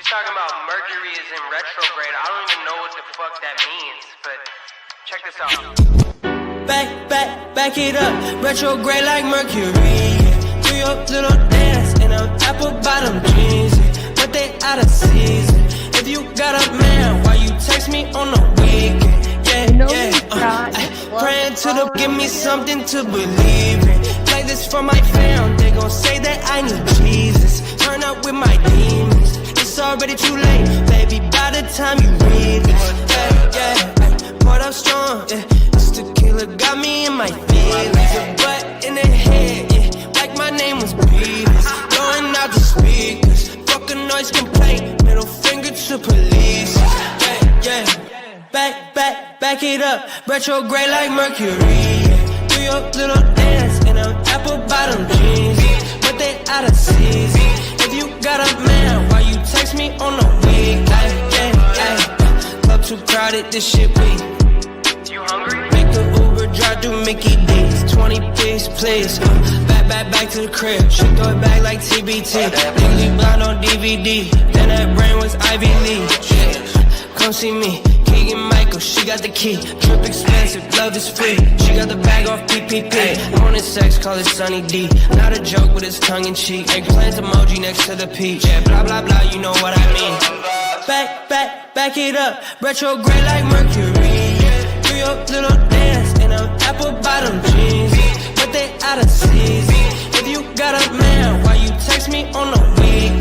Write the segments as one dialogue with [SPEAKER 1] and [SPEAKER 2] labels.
[SPEAKER 1] talking about Mercury is in retrograde. I don't even know what the fuck that means, but check this out.
[SPEAKER 2] Back it up, retrograde like Mercury. Do your little dance in them apple bottom jeans, but they out of season. If you got a man, why you text me on the weekend? Praying to the give me something to believe in. Play this for my fam, they gon' say that I need Jesus. Turn up with my demons, it's already too late, baby, by the time you read this. Poured up strong, this tequila got me in my feelings. A butt in the head, like my name was Beatles. Blowing out the speakers, fuck a noise complaint, middle finger to police. Back it up, retrograde like Mercury. Do your little dance in them apple bottom jeans, but they out of season. If you got a man, why you text me on the week? Club too crowded, this shit weak.
[SPEAKER 1] You hungry?
[SPEAKER 2] Make the Uber drive through Mickey D's. 20 piece, please. Back to the crib. She throw it back like TBT. Legally blind on DVD. Then that brain was Ivy League. Come see me. Keegan Michael, she got the key. Trip expensive, love is free. She got the bag off PPP. I'm on his sex, call it Sunny D. Not a joke, but it's tongue in cheek. Eggplant emoji next to the peach. Yeah, blah, blah, blah, you know what I mean. Back it up. Retrograde like Mercury. Do your little dance in them apple bottom jeans, but they out of season. If you got a man, why you text me on the week?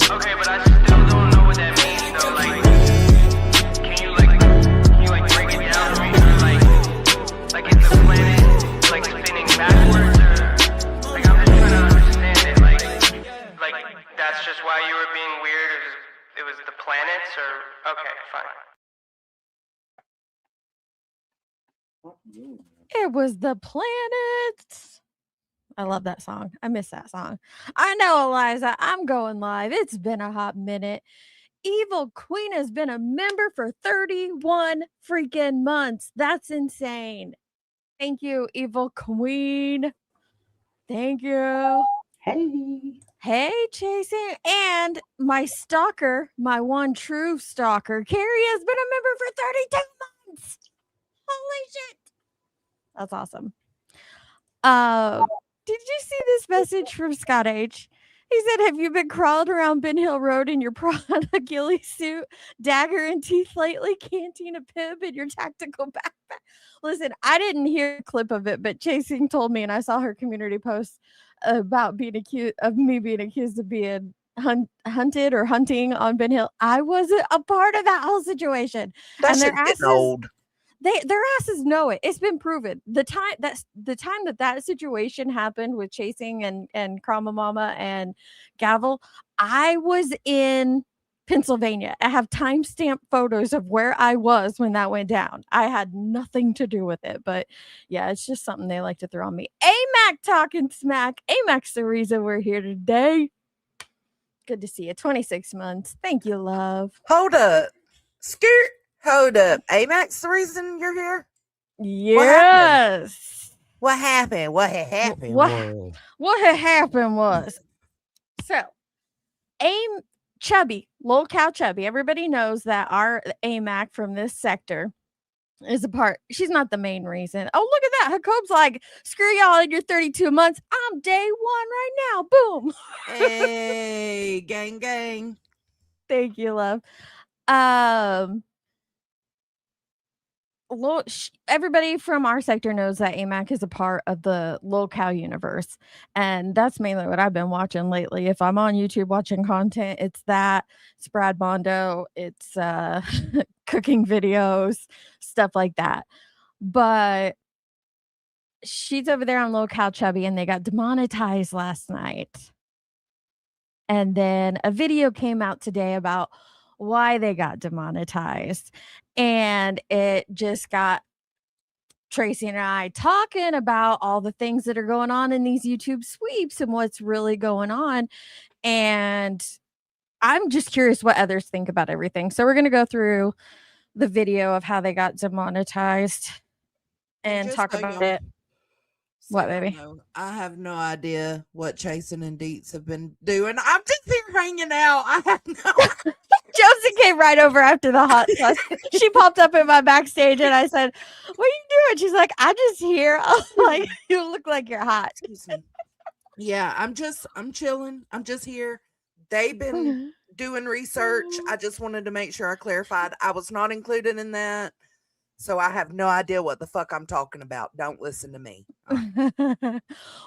[SPEAKER 1] Okay, but I still don't know what that means though. Like, can you break it down for me? Like is the planet like spinning backwards, or like I'm just trying to understand it. Like that's just why you were being weird. It was the planets, or okay, fine.
[SPEAKER 3] It was the planets. I love that song. I miss that song. I know, Eliza. I'm going live. It's been a hot minute. Evil Queen has been a member for 31 freaking months. That's insane. Thank you, Evil Queen. Thank you. Hey, Chasing. And my stalker, my one true stalker, Carrie, has been a member for 32 months. Holy shit. That's awesome. Did you see this message from Scott H? He said, have you been crawling around Ben Hill Road in your Prada ghillie suit, dagger and teeth lately, canteen a pib in your tactical backpack? Listen, I didn't hear a clip of it, but Chasing told me, and I saw her community post about being accused of being hunted or hunting on Ben Hill. I wasn't a part of that whole situation.
[SPEAKER 4] That's
[SPEAKER 3] and
[SPEAKER 4] getting old.
[SPEAKER 3] Their asses know it. It's been proven. The time that situation happened with Chasing and Krama Mama and Gavel, I was in Pennsylvania. I have timestamp photos of where I was when that went down. I had nothing to do with it, but yeah, it's just something they like to throw on me. AMAC talking smack. AMAC's the reason we're here today. Good to see you. 26 months. Thank you, love.
[SPEAKER 4] Hold up. Skirt. Hold up. AMAC's the reason you're here?
[SPEAKER 3] Yes.
[SPEAKER 4] What happened? What had happened
[SPEAKER 3] was so Chubby, Lil Cow Chubby. Everybody knows that our AMAC from this sector is a part. She's not the main reason. Oh, look at that. Jacob's like, screw y'all in your 32 months. I'm day one right now. Boom.
[SPEAKER 4] Hey, gang, gang.
[SPEAKER 3] Thank you, love. Everybody from our sector knows that AMAC is a part of the Lil Cow universe, and that's mainly what I've been watching lately. If I'm on YouTube watching content, it's Brad Bondo, it's cooking videos, stuff like that. But she's over there on Lil Cow Chubby, and they got demonetized last night. And then a video came out today about why they got demonetized. And it just got Tracy and I talking about all the things that are going on in these YouTube sweeps and what's really going on. And I'm just curious what others think about everything. So we're going to go through the video of how they got demonetized and talk about it. What, baby?
[SPEAKER 4] I have no idea what Chasing and Deets have been doing. I'm just here hanging out. I have no.
[SPEAKER 3] Josie came right over after the hot sauce. She popped up in my backstage and I said, "What are you doing?" She's like, "I'm just here." I'm like, "You look like you're hot."
[SPEAKER 4] Excuse me. Yeah, I'm chilling. I'm just here. They've been doing research. I just wanted to make sure I clarified. I was not included in that. So I have no idea what the fuck I'm talking about. Don't listen to me.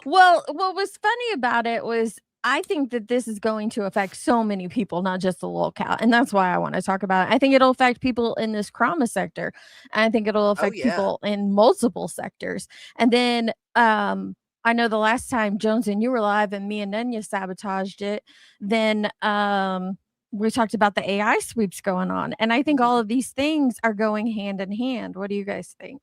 [SPEAKER 3] Well, what was funny about it was I think that this is going to affect so many people, not just the locale. And that's why I want to talk about it. I think it'll affect people in this trauma sector. And I think it'll affect
[SPEAKER 4] yeah.
[SPEAKER 3] people in multiple sectors. And then I know the last time Jones and you were live and me and Nenya sabotaged it, then we talked about the AI sweeps going on. And I think all of these things are going hand in hand. What do you guys think?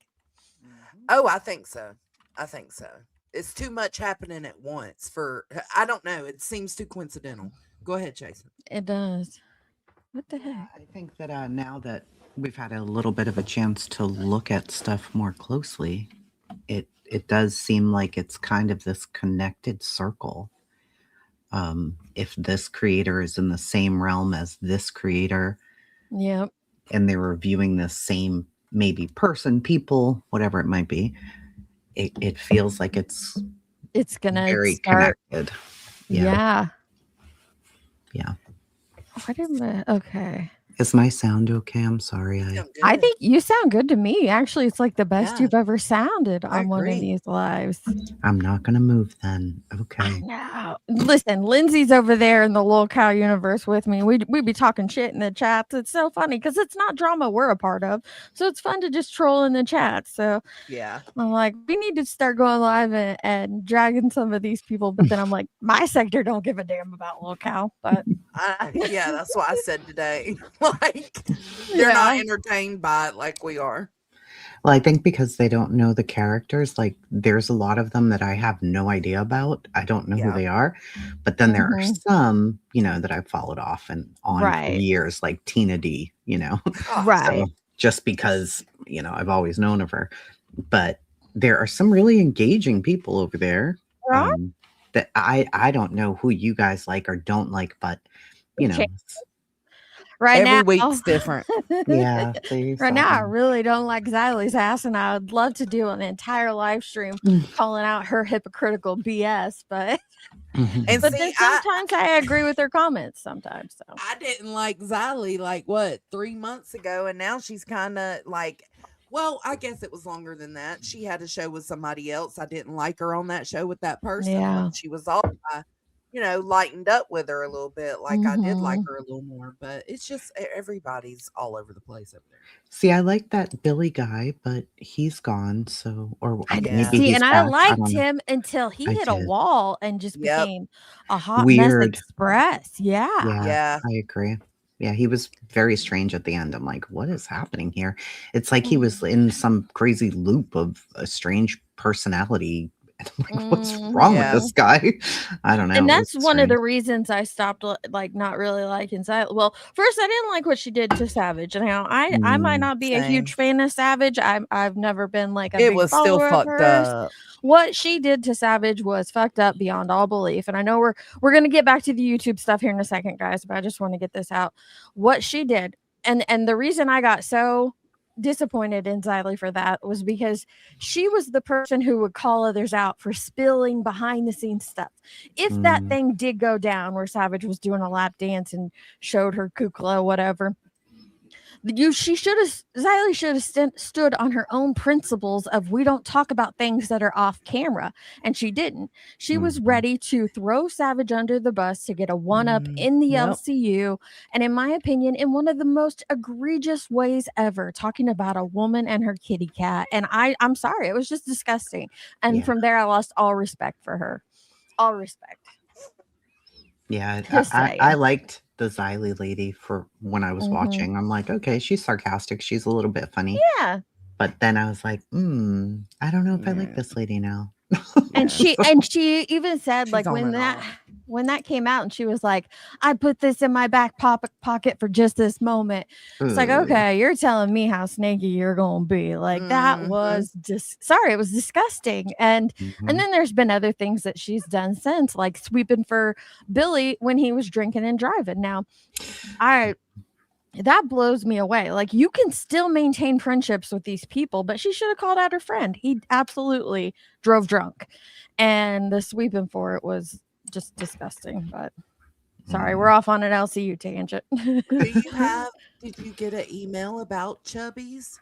[SPEAKER 4] Oh, I think so. I think so. It's too much happening at once for, I don't know. It seems too coincidental. Go ahead, Jason.
[SPEAKER 3] It does. What the heck?
[SPEAKER 5] I think that now that we've had a little bit of a chance to look at stuff more closely, it does seem like it's kind of this connected circle. If this creator is in the same realm as this creator,
[SPEAKER 3] Yep.
[SPEAKER 5] and they're reviewing the same maybe person, people, whatever it might be, it feels like it's
[SPEAKER 3] gonna
[SPEAKER 5] very
[SPEAKER 3] start.
[SPEAKER 5] connected.
[SPEAKER 3] Yeah.
[SPEAKER 5] Yeah.
[SPEAKER 3] What am I? Okay.
[SPEAKER 5] Is my sound okay? I'm sorry.
[SPEAKER 3] I think you sound good to me. Actually, it's like the best
[SPEAKER 4] Yeah.
[SPEAKER 3] you've ever sounded
[SPEAKER 4] I
[SPEAKER 3] on one of
[SPEAKER 4] agree.
[SPEAKER 3] these lives.
[SPEAKER 5] I'm not gonna move then. Okay.
[SPEAKER 3] No. Listen, Lindsay's over there in the locale universe with me. We be talking shit in the chats. It's so funny because it's not drama we're a part of. So it's fun to just troll in the chat. So
[SPEAKER 4] Yeah.
[SPEAKER 3] I'm like, we need to start going live and dragging some of these people. But then I'm like, my sector don't give a damn about locale. But
[SPEAKER 4] Yeah, that's what I said today. Like, they're not entertained by it like we are.
[SPEAKER 5] Well, I think because they don't know the characters, like there's a lot of them that I have no idea about. I don't know who they are. But then there are some, that I've followed off and on for years, like Tina D,
[SPEAKER 3] Right.
[SPEAKER 5] So just because, I've always known of her. But there are some really engaging people over there that I don't know who you guys like or don't like, but
[SPEAKER 4] Every week's different.
[SPEAKER 5] Yeah.
[SPEAKER 3] Right now, I really don't like Xylie's ass, and I would love to do an entire live stream calling out her hypocritical BS. But
[SPEAKER 4] And
[SPEAKER 3] but
[SPEAKER 4] see,
[SPEAKER 3] then sometimes I agree with her comments. Sometimes, so
[SPEAKER 4] I didn't like Xylie 3 months ago, and now she's kind of like. Well, I guess it was longer than that. She had a show with somebody else. I didn't like her on that show with that person.
[SPEAKER 3] Yeah.
[SPEAKER 4] When she was all, lightened up with her a little bit. Like I did like her a little more, but it's just everybody's all over the place up there.
[SPEAKER 5] See, I like that Billy guy, but he's gone. So, or maybe
[SPEAKER 3] see,
[SPEAKER 5] he's
[SPEAKER 3] and
[SPEAKER 5] back.
[SPEAKER 3] I liked him until he hit a wall and just became a hot mess express. Yeah,
[SPEAKER 5] I agree. Yeah, he was very strange at the end. I'm like, what is happening here? It's like he was in some crazy loop of a strange personality. I'm like, what's wrong with this guy? I don't know.
[SPEAKER 3] And that's one of the reasons I stopped not really liking Xylie. Well, first I didn't like what she did to Savage. Now I might not be a huge fan of Savage. I've never been like a big follower of hers. What she did to Savage was fucked up beyond all belief. And I know we're gonna get back to the YouTube stuff here in a second, guys, but I just want to get this out. What she did, and the reason I got so disappointed in Xylie for that was because she was the person who would call others out for spilling behind the scenes stuff. If that thing did go down where Savage was doing a lap dance and showed her kukla, whatever, Xylie should have stood on her own principles of we don't talk about things that are off camera, and she didn't. She was ready to throw Savage under the bus to get a one-up in the LCU, and in my opinion, in one of the most egregious ways ever, talking about a woman and her kitty cat. And I'm sorry, it was just disgusting. And from there, I lost all respect for her. All respect.
[SPEAKER 5] Yeah, I liked the Xylie lady for when I was watching. I'm like, okay, she's sarcastic. She's a little bit funny.
[SPEAKER 3] Yeah.
[SPEAKER 5] But then I was like, I don't know if I like this lady now.
[SPEAKER 3] And she even said, like, when that when that came out and she was like, I put this in my back pocket for just this moment. It's like,
[SPEAKER 5] Ugh.
[SPEAKER 3] okay, you're telling me how snaky you're going to be. Like that
[SPEAKER 4] Mhm.
[SPEAKER 3] was just, sorry, it was disgusting. And
[SPEAKER 5] Mhm.
[SPEAKER 3] then there's been other things that she's done since, like sweeping for Billy when he was drinking and driving. Now, that blows me away. Like, you can still maintain friendships with these people, but she should have called out her friend. He absolutely drove drunk. And the sweeping for it was just disgusting. But sorry, we're off on an LCU tangent.
[SPEAKER 4] Do you have? Did you get an email about Chubbies?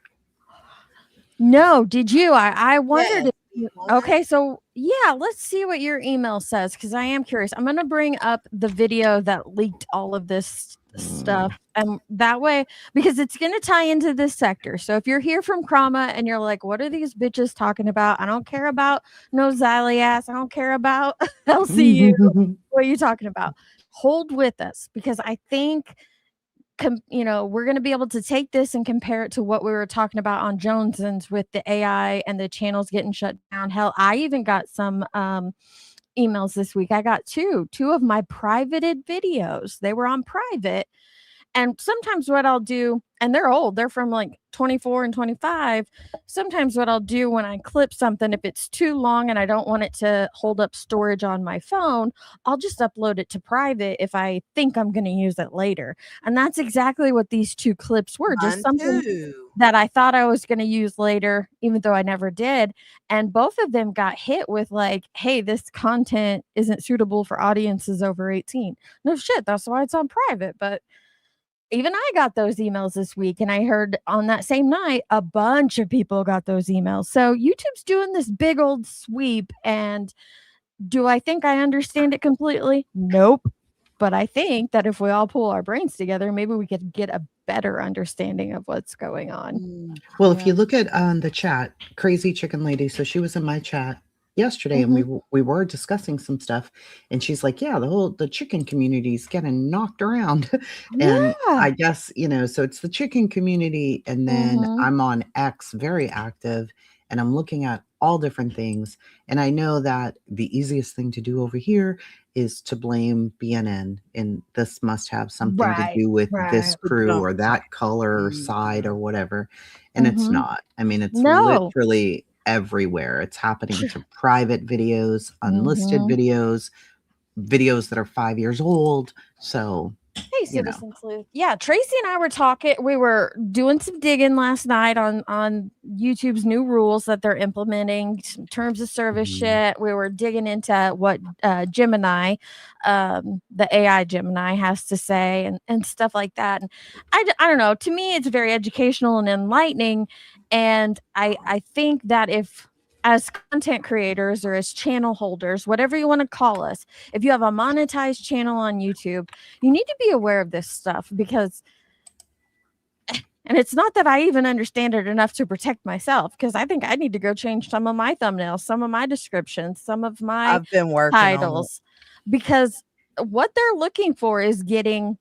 [SPEAKER 3] No, did you? I wondered
[SPEAKER 4] Yes.
[SPEAKER 3] if
[SPEAKER 4] Do you know
[SPEAKER 3] okay,
[SPEAKER 4] that?
[SPEAKER 3] so yeah, let's see what your email says because I am curious. I'm gonna bring up the video that leaked all of this stuff, and that way, because it's gonna tie into this sector. So if you're here from Krama and you're like, "What are these bitches talking about?" I don't care about no Xylee ass. I don't care about LCU. What are you talking about? Hold with us because I think we're going to be able to take this and compare it to what we were talking about on Jones's with the AI and the channels getting shut down. Hell, I even got some emails this week. I got two of my privated videos. They were on private. And sometimes what I'll do, and they're old, they're from like 24 and 25. Sometimes what I'll do when I clip something, if it's too long and I don't want it to hold up storage on my phone, I'll just upload it to private if I think I'm going to use it later. And that's exactly what these two clips were, just
[SPEAKER 4] Mine
[SPEAKER 3] something
[SPEAKER 4] too.
[SPEAKER 3] that I thought I was going to use later, even though I never did. And both of them got hit with like, hey, this content isn't suitable for audiences over 18. No shit, that's why it's on private. But even I got those emails this week, and I heard on that same night a bunch of people got those emails. So YouTube's doing this big old sweep, and do I think I understand it completely? Nope. But I think that if we all pull our brains together, maybe we could get a better understanding of what's going on.
[SPEAKER 5] Well, if you
[SPEAKER 3] Yeah.
[SPEAKER 5] look at the chat, Crazy Chicken Lady, so she was in my chat yesterday, and we were discussing some stuff, and she's like, "Yeah, the chicken community's getting knocked around," and
[SPEAKER 3] Yeah.
[SPEAKER 5] I guess so it's the chicken community, and then I'm on X, very active, and I'm looking at all different things, and I know that the easiest thing to do over here is to blame BNN, and this must have something to
[SPEAKER 3] Right.
[SPEAKER 5] do with this
[SPEAKER 3] Right.
[SPEAKER 5] crew or that color side or whatever. And it's
[SPEAKER 3] Mhm.
[SPEAKER 5] not. I mean, it's
[SPEAKER 3] No.
[SPEAKER 5] literally everywhere. It's happening to private videos, unlisted
[SPEAKER 3] Mhm.
[SPEAKER 5] videos, videos that are 5 years old. So,
[SPEAKER 3] Hey,
[SPEAKER 5] you know.
[SPEAKER 3] Citizen Sleuth. Yeah, Tracy and I were talking. We were doing some digging last night on YouTube's new rules that they're implementing, some terms of service
[SPEAKER 5] Mhm.
[SPEAKER 3] shit. We were digging into what Gemini, the AI Gemini, has to say and stuff like that. And I don't know. To me, it's very educational and enlightening. And I think that if as content creators or as channel holders, whatever you want to call us, if you have a monetized channel on YouTube, you need to be aware of this stuff because and it's not that I even understand it enough to protect myself because I think I need to go change some of my thumbnails, some of my descriptions, some of my
[SPEAKER 4] I've been working on it.
[SPEAKER 3] titles because what they're looking for is getting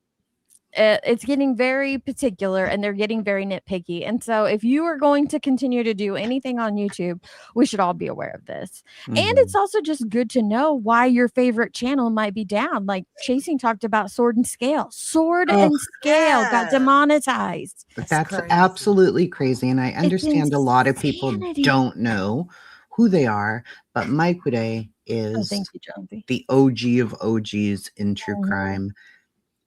[SPEAKER 3] it's getting very particular and they're getting very nitpicky. And so if you are going to continue to do anything on YouTube, we should all be aware of this. And it's
[SPEAKER 5] Mhm.
[SPEAKER 3] also just good to know why your favorite channel might be down. Like Chasing talked about Sword and Scale. Sword
[SPEAKER 4] Oh,
[SPEAKER 3] and Scale got
[SPEAKER 4] yeah.
[SPEAKER 3] demonetized.
[SPEAKER 5] That's
[SPEAKER 4] crazy.
[SPEAKER 5] absolutely crazy. And I
[SPEAKER 3] It's
[SPEAKER 5] understand a lot of people
[SPEAKER 3] insanity.
[SPEAKER 5] don't know who they are, but Mike Uday
[SPEAKER 3] Oh,
[SPEAKER 5] is
[SPEAKER 3] thank you, Jonesy.
[SPEAKER 5] the OG of OGs in true crime.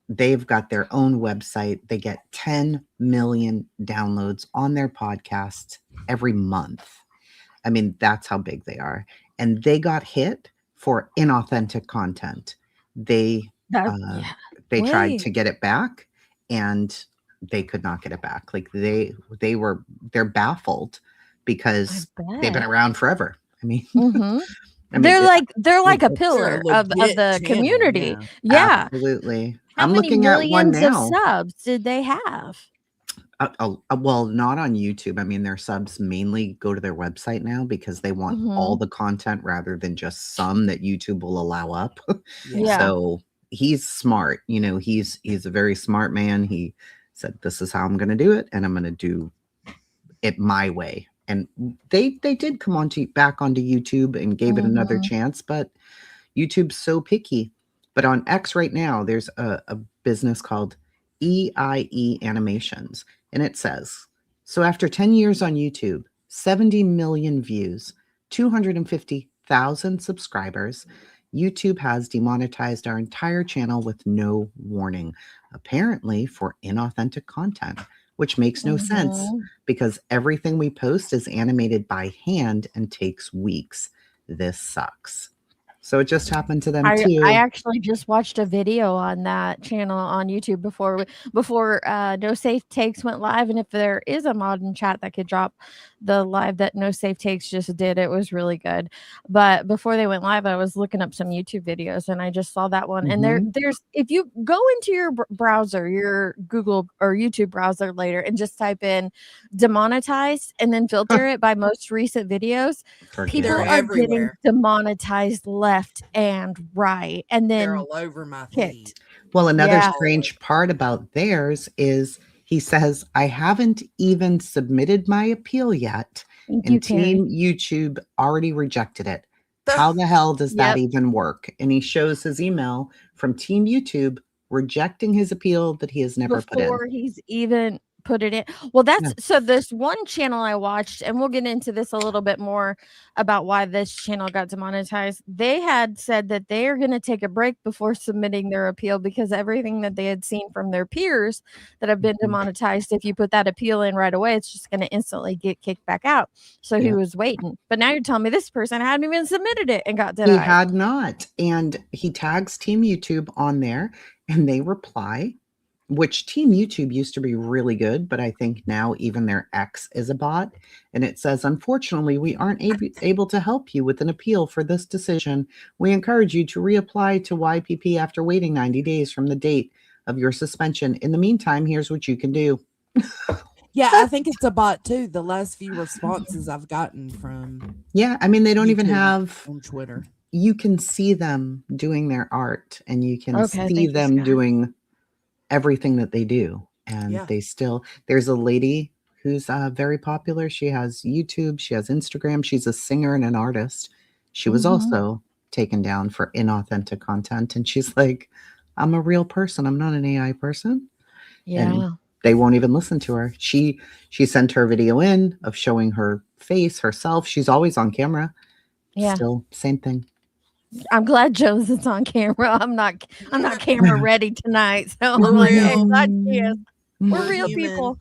[SPEAKER 5] They've got their own website. They get 10 million downloads on their podcast every month. I mean, that's how big they are. And they got hit for inauthentic content. They
[SPEAKER 3] That,
[SPEAKER 5] uh,
[SPEAKER 3] yeah.
[SPEAKER 5] they tried
[SPEAKER 3] Wait.
[SPEAKER 5] to get it back and they could not get it back. Like they're baffled because they've been
[SPEAKER 3] bet.
[SPEAKER 5] around forever. I mean,
[SPEAKER 3] Mhm.
[SPEAKER 5] I mean,
[SPEAKER 3] They're like a
[SPEAKER 4] They're a
[SPEAKER 3] pillar of
[SPEAKER 4] legit
[SPEAKER 3] the
[SPEAKER 4] channel,
[SPEAKER 3] community.
[SPEAKER 4] yeah.
[SPEAKER 3] Yeah.
[SPEAKER 5] absolutely.
[SPEAKER 3] How
[SPEAKER 5] I'm
[SPEAKER 3] many
[SPEAKER 5] looking at one
[SPEAKER 3] millions of
[SPEAKER 5] now.
[SPEAKER 3] subs did they have?
[SPEAKER 5] Well, not on YouTube. I mean, their subs mainly go to their website now because they want all the content rather than just some that YouTube will allow up.
[SPEAKER 3] Yeah.
[SPEAKER 5] So he's smart. He's a very smart man. He said, "This is how I'm going to do it, and I'm going to do it my way." And they did come back onto YouTube and gave it another chance, but YouTube's so picky. But on X right now, there's a business called EIE Animations. And it says, so after 10 years on YouTube, 70 million views, 250,000 subscribers, YouTube has demonetized our entire channel with no warning, apparently for inauthentic content, which makes no sense because everything we post is animated by hand and takes weeks. This sucks. So it just happened to them too.
[SPEAKER 3] I actually just watched a video on that channel on YouTube before No Safe Takes went live, and if there is a mod in chat that could drop the live that No Safe Takes just did, it was really good. But before they went live, I was looking up some YouTube videos, and I just saw that one. And there's if you go into your browser, your Google or YouTube browser later, and just type in demonetized and then filter it by most recent videos, people
[SPEAKER 4] They're
[SPEAKER 3] are getting
[SPEAKER 4] everywhere.
[SPEAKER 3] demonetized left and right, and
[SPEAKER 4] They're
[SPEAKER 3] then
[SPEAKER 4] all over my
[SPEAKER 3] kicked.
[SPEAKER 4] feed.
[SPEAKER 5] Well, another
[SPEAKER 3] Yeah.
[SPEAKER 5] strange part about theirs is he says, I haven't even submitted my appeal yet,
[SPEAKER 3] Thank
[SPEAKER 5] and
[SPEAKER 3] you, Carrie.
[SPEAKER 5] Team YouTube already rejected it. How the hell does that even work? And he shows his email from Team YouTube rejecting his appeal that he has never put in.
[SPEAKER 3] Before he's even put it in. Well, that's so this one channel I watched, and we'll get into this a little bit more about why this channel got demonetized. They had said that they are going to take a break before submitting their appeal because everything that they had seen from their peers that have been demonetized, if you put that appeal in right away, it's just going to instantly get kicked back out. So he was waiting. But now you're telling me this person hadn't even submitted it and got denied.
[SPEAKER 5] He had not. And he tags Team YouTube on there and they reply, which Team YouTube used to be really good, but I think now even their X is a bot. And it says, unfortunately, we aren't able to help you with an appeal for this decision. We encourage you to reapply to YPP after waiting 90 days from the date of your suspension. In the meantime, here's what you can do.
[SPEAKER 4] Yeah, I think it's a bot too. The last few responses I've gotten from
[SPEAKER 5] I mean, they don't
[SPEAKER 4] YouTube
[SPEAKER 5] even have
[SPEAKER 4] on Twitter.
[SPEAKER 5] You can see them doing their art and you can see
[SPEAKER 3] thank you,
[SPEAKER 5] them
[SPEAKER 3] Scott.
[SPEAKER 5] doing everything that they do. And they still, there's a lady who's very popular. She has YouTube, she has Instagram. She's a singer and an artist. She was also taken down for inauthentic content. And she's like, I'm a real person. I'm not an AI person.
[SPEAKER 3] Yeah.
[SPEAKER 5] And they won't even listen to her. She sent her video in of showing her face, herself. She's always on camera.
[SPEAKER 3] Yeah.
[SPEAKER 5] Still, same thing.
[SPEAKER 3] I'm glad Jones is on camera. I'm not camera ready tonight. So I'm like, hey, glad she is. We're real
[SPEAKER 4] human.
[SPEAKER 3] people.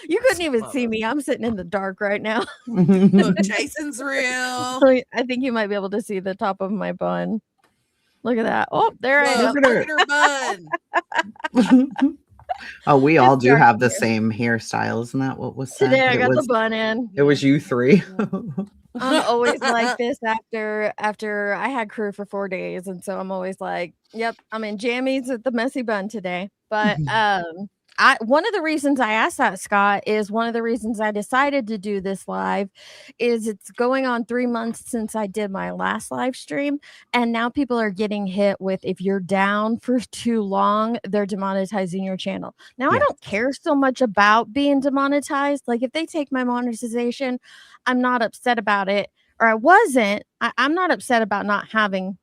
[SPEAKER 3] You couldn't even see me. I'm sitting in the dark right now.
[SPEAKER 4] Look, Jason's real.
[SPEAKER 3] I think you might be able to see the top of my bun. Look at that. Oh, there I am.
[SPEAKER 4] Look at her bun.
[SPEAKER 5] Oh, we all do
[SPEAKER 3] dark
[SPEAKER 5] have the
[SPEAKER 3] here.
[SPEAKER 5] same hairstyle. Isn't that what was said?
[SPEAKER 3] Today I got the bun in.
[SPEAKER 5] It was you three.
[SPEAKER 3] I'm always like this after I had crew for 4 days, and so I'm always like, yep, I'm in jammies with the messy bun today. But one of the reasons I asked that, Scott, is one of the reasons I decided to do this live is it's going on 3 months since I did my last live stream, and now people are getting hit with, if you're down for too long, they're demonetizing your channel. Now, I don't care so much about being demonetized. Like, if they take my monetization, I'm not upset about it, or I wasn't. I'm not upset about not having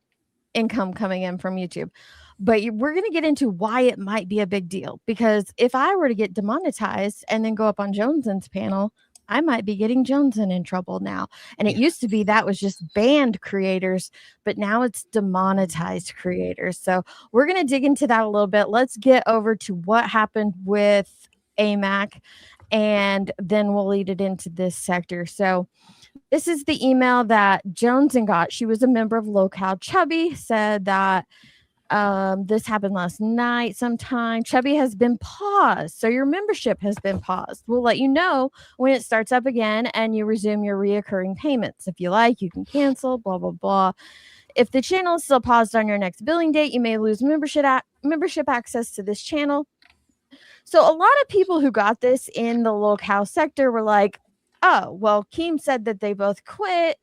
[SPEAKER 3] income coming in from YouTube. But we're going to get into why it might be a big deal, because if I were to get demonetized and then go up on Joneson's panel, I might be getting Joneson in trouble now. And it used to be that was just banned creators, but now it's demonetized creators. So we're going to dig into that a little bit. Let's get over to what happened with AMAC, and then we'll lead it into this sector. So this is the email that Joneson got. She was a member of Locale. Chubby said that this happened last night sometime. Chubby has been paused. So your membership has been paused. We'll let you know when it starts up again and you resume your reoccurring payments. If you like, you can cancel, blah, blah, blah. If the channel is still paused on your next billing date, you may lose membership access to this channel. So a lot of people who got this in the Locale sector were like, oh, well, Keem said that they both quit,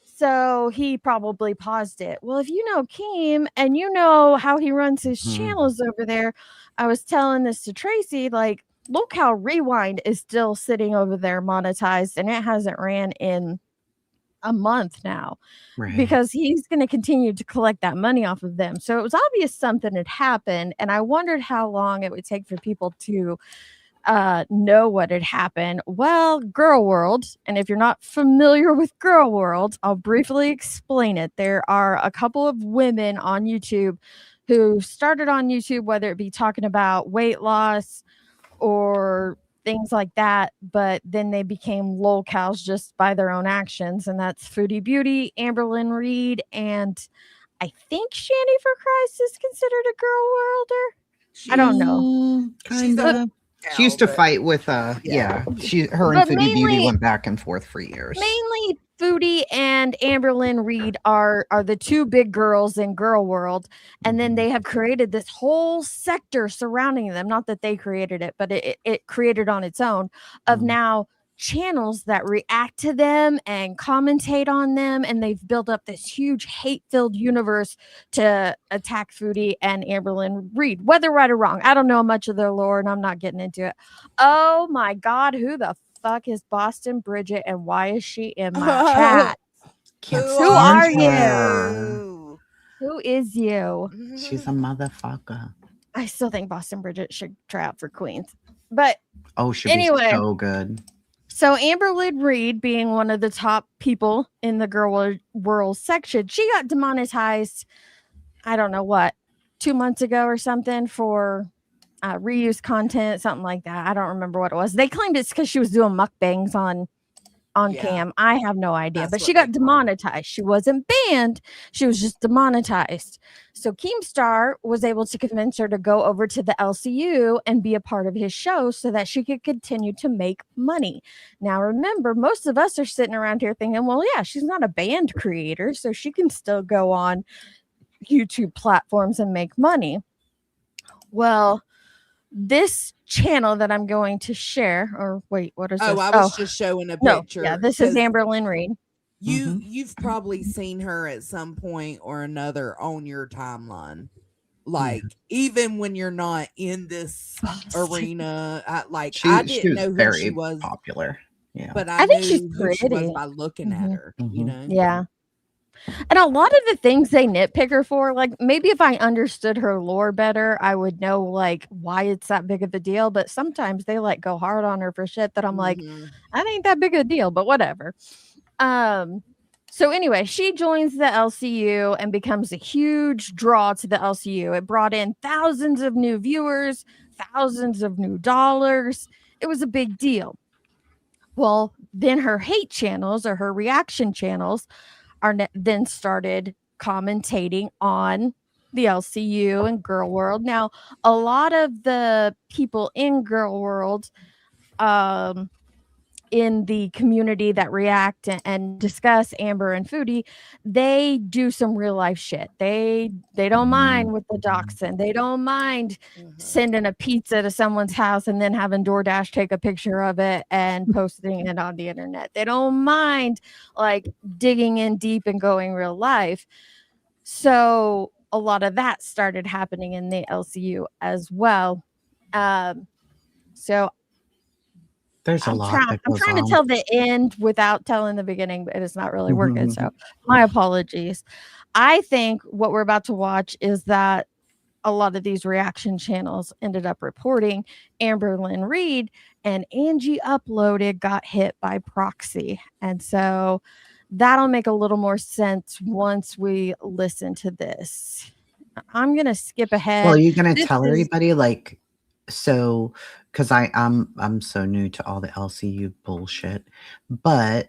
[SPEAKER 3] so he probably paused it. Well, if you know Keem and you know how he runs his channels over there, I was telling this to Tracy, like, Locale Rewind is still sitting over there monetized, and it hasn't ran in a month now
[SPEAKER 5] Right.
[SPEAKER 3] because he's going to continue to collect that money off of them. So it was obvious something had happened, and I wondered how long it would take for people to know what had happened. Well, Girl World, and if you're not familiar with Girl World, I'll briefly explain it. There are a couple of women on YouTube who started on YouTube, whether it be talking about weight loss or things like that, but then they became lolcows just by their own actions, and that's Foodie Beauty, Amberlyn Reed, and I think Shanny for Christ is considered a girl worlder. I don't know.
[SPEAKER 4] She's a
[SPEAKER 5] Kinda. She used to
[SPEAKER 4] but-
[SPEAKER 5] fight with
[SPEAKER 4] Yeah.
[SPEAKER 5] yeah. Her and
[SPEAKER 3] But
[SPEAKER 5] Foodie Beauty
[SPEAKER 3] mainly-
[SPEAKER 5] went back and forth for years.
[SPEAKER 3] Mainly Foodie and Amberlyn Reed are the two big girls in Girl World, and then they have created this whole sector surrounding them. Not that they created it, but it created on its own of now channels that react to them and commentate on them, and they've built up this huge hate-filled universe to attack Foodie and Amberlyn Reed, whether right or wrong. I don't know much of their lore, and I'm not getting into it. Oh my God, who the fuck is Boston Bridget, and why is she in my chat?
[SPEAKER 5] Can't
[SPEAKER 4] Who
[SPEAKER 3] Who
[SPEAKER 5] stand
[SPEAKER 3] are
[SPEAKER 5] her.
[SPEAKER 4] you?
[SPEAKER 3] Who is you?
[SPEAKER 5] She's a motherfucker.
[SPEAKER 3] I still think Boston Bridget should try out for Queens. But
[SPEAKER 5] Oh, she'd
[SPEAKER 3] Anyway.
[SPEAKER 5] be so good.
[SPEAKER 3] so Amberlyn Reed, being one of the top people in the Girl World section, she got demonetized, I don't know what, 2 months ago or something for reuse content, something like that. I don't remember what it was. They claimed it's because she was doing mukbangs on
[SPEAKER 4] Yeah.
[SPEAKER 3] cam. I have no idea,
[SPEAKER 4] That's
[SPEAKER 3] but
[SPEAKER 4] what
[SPEAKER 3] she
[SPEAKER 4] they
[SPEAKER 3] got
[SPEAKER 4] call it.
[SPEAKER 3] demonetized. She wasn't banned, she was just demonetized. So Keemstar was able to convince her to go over to the LCU and be a part of his show so that she could continue to make money. Now remember, most of us are sitting around here thinking, well, yeah, she's not a band creator, so she can still go on YouTube platforms and make money. Well, this channel that I'm going to share, or wait, what is
[SPEAKER 4] Oh,
[SPEAKER 3] this?
[SPEAKER 4] I was just showing a
[SPEAKER 3] no,
[SPEAKER 4] picture.
[SPEAKER 3] yeah, this is
[SPEAKER 4] 'cause
[SPEAKER 3] Amberlyn Reed.
[SPEAKER 4] You've probably seen her at some point or another on your timeline. Like even when you're not in this arena, I
[SPEAKER 5] She
[SPEAKER 4] didn't
[SPEAKER 5] was
[SPEAKER 4] know who
[SPEAKER 5] very
[SPEAKER 4] she was,
[SPEAKER 5] popular. Yeah.
[SPEAKER 4] but I
[SPEAKER 3] think
[SPEAKER 4] knew
[SPEAKER 3] she's
[SPEAKER 4] who she was
[SPEAKER 3] pretty.
[SPEAKER 4] by looking at
[SPEAKER 3] Mhm.
[SPEAKER 4] her. You
[SPEAKER 5] Mhm.
[SPEAKER 4] know,
[SPEAKER 3] Yeah. And a lot of the things they nitpick her for, like maybe if I understood her lore better, I would know like why it's that big of a deal. But sometimes they like go hard on her for shit that I'm like,
[SPEAKER 4] Mhm.
[SPEAKER 3] that ain't that big of a deal, but whatever. So anyway, she joins the LCU and becomes a huge draw to the LCU. It brought in thousands of new viewers, thousands of new dollars. It was a big deal. Well, then her hate channels or her reaction channels then started commentating on the LCU and Girl World. Now, a lot of the people in Girl World, in the community that react and discuss Amber and Foodie, they do some real life shit. They don't mind with the dachshund. They don't mind sending a pizza to someone's house and then having DoorDash take a picture of it and posting it on the internet. They don't mind like digging in deep and going real life. So a lot of that started happening in the LCU as well. So
[SPEAKER 5] There's a
[SPEAKER 3] I'm
[SPEAKER 5] lot
[SPEAKER 3] trying.
[SPEAKER 5] that
[SPEAKER 3] I'm
[SPEAKER 5] goes
[SPEAKER 3] trying to
[SPEAKER 5] on.
[SPEAKER 3] tell the end without telling the beginning, but it's not really working. So my apologies. I think what we're about to watch is that a lot of these reaction channels ended up reporting Amberlyn Reed and Angie Uploaded got hit by proxy, and so that'll make a little more sense once we listen to this. I'm gonna skip ahead.
[SPEAKER 5] Well, you're gonna
[SPEAKER 3] This
[SPEAKER 5] tell
[SPEAKER 3] is-
[SPEAKER 5] everybody like so because I'm so new to all the LCU bullshit. But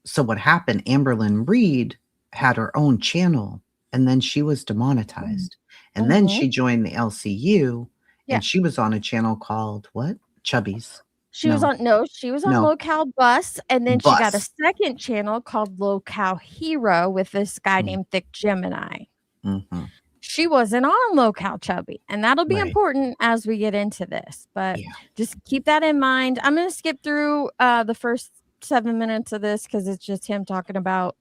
[SPEAKER 5] so what happened? Amberlyn Reed had her own channel and then she was demonetized. And then
[SPEAKER 3] Mhm.
[SPEAKER 5] she joined the LCU
[SPEAKER 3] Yeah.
[SPEAKER 5] and she was on a channel called what? Chubbies.
[SPEAKER 3] She was
[SPEAKER 5] No.
[SPEAKER 3] on she was on
[SPEAKER 5] No.
[SPEAKER 3] Locale Bus, and then she got a
[SPEAKER 5] Bus.
[SPEAKER 3] second channel called Locale Hero with this guy
[SPEAKER 5] Mm.
[SPEAKER 3] named Thick Gemini.
[SPEAKER 5] Hmm.
[SPEAKER 3] She wasn't on Locale Chubby, and that'll be
[SPEAKER 5] Right.
[SPEAKER 3] important as we get into this. But
[SPEAKER 5] Yeah.
[SPEAKER 3] just keep that in mind. I'm gonna skip through the first 7 minutes of this because it's just him talking about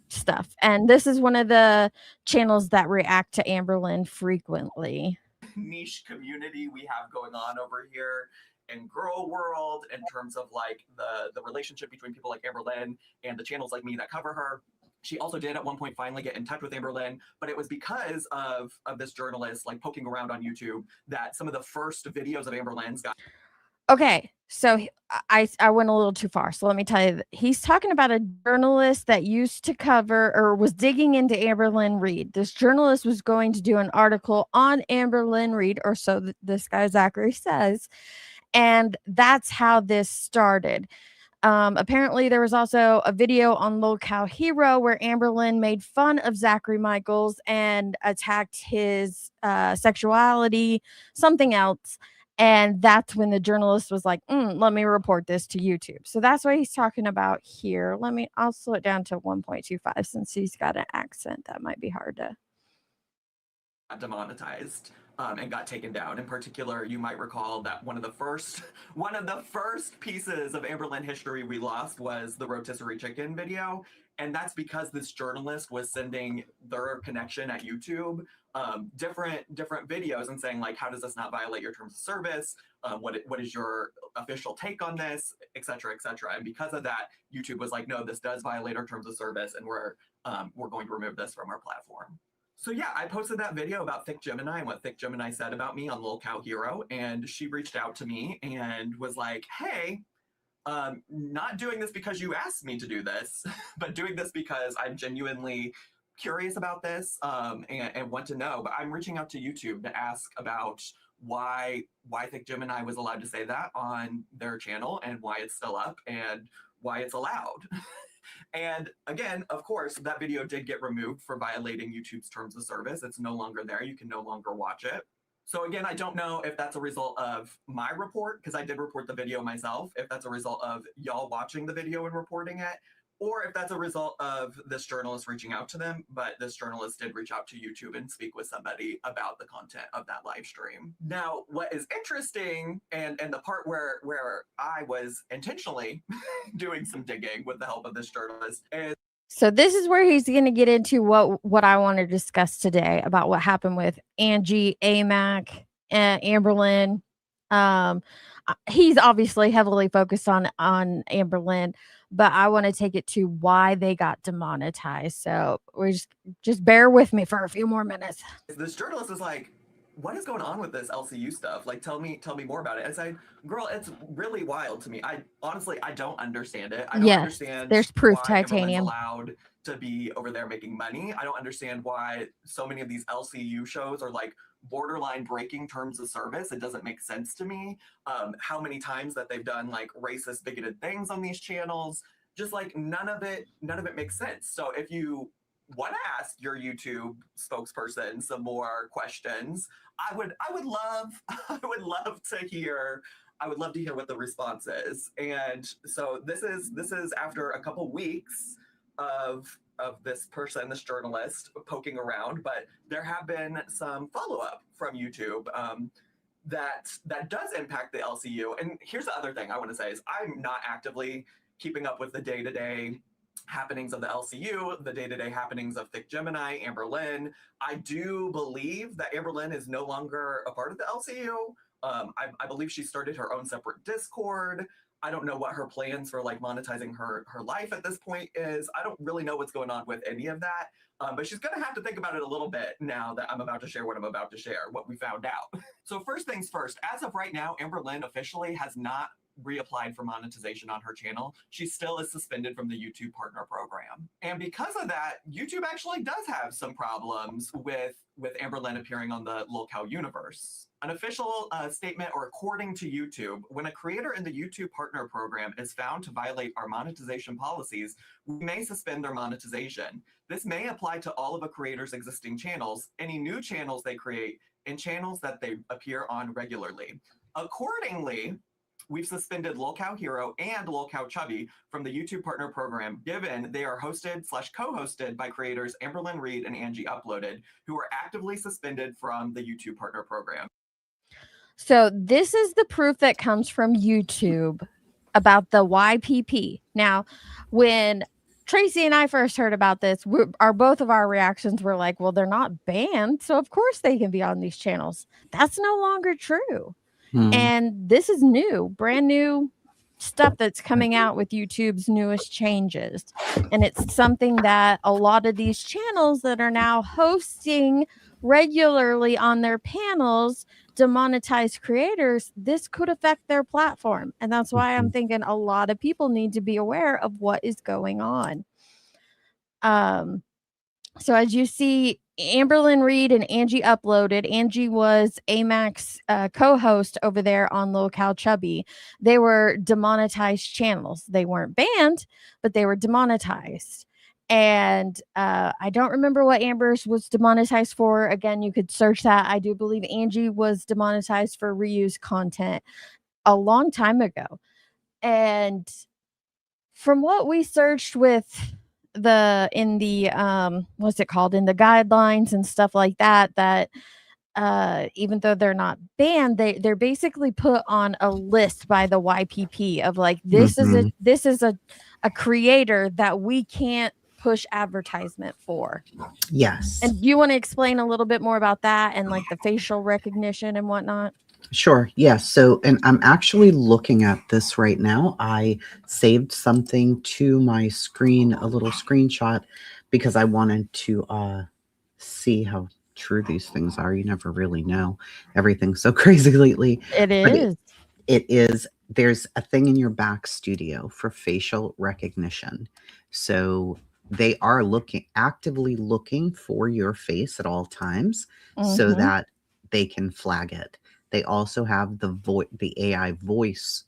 [SPEAKER 3] stuff. And this is one of the channels that react to Amberlyn frequently.
[SPEAKER 6] Niche community we have going on over here. and girl world in terms of like the relationship between people like Amberlynn and the channels like me that cover her. She also did at one point finally get in touch with Amberlynn, but it was because of this journalist like poking around on YouTube that some of the first videos of Amberlynn's got.
[SPEAKER 3] Okay, so I went a little too far. So let me tell you, he's talking about a journalist that used to cover or was digging into Amberlynn Reid. This journalist was going to do an article on Amberlynn Reid, or so this guy Zachary says, and that's how this started. Apparently, there was also a video on Lil Cow Hero where Amberlynn made fun of Zachary Michaels and attacked his sexuality, something else. And that's when the journalist was like, let me report this to YouTube. So that's what he's talking about here. I'll slow it down to 1.25 since he's got an accent. That might be hard to.
[SPEAKER 6] Demonetized and got taken down. In particular, you might recall that one of the first pieces of Amberlynn history we lost was the rotisserie chicken video. And that's because this journalist was sending their connection at YouTube different videos and saying like, how does this not violate your terms of service? What is your official take on this, et cetera, et cetera. And because of that, YouTube was like, no, this does violate our terms of service, and we're going to remove this from our platform. So yeah, I posted that video about Thick Gemini and what Thick Gemini said about me on Lil Cow Hero, and she reached out to me and was like, hey, not doing this because you asked me to do this, but doing this because I'm genuinely curious about this and want to know. But I'm reaching out to YouTube to ask about why Thick Gemini was allowed to say that on their channel and why it's still up and why it's allowed. And again, of course, that video did get removed for violating YouTube's terms of service. It's no longer there. You can no longer watch it. So again, I don't know if that's a result of my report, because I did report the video myself, if that's a result of y'all watching the video and reporting it, or if that's a result of this journalist reaching out to them. But this journalist did reach out to YouTube and speak with somebody about the content of that live stream. Now, what is interesting, and the part where I was intentionally doing some digging with the help of this journalist, is
[SPEAKER 3] so this is where he's going to get into what I want to discuss today about what happened with Angie, AMAC, and Amberlynn. He's obviously heavily focused on Amberlynn, but I want to take it to why they got demonetized. So we just bear with me for a few more minutes.
[SPEAKER 6] This journalist is like, what is going on with this LCU stuff? Like, tell me more about it. I said, girl, it's really wild to me. I honestly don't understand it. I don't understand.
[SPEAKER 3] There's proof,
[SPEAKER 6] why
[SPEAKER 3] Titanium
[SPEAKER 6] allowed to be over there making money. I don't understand why so many of these LCU shows are like borderline breaking terms of service. It doesn't make sense to me. How many times that they've done like racist, bigoted things on these channels, just like none of it makes sense. So if you want to ask your YouTube spokesperson some more questions, I would love to hear what the response is. And so this is after a couple weeks of this person, this journalist, poking around, but there have been some follow-up from YouTube that does impact the LCU. And here's the other thing I want to say is I'm not actively keeping up with the day-to-day happenings of the LCU, the day-to-day happenings of Thick Gemini, Amberlynn. I do believe that Amberlynn is no longer a part of the LCU. I believe she started her own separate Discord. I don't know what her plans for like monetizing her life at this point is. I don't really know what's going on with any of that. But she's gonna have to think about it a little bit now that I'm about to share what I'm about to share, what we found out. So first things first, as of right now, Amberlynn officially has not reapplied for monetization on her channel. She still is suspended from the YouTube Partner Program. And because of that, YouTube actually does have some problems with Amberlynn appearing on the Lil Cow universe. An official statement, or according to YouTube, when a creator in the YouTube Partner Program is found to violate our monetization policies, we may suspend their monetization. This may apply to all of a creator's existing channels, any new channels they create, and channels that they appear on regularly. Accordingly, we've suspended Lil Cow Hero and Lil Cow Chubby from the YouTube Partner Program, given they are hosted/co-hosted by creators Amberlynn Reid and Angie Uploaded, who are actively suspended from the YouTube Partner Program.
[SPEAKER 3] So this is the proof that comes from YouTube about the YPP. Now, when Tracy and I first heard about this, both of our reactions were like, well, they're not banned, so of course they can be on these channels. That's no longer true. And this is new, brand new stuff that's coming out with YouTube's newest changes. And it's something that a lot of these channels that are now hosting regularly on their panels demonetized creators, this could affect their platform. And that's why I'm thinking a lot of people need to be aware of what is going on. So as you see, Amberlyn Reed and Angie uploaded. Angie was AMAC's co-host over there on Lil Cal Chubby. They were demonetized channels. They weren't banned, but they were demonetized. And I don't remember what Amber's was demonetized for. Again, you could search that. I do believe Angie was demonetized for reused content a long time ago. And from what we searched with in the what's it called, in the guidelines and stuff like that, that even though they're not banned, they're basically put on a list by the YPP of like, this is a creator that we can't push advertisement for.
[SPEAKER 5] Yes.
[SPEAKER 3] And do you want to explain a little bit more about that and like the facial recognition and whatnot?
[SPEAKER 5] Sure. Yeah. So, and I'm actually looking at this right now. I saved something to my screen, a little screenshot, because I wanted to see how true these things are. You never really know. Everything's so crazy lately.
[SPEAKER 3] It is.
[SPEAKER 5] It is. There's a thing in your back studio for facial recognition. So they are actively looking for your face at all times so that they can flag it. They also have the AI voice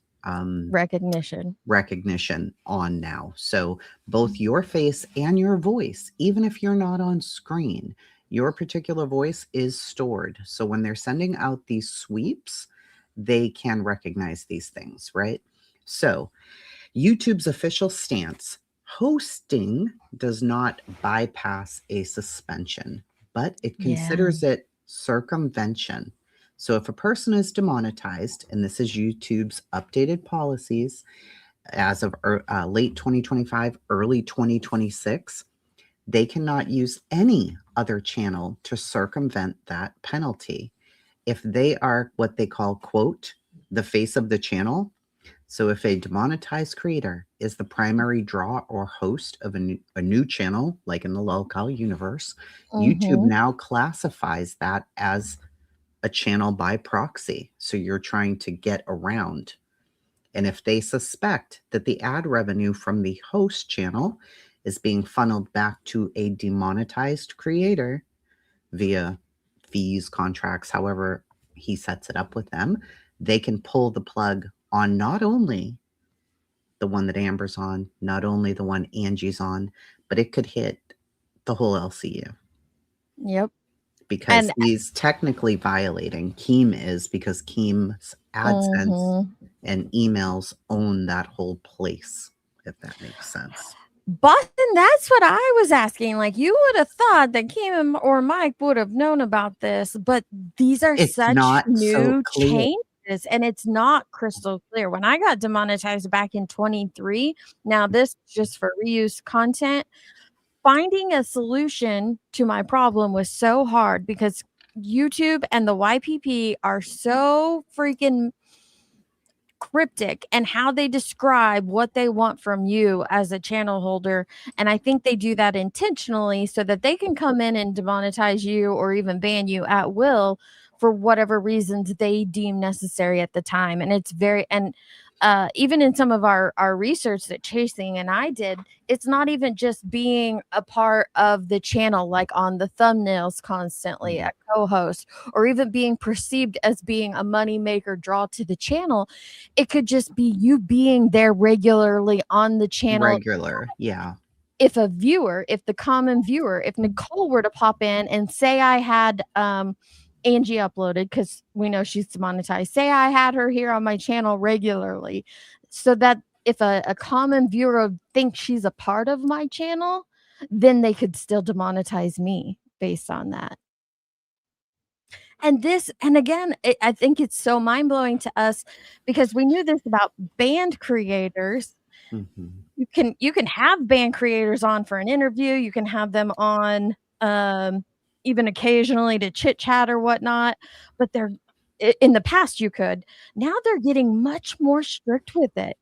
[SPEAKER 5] recognition on now. So both your face and your voice, even if you're not on screen, your particular voice is stored. So when they're sending out these sweeps, they can recognize these things, right? So YouTube's official stance: hosting does not bypass a suspension, but it considers it circumvention. So if a person is demonetized, and this is YouTube's updated policies as of late 2025, early 2026, they cannot use any other channel to circumvent that penalty. If they are what they call, quote, the face of the channel. So if a demonetized creator is the primary draw or host of a new channel, like in the lolcow universe, YouTube now classifies that as a channel by proxy. So you're trying to get around. And if they suspect that the ad revenue from the host channel is being funneled back to a demonetized creator via fees, contracts, however he sets it up with them, they can pull the plug on not only the one that Amber's on, not only the one Angie's on, but it could hit the whole LCU.
[SPEAKER 3] Yep.
[SPEAKER 5] Because he's technically violating. Keem is, because Keem's AdSense and emails own that whole place, if that makes sense.
[SPEAKER 3] Boston, that's what I was asking. Like, you would have thought that Keem or Mike would have known about this, but these are such new changes, and it's not crystal clear. When I got demonetized back in 23, now this is just for reuse content. Finding a solution to my problem was so hard because YouTube and the YPP are so freaking cryptic and how they describe what they want from you as a channel holder. And I think they do that intentionally so that they can come in and demonetize you or even ban you at will for whatever reasons they deem necessary at the time. And it's very, and even in some of our research that Chasing and I did, it's not even just being a part of the channel, like on the thumbnails constantly, a co-host, or even being perceived as being a money maker draw to the channel. It could just be you being there regularly on the channel.
[SPEAKER 5] Yeah.
[SPEAKER 3] If the common viewer, if Nicole were to pop in and say I had Angie uploaded, because we know she's demonetized, say I had her here on my channel regularly, so that if a common viewer thinks she's a part of my channel, then they could still demonetize me based on that. And again, I think it's so mind-blowing to us because we knew this about band creators. You can have band creators on for an interview, you can have them on even occasionally to chit chat or whatnot, but in the past you could. Now they're getting much more strict with it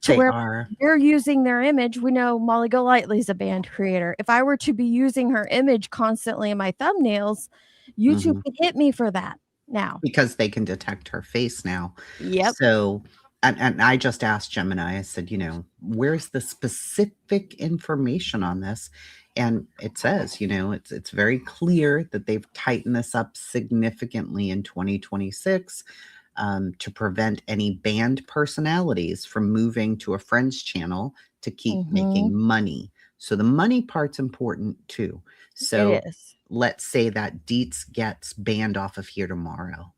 [SPEAKER 3] to
[SPEAKER 5] They
[SPEAKER 3] where
[SPEAKER 5] are.
[SPEAKER 3] they're using their image. We know Molly Golightly's a band creator. If I were to be using her image constantly in my thumbnails, YouTube
[SPEAKER 5] Mhm.
[SPEAKER 3] could hit me for that now.
[SPEAKER 5] Because they can detect her face now.
[SPEAKER 3] Yep.
[SPEAKER 5] So, and I just asked Gemini, I said, where's the specific information on this? And it says, it's very clear that they've tightened this up significantly in 2026 to prevent any banned personalities from moving to a friend's channel to keep making money. So the money part's important too. So
[SPEAKER 3] It is.
[SPEAKER 5] let's say that Deets gets banned off of here tomorrow,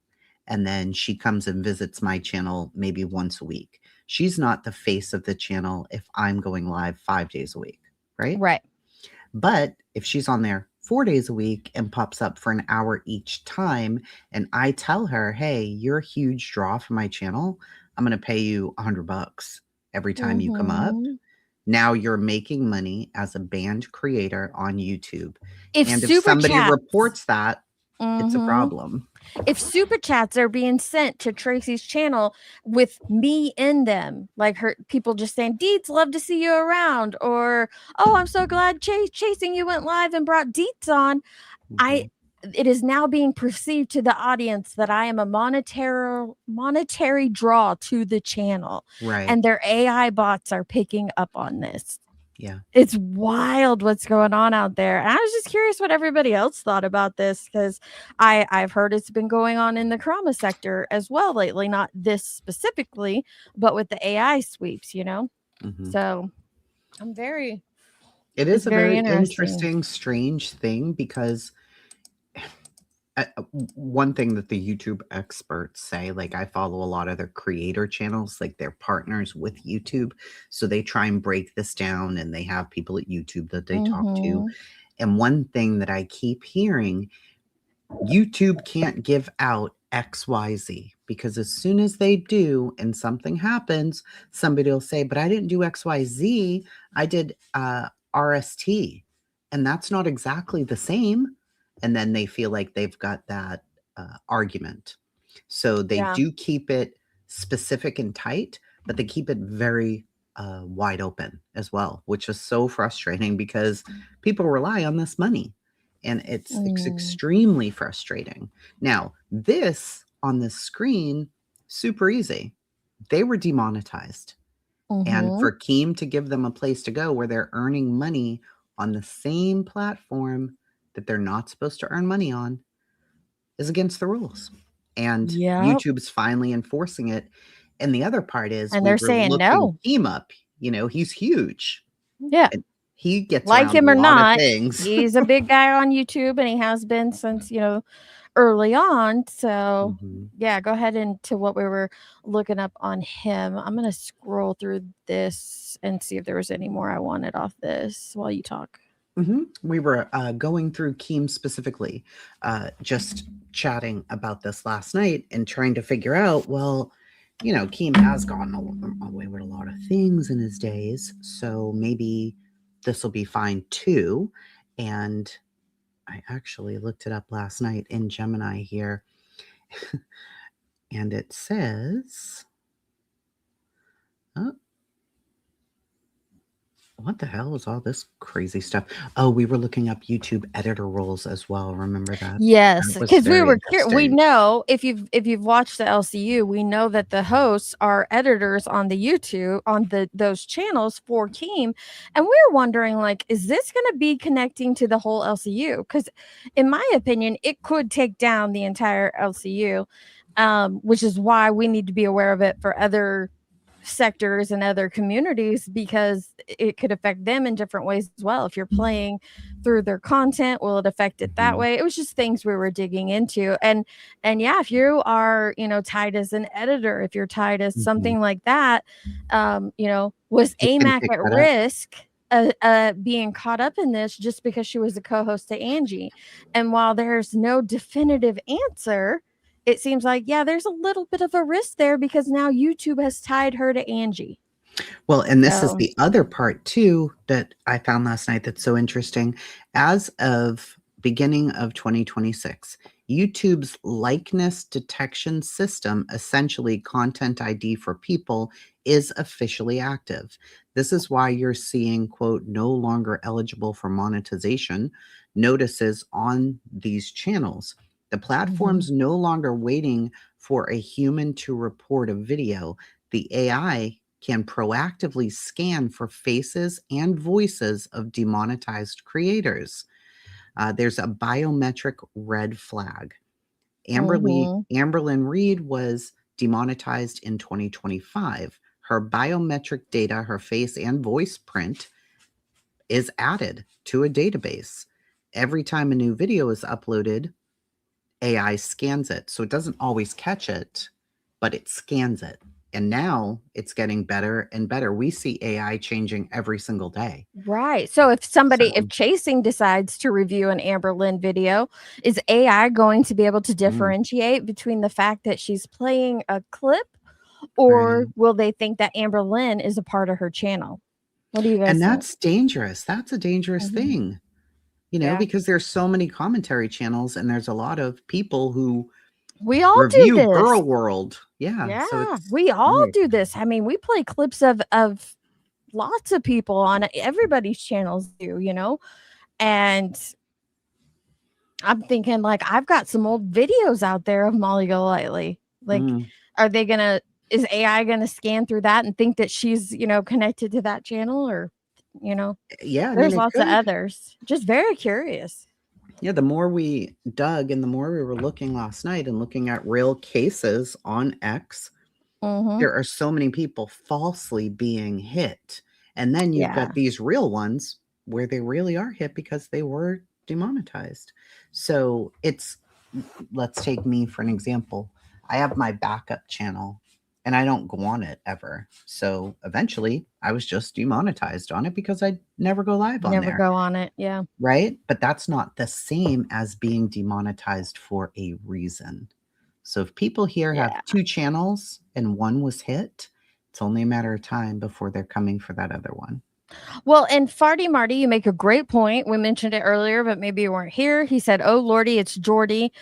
[SPEAKER 5] and then she comes and visits my channel maybe once a week. She's not the face of the channel if I'm going live 5 days a week, right?
[SPEAKER 3] Right.
[SPEAKER 5] But if she's on there 4 days a week and pops up for an hour each time, and I tell her, hey, you're a huge draw for my channel, I'm going to pay you $100 every time you come up. Now you're making money as a band creator on YouTube.
[SPEAKER 3] If
[SPEAKER 5] And if
[SPEAKER 3] super
[SPEAKER 5] somebody
[SPEAKER 3] chats,
[SPEAKER 5] reports that, it's a problem.
[SPEAKER 3] if super chats are being sent to Tracy's channel with me in them, like her people just saying, Deets, love to see you around, or oh, I'm so glad Chasing You went live and brought Deets on. It is now being perceived to the audience that I am a monetary draw to the channel.
[SPEAKER 5] Right.
[SPEAKER 3] And their AI bots are picking up on this.
[SPEAKER 5] Yeah.
[SPEAKER 3] It's wild what's going on out there. And I was just curious what everybody else thought about this, because I've heard it's been going on in the trauma sector as well lately, not this specifically, but with the AI sweeps, So I'm very
[SPEAKER 5] It is
[SPEAKER 3] it's
[SPEAKER 5] a
[SPEAKER 3] very
[SPEAKER 5] very
[SPEAKER 3] interesting.
[SPEAKER 5] strange thing, because one thing that the YouTube experts say, like I follow a lot of their creator channels, like they're partners with YouTube. So they try and break this down, and they have people at YouTube that they talk to. And one thing that I keep hearing, YouTube can't give out XYZ, because as soon as they do and something happens, somebody will say, but I didn't do XYZ. I did RST. And that's not exactly the same. And then they feel like they've got that argument. So they do keep it specific and tight, but they keep it very wide open as well, which is so frustrating because people rely on this money. And it's extremely frustrating. Now, this on the screen, super easy. They were demonetized. And for Keem to give them a place to go where they're earning money on the same platform that they're not supposed to earn money on is against the rules. And YouTube's finally enforcing it. And the other part is,
[SPEAKER 3] and they're saying no.
[SPEAKER 5] Keem up. He's huge.
[SPEAKER 3] Yeah.
[SPEAKER 5] And he gets
[SPEAKER 3] like him
[SPEAKER 5] a
[SPEAKER 3] or
[SPEAKER 5] lot
[SPEAKER 3] not,
[SPEAKER 5] of things.
[SPEAKER 3] he's a big guy on YouTube, and he has been since, early on. So yeah, go ahead into what we were looking up on him. I'm going to scroll through this and see if there was any more I wanted off this while you talk.
[SPEAKER 5] We were going through Keem specifically, just chatting about this last night and trying to figure out, well, Keem has gone away with a lot of things in his days, so maybe this will be fine too. And I actually looked it up last night in Gemini here, and it says, what the hell is all this crazy stuff? Oh, we were looking up YouTube editor roles as well. Remember that?
[SPEAKER 3] Yes, because we were we
[SPEAKER 5] interesting.
[SPEAKER 3] know if you've watched the LCU, we know that the hosts are editors on the YouTube on those channels for Keem, and we're wondering, like, is this going to be connecting to the whole LCU? Because in my opinion, it could take down the entire LCU, which is why we need to be aware of it for other sectors and other communities, because it could affect them in different ways as well. If you're playing through their content, will it affect it that way? It was just things we were digging into. And yeah, if you are, tied as an editor, if you're tied as something like that, was AMAC at risk being caught up in this just because she was a co-host to Angie? And while there's no definitive answer, it seems like, there's a little bit of a risk there, because now YouTube has tied her to Angie.
[SPEAKER 5] Well, and this is the other part too that I found last night that's so interesting. As of beginning of 2026, YouTube's likeness detection system, essentially Content ID for People, is officially active. This is why you're seeing, quote, no longer eligible for monetization notices on these channels. The platform's no longer waiting for a human to report a video. The AI can proactively scan for faces and voices of demonetized creators. There's a biometric red flag. Amberlyn Reed was demonetized in 2025. Her biometric data, her face and voice print, is added to a database. Every time a new video is uploaded, AI scans it. So it doesn't always catch it, but it scans it. And now it's getting better and better. We see AI changing every single day.
[SPEAKER 3] Right. So if Chasing decides to review an Amber Lynn video, is AI going to be able to differentiate between the fact that she's playing a clip, or will they think that Amber Lynn is a part of her channel? What do you guys
[SPEAKER 5] And
[SPEAKER 3] think?
[SPEAKER 5] that's dangerous. That's a dangerous thing, because there's so many commentary channels and there's a lot of people who
[SPEAKER 3] we all
[SPEAKER 5] review
[SPEAKER 3] do this.
[SPEAKER 5] Girl World. Yeah.
[SPEAKER 3] So we all do this. I mean, we play clips of lots of people on everybody's channels do, and I'm thinking, like, I've got some old videos out there of Molly Golightly. Like, is AI gonna scan through that and think that she's, connected to that channel, or, there's lots of others. Just very curious.
[SPEAKER 5] Yeah, the more we dug and the more we were looking last night and looking at real cases on X, there are so many people falsely being hit. And then you've got these real ones where they really are hit because they were demonetized. So let's take me for an example. I have my backup channel and I don't go on it ever. So eventually I was just demonetized on it because I never go live on there.
[SPEAKER 3] Never go on it. Yeah.
[SPEAKER 5] Right. But that's not the same as being demonetized for a reason. So if people here have 2 channels and one was hit, it's only a matter of time before they're coming for that other one.
[SPEAKER 3] Well, and Farty Marty, you make a great point. We mentioned it earlier, but maybe you weren't here. He said, "Oh Lordy, it's Jordy."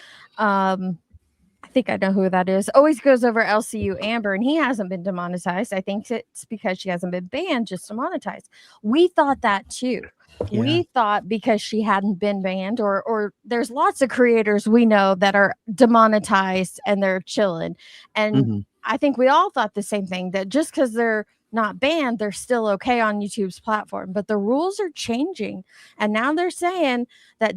[SPEAKER 3] I think I know who that is. Always goes over LCU Amber, and he hasn't been demonetized. I think it's because she hasn't been banned, just demonetized. We thought that too. Yeah. We thought because she hadn't been banned, or there's lots of creators we know that are demonetized and they're chilling. And I think we all thought the same thing, that just because they're not banned, they're still okay on YouTube's platform. But the rules are changing. And now they're saying that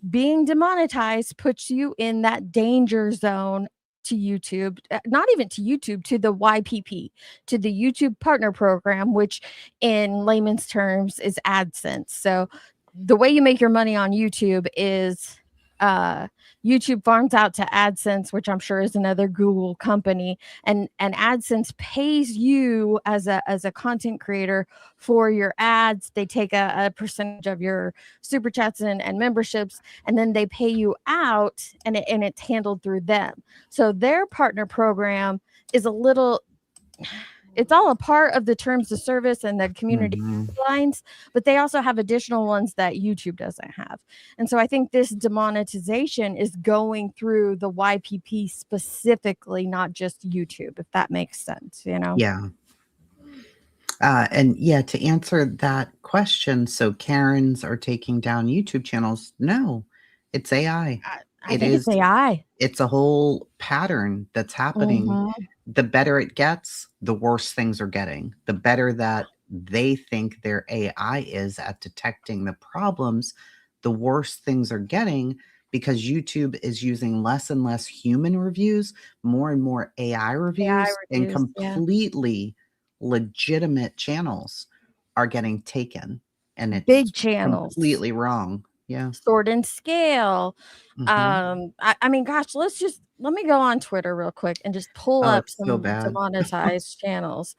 [SPEAKER 3] being demonetized puts you in that danger zone to YouTube, not even to YouTube, to the YPP, to the YouTube Partner Program, which in layman's terms is AdSense. So the way you make your money on YouTube is YouTube farms out to AdSense, which I'm sure is another Google company, and AdSense pays you as a content creator for your ads. They take a percentage of your super chats and memberships, and then they pay you out, and it's handled through them. So their partner program is it's all a part of the terms of service and the community guidelines, but they also have additional ones that YouTube doesn't have. And so I think this demonetization is going through the YPP specifically, not just YouTube, if that makes sense,
[SPEAKER 5] Yeah. And to answer that question, so Karens are taking down YouTube channels. No, it's AI.
[SPEAKER 3] I think it's AI.
[SPEAKER 5] It's a whole pattern that's happening. The better it gets, the worse things are getting. The better that they think their AI is at detecting the problems, the worse things are getting, because YouTube is using less and less human reviews, more and more AI reviews, and completely legitimate channels are getting taken. And it's
[SPEAKER 3] big channels
[SPEAKER 5] completely wrong. Yeah.
[SPEAKER 3] Sword and Scale. I mean, gosh, let me go on Twitter real quick and just pull up some demonetized channels.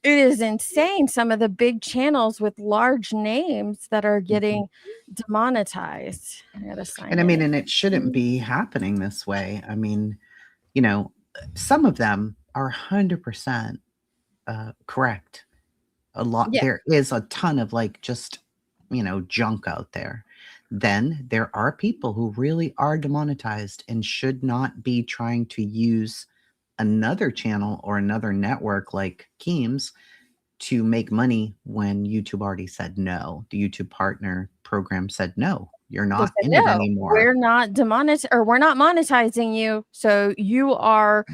[SPEAKER 3] It is insane. Some of the big channels with large names that are getting demonetized. I gotta sign in.
[SPEAKER 5] I mean, and it shouldn't be happening this way. I mean, some of them are 100% correct. There is a ton of just junk out there. then there are people who really are demonetized and should not be trying to use another channel or another network like Keems to make money when YouTube already said no. The YouTube partner program said no, you're
[SPEAKER 3] They
[SPEAKER 5] not
[SPEAKER 3] said,
[SPEAKER 5] in it
[SPEAKER 3] no,
[SPEAKER 5] anymore.
[SPEAKER 3] we're not we're not monetizing you, so you are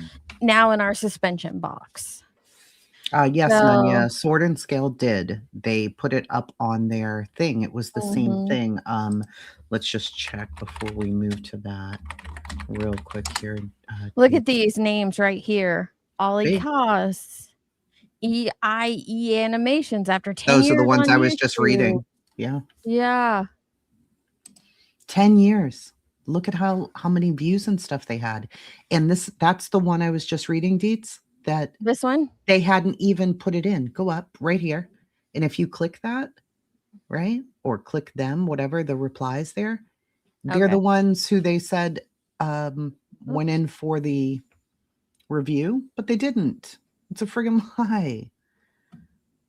[SPEAKER 3] now in our suspension box.
[SPEAKER 5] Yes,
[SPEAKER 3] So-
[SPEAKER 5] Nunya, Sword and Scale did. They put it up on their thing. It was the same thing. Let's just check before we move to that real quick here.
[SPEAKER 3] Look at these names right here. Ollie
[SPEAKER 5] Big.
[SPEAKER 3] Koss, EIE Animations after 10
[SPEAKER 5] Those
[SPEAKER 3] years
[SPEAKER 5] are the ones
[SPEAKER 3] on
[SPEAKER 5] I was just reading.
[SPEAKER 3] YouTube.
[SPEAKER 5] Yeah.
[SPEAKER 3] Yeah.
[SPEAKER 5] 10 years. Look at how many views and stuff they had. And that's the one I was just reading, Deets, that
[SPEAKER 3] This one?
[SPEAKER 5] they hadn't even put it in. Go up right here. And if you click that, right? Or click them, whatever, the replies there, they're the ones who they said went in for the review, but they didn't. It's a friggin' lie.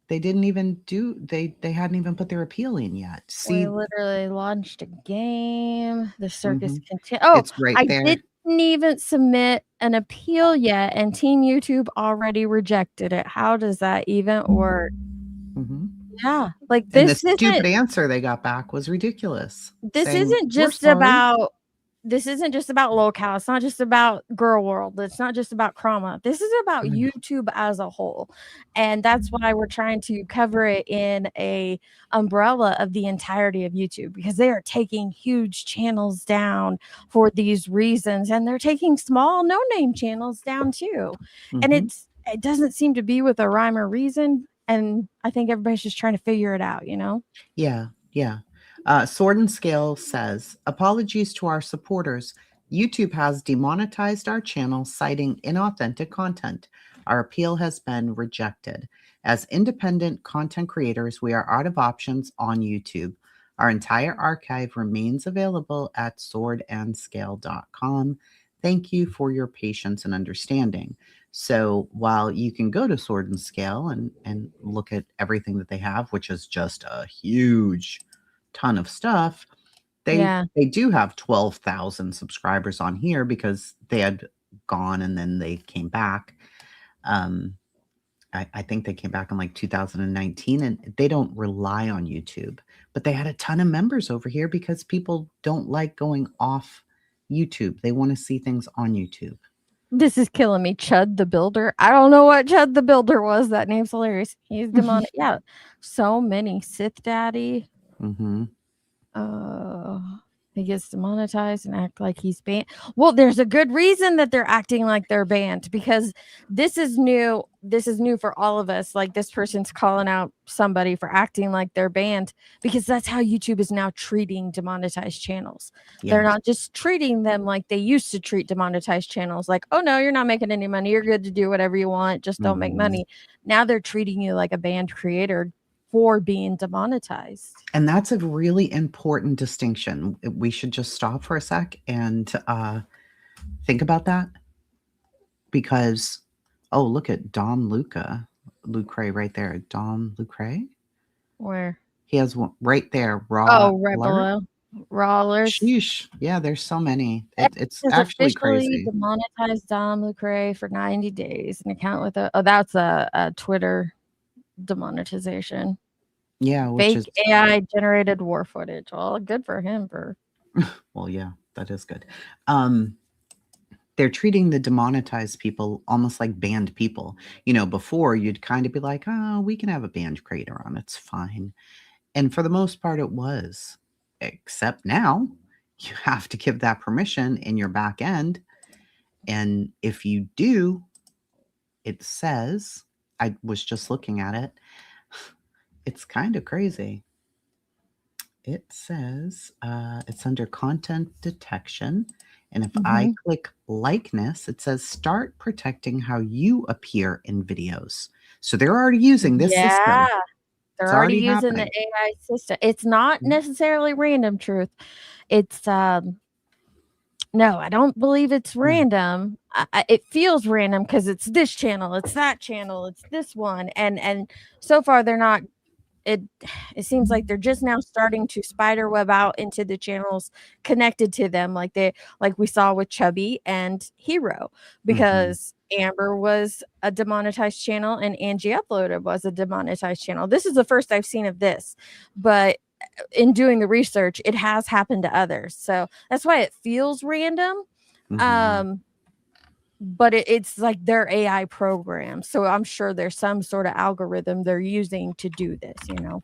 [SPEAKER 5] They didn't even do, they hadn't even put their appeal in yet. See,
[SPEAKER 3] We literally launched a game. The circus continues. Oh,
[SPEAKER 5] it's right
[SPEAKER 3] I
[SPEAKER 5] there.
[SPEAKER 3] didn't even submit an appeal yet, and Team YouTube already rejected it. How does that even work? Yeah, like
[SPEAKER 5] And the
[SPEAKER 3] this
[SPEAKER 5] stupid
[SPEAKER 3] isn't
[SPEAKER 5] answer they got back was ridiculous.
[SPEAKER 3] this
[SPEAKER 5] saying,
[SPEAKER 3] isn't
[SPEAKER 5] "We're
[SPEAKER 3] just
[SPEAKER 5] sorry."
[SPEAKER 3] about this isn't just about locale. It's not just about Girl World. It's not just about Chroma. This is about YouTube as a whole. And that's why we're trying to cover it in a umbrella of the entirety of YouTube, because they are taking huge channels down for these reasons, and they're taking small no-name channels down too. And it doesn't seem to be with a rhyme or reason. And I think everybody's just trying to figure it out, you know?
[SPEAKER 5] Yeah. Sword and Scale says, apologies to our supporters. YouTube has demonetized our channel, citing inauthentic content. Our appeal has been rejected. As independent content creators, we are out of options on YouTube. Our entire archive remains available at swordandscale.com. Thank you for your patience and understanding. So while you can go to Sword and Scale and look at everything that they have, which is just a huge ton of stuff, they do have 12,000 subscribers on here because they had gone and then they came back. I think they came back in like 2019, and they don't rely on YouTube, but they had a ton of members over here because people don't like going off YouTube. They want to see things on YouTube.
[SPEAKER 3] This is killing me. Chud the Builder. I don't know what Chud the Builder was. That name's hilarious. He's demonic. Yeah. So many. Sith Daddy. He gets demonetized and act like he's banned. Well, there's a good reason that they're acting like they're banned, because this is new. This is new for all of us. Like, this person's calling out somebody for acting like they're banned, because that's how YouTube is now treating demonetized channels. They're not just treating them like they used to treat demonetized channels. Like, oh no, you're not making any money. You're good to do whatever you want. Just don't make money. Now they're treating you like a banned creator for being demonetized.
[SPEAKER 5] And that's a really important distinction. We should just stop for a sec and think about that, because, oh, look at Dom Lucre right there. Dom Lucre?
[SPEAKER 3] Where?
[SPEAKER 5] He has one right there.
[SPEAKER 3] Right below. Rawlers.
[SPEAKER 5] Sheesh. Yeah, there's so many. It's
[SPEAKER 3] Has
[SPEAKER 5] actually
[SPEAKER 3] officially
[SPEAKER 5] crazy.
[SPEAKER 3] demonetized Dom Lucre for 90 days. An account with that's a Twitter demonetization.
[SPEAKER 5] Yeah, which
[SPEAKER 3] Fake
[SPEAKER 5] is
[SPEAKER 3] AI generated war footage. Well, good for him.
[SPEAKER 5] well, yeah, that is good. They're treating the demonetized people almost like banned people. You know, before you'd kind of be like, oh, we can have a banned creator on. It's fine. And for the most part, it was. Except now, you have to give that permission in your back end. And if you do, it says, I was just looking at it, it's kind of crazy. It says it's under content detection. And if I click likeness, it says start protecting how you appear in videos. So they're already using this system.
[SPEAKER 3] They're already using the AI system. It's not necessarily random truth. It's no, I don't believe it's random. It feels random because it's this channel, it's that channel, it's this one, and so far they're not it seems like they're just now starting to spider web out into the channels connected to them, like we saw with Chubby and Hero, because Amber was a demonetized channel and Angie Uploaded was a demonetized channel. This is the first I've seen of this, but in doing the research, it has happened to others. So that's why it feels random. But it's like their AI program. So I'm sure there's some sort of algorithm they're using to do this, you know?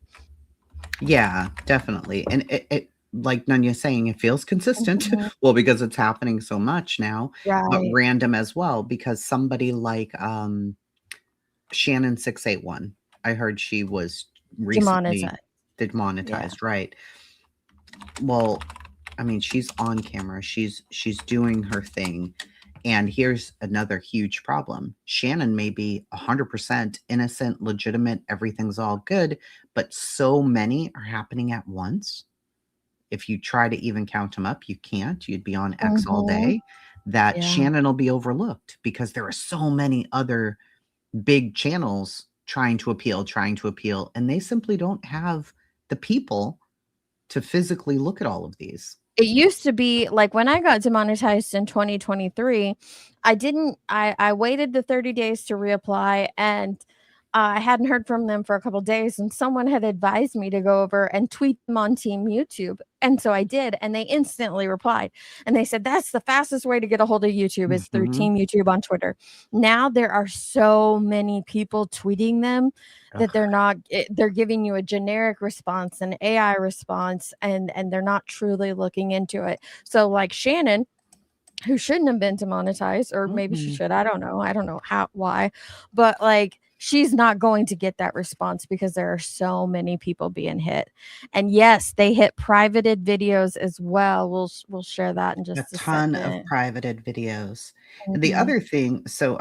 [SPEAKER 5] Yeah, definitely. And it like Nunya's saying, it feels consistent.
[SPEAKER 3] Mhm.
[SPEAKER 5] Well, because it's happening so much now, but
[SPEAKER 3] Right.
[SPEAKER 5] random as well, because somebody like Shannon 681, I heard she was recently
[SPEAKER 3] Demonetized. Yeah.
[SPEAKER 5] demonetized, right? Well, I mean, she's on camera, she's doing her thing. And here's another huge problem. Shannon may be 100% innocent, legitimate, everything's all good, but so many are happening at once. If you try to even count them up, you can't. You'd be on X all day. That
[SPEAKER 3] Yeah.
[SPEAKER 5] Shannon will be overlooked because there are so many other big channels trying to appeal, and they simply don't have the people to physically look at all of these.
[SPEAKER 3] It used to be like when I got demonetized in 2023, I waited the 30 days to reapply, and I hadn't heard from them for a couple days, and someone had advised me to go over and tweet them on Team YouTube. And so I did, and they instantly replied. And they said that's the fastest way to get a hold of YouTube is through Team YouTube on Twitter. Now there are so many people tweeting them that they're giving you a generic response, an AI response, and they're not truly looking into it. So like Shannon, who shouldn't have been demonetized, or maybe she should, I don't know why, but like she's not going to get that response because there are so many people being hit. And yes, they hit privated videos as well. We'll share that in just a
[SPEAKER 5] ton of
[SPEAKER 3] second.
[SPEAKER 5] privated videos. And the other thing, so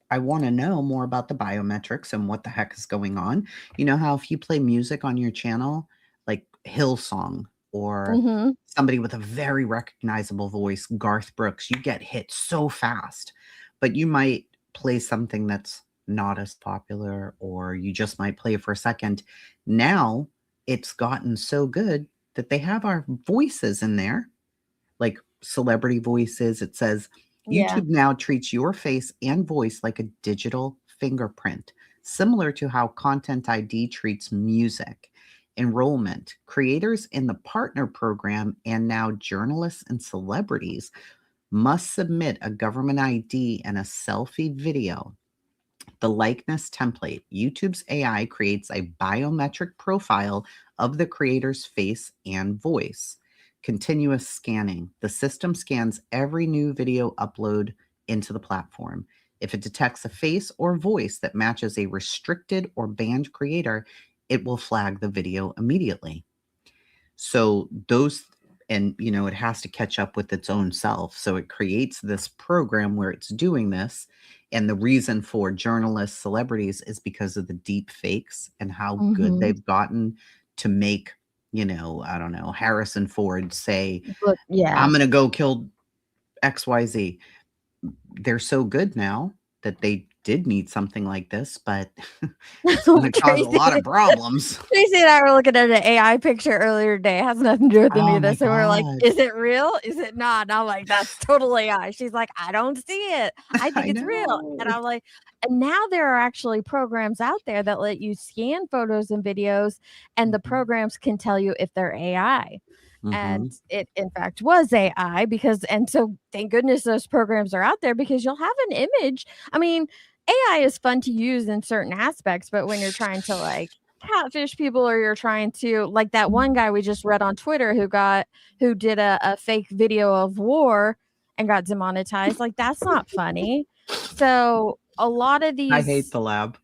[SPEAKER 5] I want to know more about the biometrics and what the heck is going on. You know how if you play music on your channel, like Hillsong or somebody with a very recognizable voice, Garth Brooks, you get hit so fast. But you might play something that's not as popular, or you just might play for a second. Now it's gotten so good that they have our voices in there, like celebrity voices. It says YouTube now treats your face and voice like a digital fingerprint, similar to how Content ID treats music. Enrollment, creators in the partner program, and now journalists and celebrities must submit a government ID and a selfie video. The likeness template. YouTube's AI creates a biometric profile of the creator's face and voice. Continuous scanning. The system scans every new video upload into the platform. If it detects a face or voice that matches a restricted or banned creator, it will flag the video immediately. So those, and it has to catch up with its own self. So it creates this program where it's doing this. And the reason for journalists, celebrities is because of the deep fakes and how good they've gotten to make, I don't know, Harrison Ford say, I'm going to go kill XYZ. They're so good now that they did need something like this, but it's going to cause a lot of problems.
[SPEAKER 3] Tracy and I were looking at an AI picture earlier today. It has nothing to do with any of this. And we're like,
[SPEAKER 5] God.
[SPEAKER 3] is it real? Is it not? And I'm like, that's totally AI. She's like, I don't see it. I think it's real. And I'm like, and now there are actually programs out there that let you scan photos and videos, and the programs can tell you if they're AI. And it in fact was AI, and so thank goodness those programs are out there, because you'll have an image. I mean, AI is fun to use in certain aspects, but when you're trying to like catfish people, or you're trying to, like that one guy we just read on Twitter who did a fake video of war and got demonetized, like that's not funny. So a lot of these,
[SPEAKER 5] I hate the lab.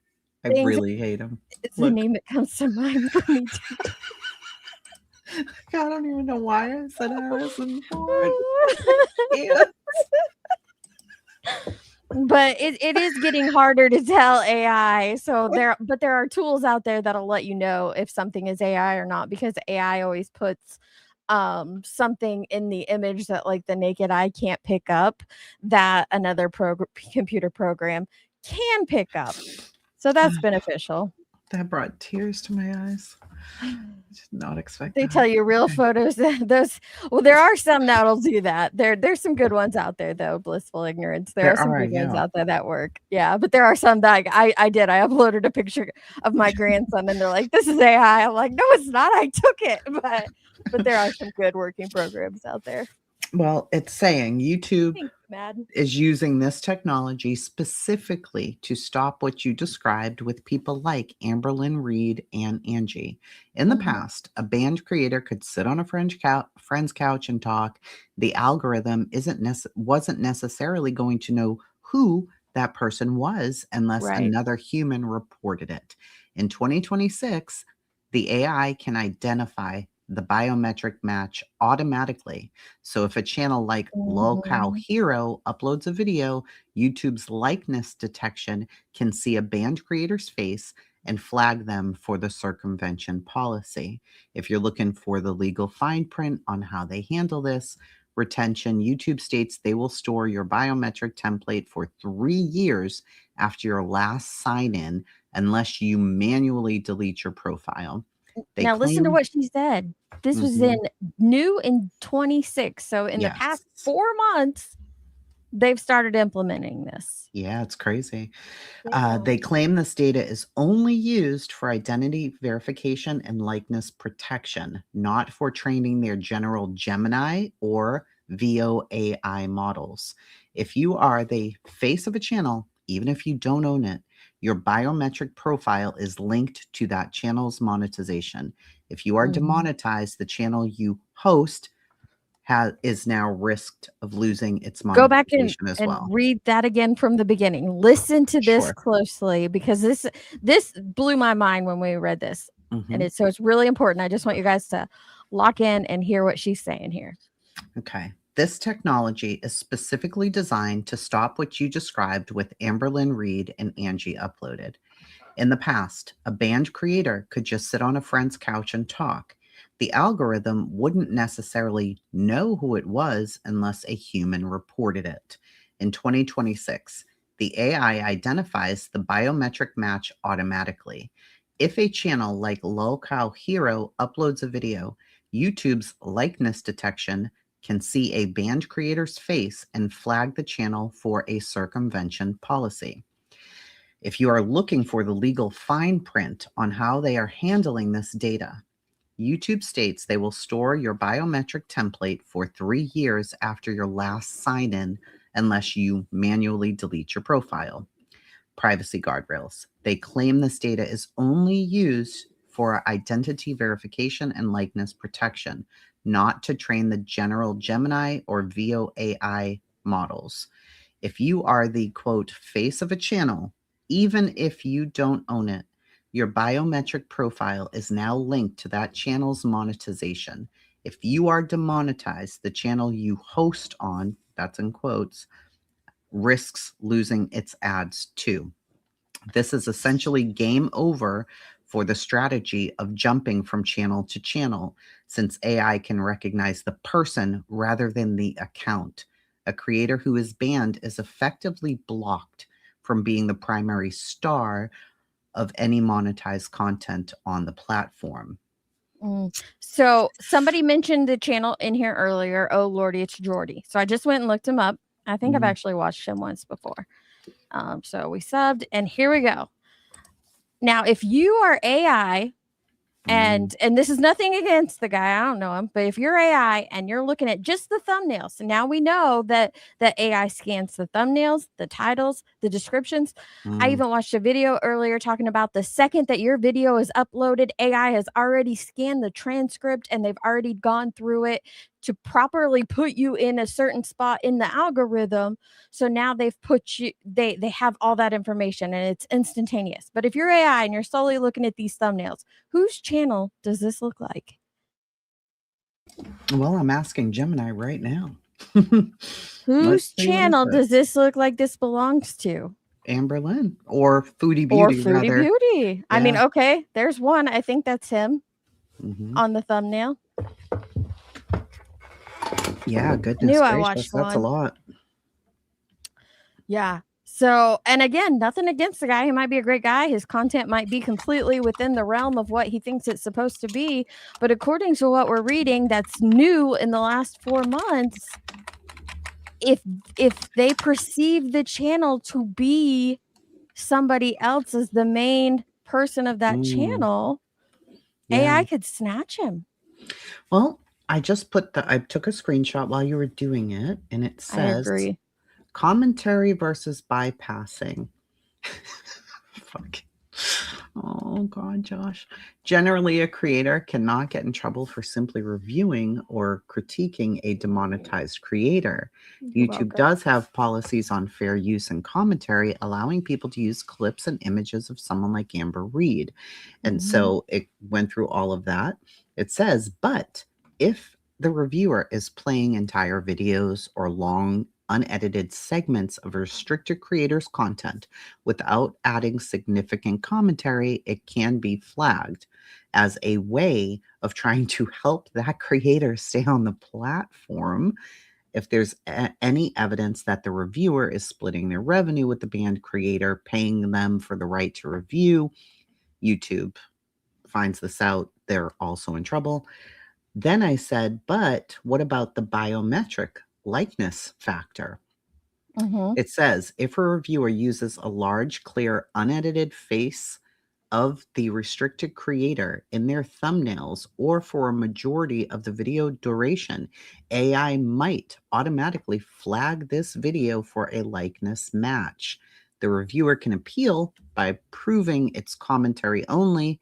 [SPEAKER 5] I really hate him.
[SPEAKER 3] It's the name that comes to mind for me too.
[SPEAKER 5] I don't even know why I said Harrison Ford.
[SPEAKER 3] But it is getting harder to tell AI. So there are tools out there that'll let you know if something is AI or not, because AI always puts something in the image that like the naked eye can't pick up, that another computer program can pick up. So that's beneficial.
[SPEAKER 5] That brought tears to my eyes. I did not expect
[SPEAKER 3] They
[SPEAKER 5] that.
[SPEAKER 3] tell you real photos. Those, well, there are some that'll do that. There's some good ones out there though. Blissful ignorance. There are some good ones out there that work. Yeah, but there are some that I did. I uploaded a picture of my grandson, and they're like, "This is AI." I'm like, "No, it's not. I took it." But there are some good working programs out there.
[SPEAKER 5] Well, it's saying YouTube
[SPEAKER 3] Thanks, Madden.
[SPEAKER 5] is using this technology specifically to stop what you described with people like Amberlynn Reed and Angie. In the past, a band creator could sit on a friend's couch and talk. The algorithm wasn't necessarily going to know who that person was unless
[SPEAKER 3] Right.
[SPEAKER 5] another human reported it. In 2026, the AI can identify the biometric match automatically. So if a channel like Lolcow Hero uploads a video, YouTube's likeness detection can see a band creator's face and flag them for the circumvention policy. If you're looking for the legal fine print on how they handle this retention, YouTube states they will store your biometric template for 3 years after your last sign in unless you manually delete your profile. They
[SPEAKER 3] Now listen to
[SPEAKER 5] claim-
[SPEAKER 3] what she said. This was new in 26. So in the past
[SPEAKER 5] Yes.
[SPEAKER 3] 4 months, they've started implementing this.
[SPEAKER 5] Yeah, it's crazy. They claim this data is only used for identity verification and likeness protection, not for training their general Gemini or VOAI models. If you are the face of a channel, even if you don't own it, your biometric profile is linked to that channel's monetization. If you are demonetized, the channel you host is now risked of losing its monetization
[SPEAKER 3] Go back and
[SPEAKER 5] as well.
[SPEAKER 3] read that again from the beginning. Listen to this
[SPEAKER 5] Sure.
[SPEAKER 3] closely because this blew my mind when we read this. And it's really important. I just want you guys to lock in and hear what she's saying here.
[SPEAKER 5] Okay. This technology is specifically designed to stop what you described with Amberlynn Reed and Angie uploaded. In the past, a band creator could just sit on a friend's couch and talk. The algorithm wouldn't necessarily know who it was unless a human reported it. In 2026, the AI identifies the biometric match automatically. If a channel like Lolcow Hero uploads a video, YouTube's likeness detection can see a band creator's face and flag the channel for a circumvention policy. If you are looking for the legal fine print on how they are handling this data, YouTube states they will store your biometric template for 3 years after your last sign in unless you manually delete your profile. Privacy guardrails. They claim this data is only used for identity verification and likeness protection, not to train the general Gemini or VOAI models. If you are the quote face of a channel, even if you don't own it, your biometric profile is now linked to that channel's monetization. If you are demonetized, the channel you host on, that's in quotes, risks losing its ads too. This is essentially game over for the strategy of jumping from channel to channel, since AI can recognize the person rather than the account. A creator who is banned is effectively blocked from being the primary star of any monetized content on the platform.
[SPEAKER 3] So somebody mentioned the channel in here earlier. Oh Lordy, it's Jordy. So I just went and looked him up. I think I've actually watched him once before. So we subbed, and here we go. Now, if you are AI, and this is nothing against the guy, I don't know him, but if you're AI and you're looking at just the thumbnails, so now we know that AI scans the thumbnails, the titles, the descriptions. I even watched a video earlier talking about the second that your video is uploaded, AI has already scanned the transcript and they've already gone through it to properly put you in a certain spot in the algorithm. So now they've put you, they have all that information and it's instantaneous. But if you're AI and you're solely looking at these thumbnails, whose channel does this look like?
[SPEAKER 5] Well, I'm asking Gemini right now.
[SPEAKER 3] Whose channel does this look like this belongs to?
[SPEAKER 5] Amberlynn or Foodie Beauty, rather.
[SPEAKER 3] Beauty.
[SPEAKER 5] Yeah.
[SPEAKER 3] I mean, okay, there's one. I think that's him on the thumbnail.
[SPEAKER 5] Yeah, goodness
[SPEAKER 3] Knew
[SPEAKER 5] gracious,
[SPEAKER 3] I watched
[SPEAKER 5] that's a
[SPEAKER 3] one.
[SPEAKER 5] lot.
[SPEAKER 3] Yeah. So, and again, nothing against the guy. He might be a great guy. His content might be completely within the realm of what he thinks it's supposed to be. But according to what we're reading, that's new in the last 4 months. If they perceive the channel to be somebody else as the main person of that channel,
[SPEAKER 5] Yeah.
[SPEAKER 3] AI could snatch him.
[SPEAKER 5] Well, I just I took a screenshot while you were doing it, and it
[SPEAKER 3] I
[SPEAKER 5] says
[SPEAKER 3] agree.
[SPEAKER 5] commentary versus bypassing. Fuck. Oh God, Josh. Generally, a creator cannot get in trouble for simply reviewing or critiquing a demonetized creator.
[SPEAKER 3] You're
[SPEAKER 5] YouTube
[SPEAKER 3] welcome.
[SPEAKER 5] does have policies on fair use and commentary, allowing people to use clips and images of someone like Amber Reed. And so it went through all of that. It says, but if the reviewer is playing entire videos or long, unedited segments of a restricted creator's content without adding significant commentary, it can be flagged as a way of trying to help that creator stay on the platform. If there's any evidence that the reviewer is splitting their revenue with the banned creator, paying them for the right to review, YouTube finds this out, they're also in trouble. Then I said, but what about the biometric likeness factor? It says, if a reviewer uses a large, clear, unedited face of the restricted creator in their thumbnails or for a majority of the video duration, AI might automatically flag this video for a likeness match. The reviewer can appeal by proving it's commentary only,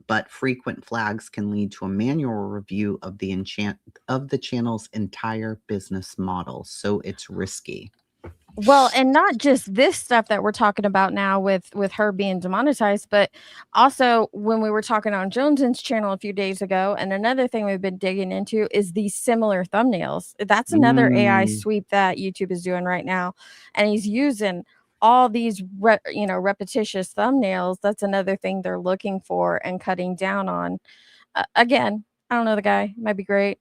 [SPEAKER 5] but frequent flags can lead to a manual review of the channel's entire business model. So it's risky.
[SPEAKER 3] Well, and not just this stuff that we're talking about now with her being demonetized, but also when we were talking on Jones's channel a few days ago, and another thing we've been digging into is these similar thumbnails. That's another AI sweep that YouTube is doing right now, and he's using all these repetitious thumbnails. That's another thing they're looking for and cutting down on. Again, I don't know the guy. Might be great.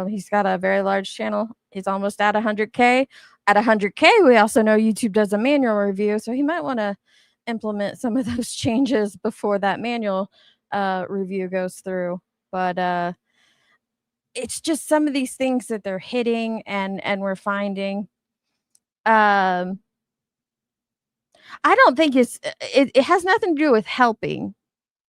[SPEAKER 3] He's got a very large channel. He's almost at 100K. At 100K, we also know YouTube does a manual review, so he might want to implement some of those changes before that manual review goes through. But it's just some of these things that they're hitting and we're finding. I don't think it has nothing to do with helping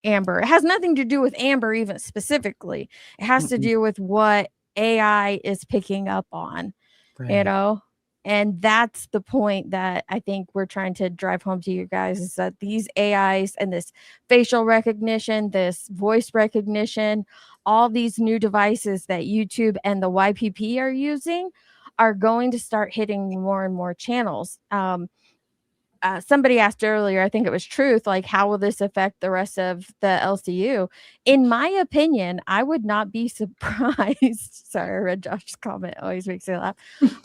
[SPEAKER 3] Amber. It has nothing to do with Amber even specifically. It has to do with what AI is picking up on,
[SPEAKER 5] Right.
[SPEAKER 3] And that's the point that I think we're trying to drive home to you guys, is that these AIs and this facial recognition, this voice recognition, all these new devices that YouTube and the YPP are using are going to start hitting more and more channels. Somebody asked earlier, I think it was Truth, like, how will this affect the rest of the LCU? In my opinion, I would not be surprised. Sorry, I read Josh's comment. Always makes me laugh.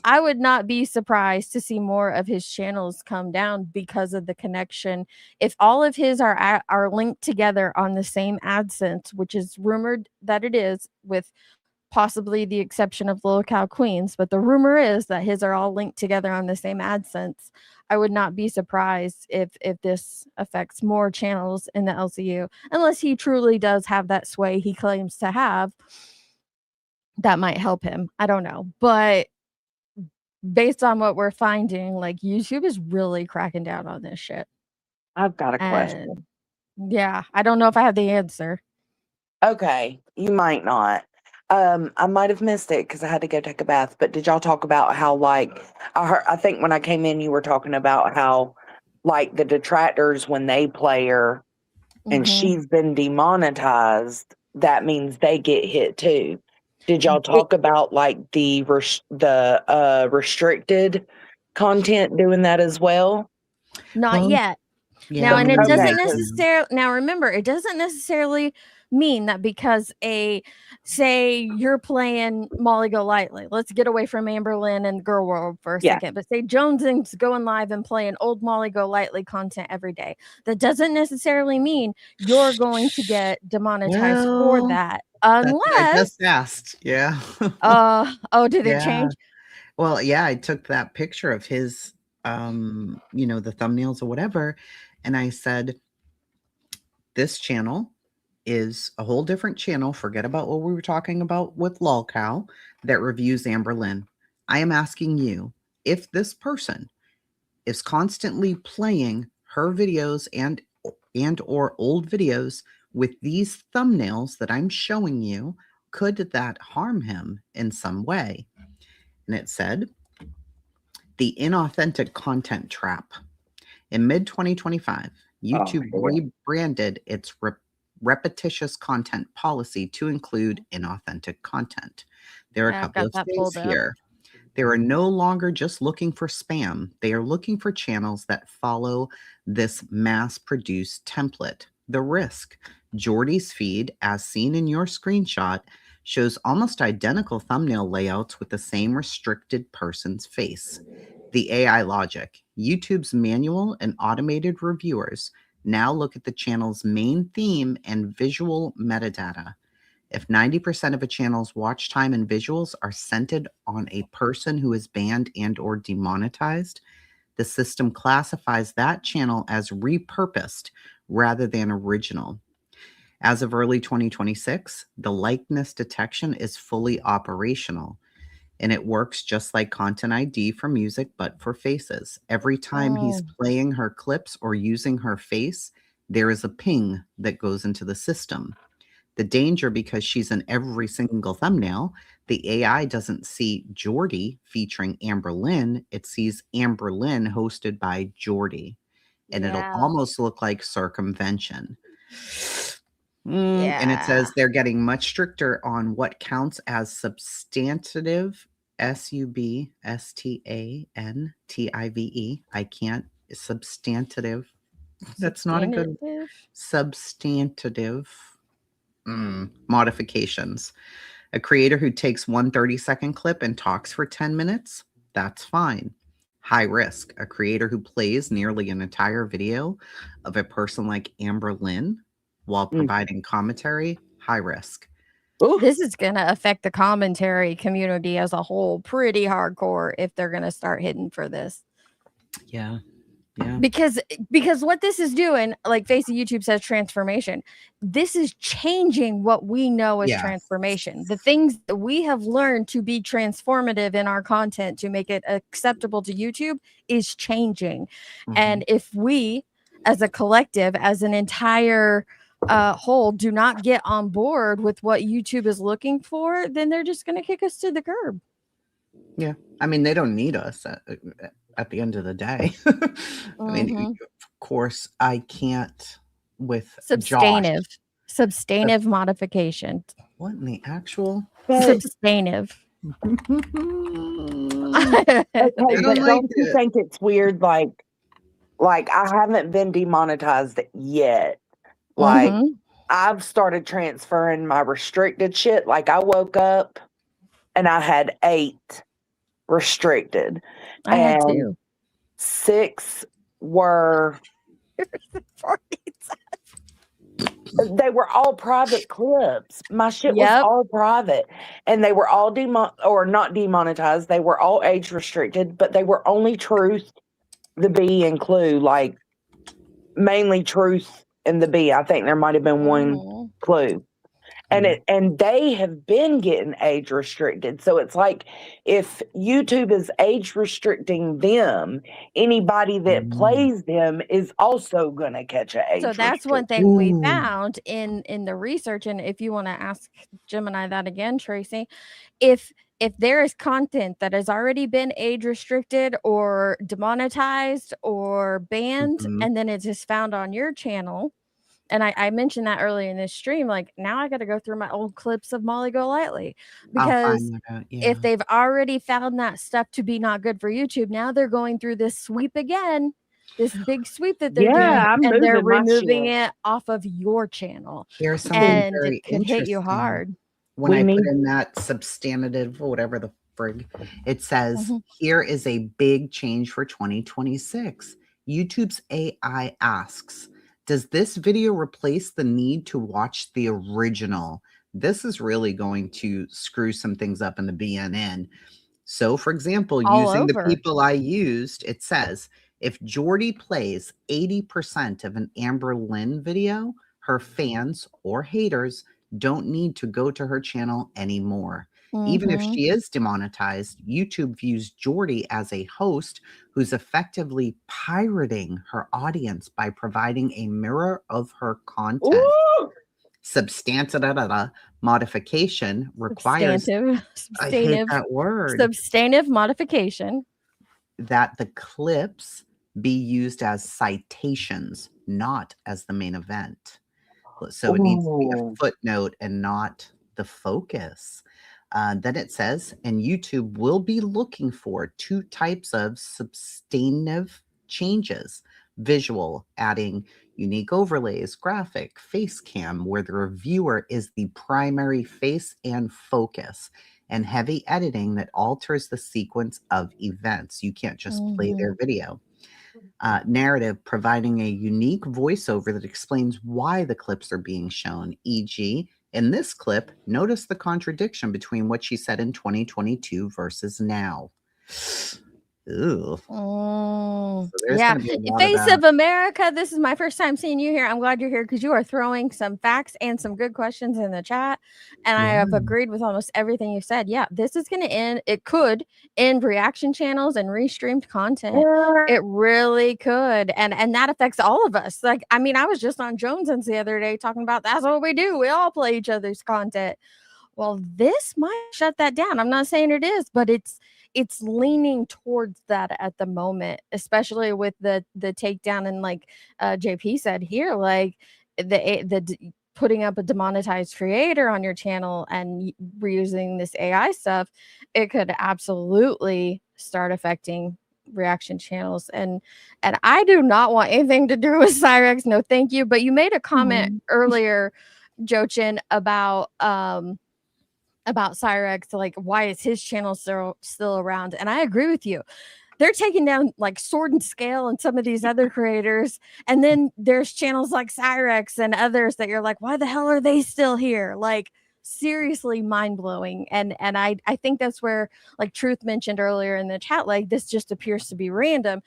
[SPEAKER 3] I would not be surprised to see more of his channels come down because of the connection. If all of his are linked together on the same AdSense, which is rumored that it is, with possibly the exception of Little Cow Queens, but the rumor is that his are all linked together on the same AdSense. I would not be surprised if this affects more channels in the LCU, unless he truly does have that sway he claims to have. That might help him. I don't know. But based on what we're finding, like, YouTube is really cracking down on this shit.
[SPEAKER 7] I've got a question.
[SPEAKER 3] And yeah, I don't know if I have the answer.
[SPEAKER 7] Okay, you might not. I might have missed it because I had to go take a bath. But did y'all talk about how, like, I think when I came in, you were talking about how, like, the detractors, when they play her and she's been demonetized, that means they get hit too. Did y'all talk about, like, the restricted content doing that as well?
[SPEAKER 3] Not yet.
[SPEAKER 5] Yeah,
[SPEAKER 3] Now, and it doesn't
[SPEAKER 7] Okay.
[SPEAKER 3] necessarily, now remember, it doesn't necessarily mean that because say you're playing Molly Golightly. Let's get away from Amberlynn and Girl World for a second. But say Jones's going live and playing old Molly Golightly content every day. That doesn't necessarily mean you're going to get demonetized for
[SPEAKER 5] Well,
[SPEAKER 3] that,
[SPEAKER 5] that's what I
[SPEAKER 3] unless
[SPEAKER 5] just asked. Yeah.
[SPEAKER 3] did it
[SPEAKER 5] Yeah.
[SPEAKER 3] change?
[SPEAKER 5] Well, yeah, I took that picture of his you know, the thumbnails or whatever. And I said, this channel is a whole different channel. Forget about what we were talking about with Lolcow that reviews Amber Lynn. I am asking you if this person is constantly playing her videos and or old videos with these thumbnails that I'm showing you, could that harm him in some way? And it said, the inauthentic content trap. In mid-2025, YouTube rebranded its repetitious content policy to include inauthentic content. There are a
[SPEAKER 3] Yeah, I've
[SPEAKER 5] couple
[SPEAKER 3] got
[SPEAKER 5] of
[SPEAKER 3] that
[SPEAKER 5] things
[SPEAKER 3] pulled up.
[SPEAKER 5] here. They are no longer just looking for spam. They are looking for channels that follow this mass-produced template. The risk. Jordy's feed, as seen in your screenshot, shows almost identical thumbnail layouts with the same restricted person's face. The AI logic. YouTube's manual and automated reviewers now look at the channel's main theme and visual metadata. If 90% of a channel's watch time and visuals are centered on a person who is banned and or demonetized, the system classifies that channel as repurposed rather than original. As of early 2026, the likeness detection is fully operational, and it works just like Content ID for music, but for faces. Every time he's playing her clips or using her face, there is a ping that goes into the system. The danger, because she's in every single thumbnail, the AI doesn't see Jordy featuring Amber Lynn. It sees Amber Lynn hosted by Jordy. And it'll almost look like circumvention. And it says they're getting much stricter on what counts as substantive, substantive. I can't, substantive. That's not a good substantive. Modifications. A creator who takes one 30-second clip and talks for 10 minutes, that's fine. High risk. A creator who plays nearly an entire video of a person like Amber Lynn while providing commentary, high risk.
[SPEAKER 3] This is going to affect the commentary community as a whole pretty hardcore if they're going to start hitting for this.
[SPEAKER 5] Yeah.
[SPEAKER 3] Because what this is doing, like Face of YouTube says, transformation. This is changing what we know as transformation. The things that we have learned to be transformative in our content to make it acceptable to YouTube is changing. And if we, as a collective, as an entire whole, do not get on board with what YouTube is looking for, then they're just going to kick us to the curb.
[SPEAKER 5] Yeah. I mean, they don't need us at the end of the day. I mean, of course, I can't with
[SPEAKER 3] substantive
[SPEAKER 5] Josh.
[SPEAKER 3] modification.
[SPEAKER 5] What in the actual?
[SPEAKER 3] Substantive.
[SPEAKER 7] Okay, but don't you think it's weird? Like I haven't been demonetized yet. Like I've started transferring my restricted shit. Like I woke up and I had 8 restricted.
[SPEAKER 3] I had 2.
[SPEAKER 7] 6 were they were all private clips. My shit was all private, and they were all not demonetized. They were all age restricted, but they were only Truth, the B, and Clue. Like mainly Truth and the B. I think there might have been one Clue. And they have been getting age restricted. So it's like if YouTube is age restricting them, anybody that plays them is also going to catch an age.
[SPEAKER 3] So that's one thing we found in the research. And if you want to ask Gemini that again, Tracy, if there is content that has already been age restricted or demonetized or banned, and then it's just found on your channel. And I mentioned that earlier in this stream, like now I got to go through my old clips of Molly Golightly, because if they've already found that stuff to be not good for YouTube, now they're going through this sweep again, this big sweep that they're doing, and they're removing it off of your channel.
[SPEAKER 5] Here's something very
[SPEAKER 3] it could hit you hard.
[SPEAKER 5] When I put in that substantive or whatever the frig, it says, here is a big change for 2026. YouTube's AI asks, does this video replace the need to watch the original? This is really going to screw some things up in the BNN. So, for example,
[SPEAKER 3] All
[SPEAKER 5] using the
[SPEAKER 3] over.
[SPEAKER 5] people I used, it says if Jordy plays 80% of an Amber Lynn video, her fans or haters don't need to go to her channel anymore. Even if
[SPEAKER 3] Mhm.
[SPEAKER 5] she is demonetized, YouTube views Jordy as a host who's effectively pirating her audience by providing a mirror of her content.
[SPEAKER 7] Ooh!
[SPEAKER 5] Substantive modification requires, I hate that word,
[SPEAKER 3] Substantive modification.
[SPEAKER 5] that the clips be used as citations, not as the main event. So it needs to be a
[SPEAKER 7] Ooh.
[SPEAKER 5] footnote and not the focus. Then it says, and YouTube will be looking for 2 types of substantive changes: visual, adding unique overlays, graphic, face cam, where the reviewer is the primary face and focus, and heavy editing that alters the sequence of events. You can't just play their video. Narrative, providing a unique voiceover that explains why the clips are being shown. E.g., in this clip, notice the contradiction between what she said in 2022 versus now. Ooh. So there's
[SPEAKER 3] Yeah.
[SPEAKER 5] going to be a lot
[SPEAKER 3] Face
[SPEAKER 5] of that.
[SPEAKER 3] of America, this is my first time seeing you here. I'm glad you're here because you are throwing some facts and some good questions in the chat. And I have
[SPEAKER 5] Yeah.
[SPEAKER 3] agreed with almost everything you said. Yeah, this is going to end. It could end reaction channels and restreamed content. It really could. And that affects all of us. Like, I mean, I was just on Jones's the other day talking about that's what we do. We all play each other's content. Well, this might shut that down. I'm not saying it is, but it's leaning towards that at the moment, especially with the takedown and like JP said here, like putting up a demonetized creator on your channel and reusing this AI stuff, it could absolutely start affecting reaction channels. And I do not want anything to do with Cyrex. No, thank you. But you made a comment earlier, Jochin, about Cyrex, like why is his channel still around? And I agree with you. They're taking down like Sword and Scale and some of these other creators, and then there's channels like Cyrex and others that you're like, why the hell are they still here? Like, seriously mind-blowing. And I think that's where, like Truth mentioned earlier in the chat, like this just appears to be random.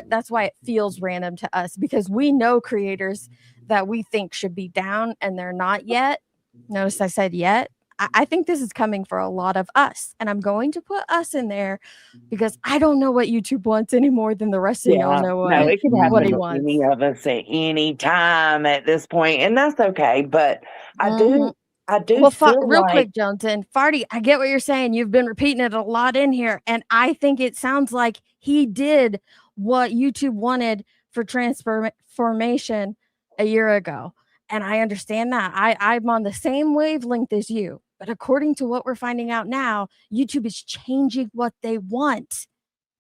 [SPEAKER 3] That's why it feels random to us, because we know creators that we think should be down and they're not yet. Notice I said yet. I think this is coming for a lot of us, and I'm going to put us in there because I don't know what YouTube wants any more than the rest of y'all know
[SPEAKER 7] No, it could happen
[SPEAKER 3] what he
[SPEAKER 7] to
[SPEAKER 3] wants.
[SPEAKER 7] any of us at any time at this point, and that's okay. But I do
[SPEAKER 3] Well,
[SPEAKER 7] feel
[SPEAKER 3] real
[SPEAKER 7] like
[SPEAKER 3] quick, Johnson, Farty, I get what you're saying. You've been repeating it a lot in here, and I think it sounds like he did what YouTube wanted for transformation a year ago. And I understand that. I'm on the same wavelength as you. But according to what we're finding out now, YouTube is changing what they want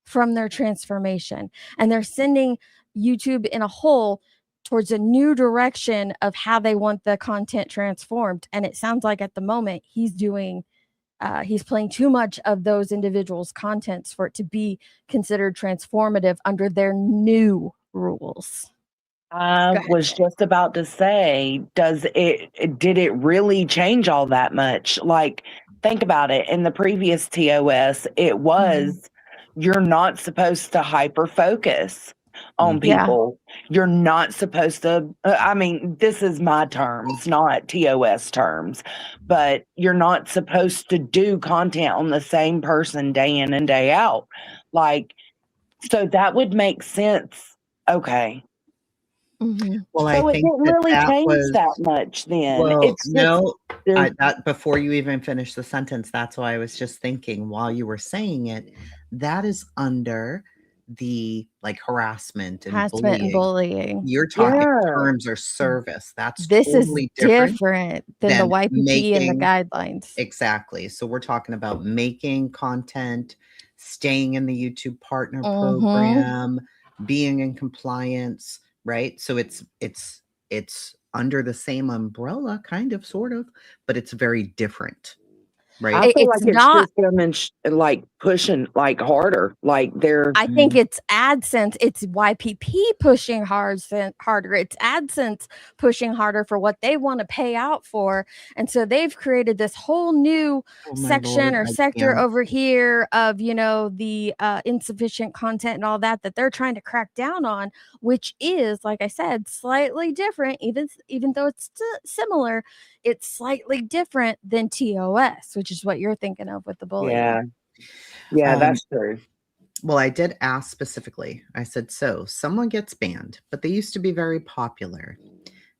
[SPEAKER 3] from their transformation. And they're sending YouTube in a whole towards a new direction of how they want the content transformed. And it sounds like at the moment he's playing too much of those individuals' contents for it to be considered transformative under their new rules.
[SPEAKER 7] I was just about to say, did it really change all that much? Like, think about it. In the previous TOS, it was you're not supposed to hyper focus on people. You're not supposed to, I mean, this is my terms, not TOS terms, but you're not supposed to do content on the same person day in and day out. Like, so that would make sense. Okay.
[SPEAKER 5] Well,
[SPEAKER 7] So it didn't really change that much then.
[SPEAKER 5] Well,
[SPEAKER 7] It's just
[SPEAKER 5] no, that before you even finish the sentence, that's why I was just thinking while you were saying it, that is under the like harassment and bullying. You're talking terms or service. That's
[SPEAKER 3] this
[SPEAKER 5] totally
[SPEAKER 3] is different than the YPP and the guidelines.
[SPEAKER 5] Exactly. So we're talking about making content, staying in the YouTube partner program, being in compliance, right? So it's under the same umbrella, kind of, sort of, but it's very different, right?
[SPEAKER 7] I feel like it's just them like pushing like harder. Like they're
[SPEAKER 3] I think it's AdSense. It's YPP pushing harder. It's AdSense pushing harder for what they want to pay out for. And so they've created this whole new
[SPEAKER 5] Oh my
[SPEAKER 3] section
[SPEAKER 5] Lord,
[SPEAKER 3] or
[SPEAKER 5] I
[SPEAKER 3] sector
[SPEAKER 5] can't.
[SPEAKER 3] over here of, you know, the insufficient content and all that they're trying to crack down on, which is, like I said, slightly different. Even though it's similar, it's slightly different than TOS, which is what you're thinking of with the bullying.
[SPEAKER 7] yeah,
[SPEAKER 5] Um,
[SPEAKER 7] that's true.
[SPEAKER 5] Well, I did ask specifically. I said, so someone gets banned, but they used to be very popular.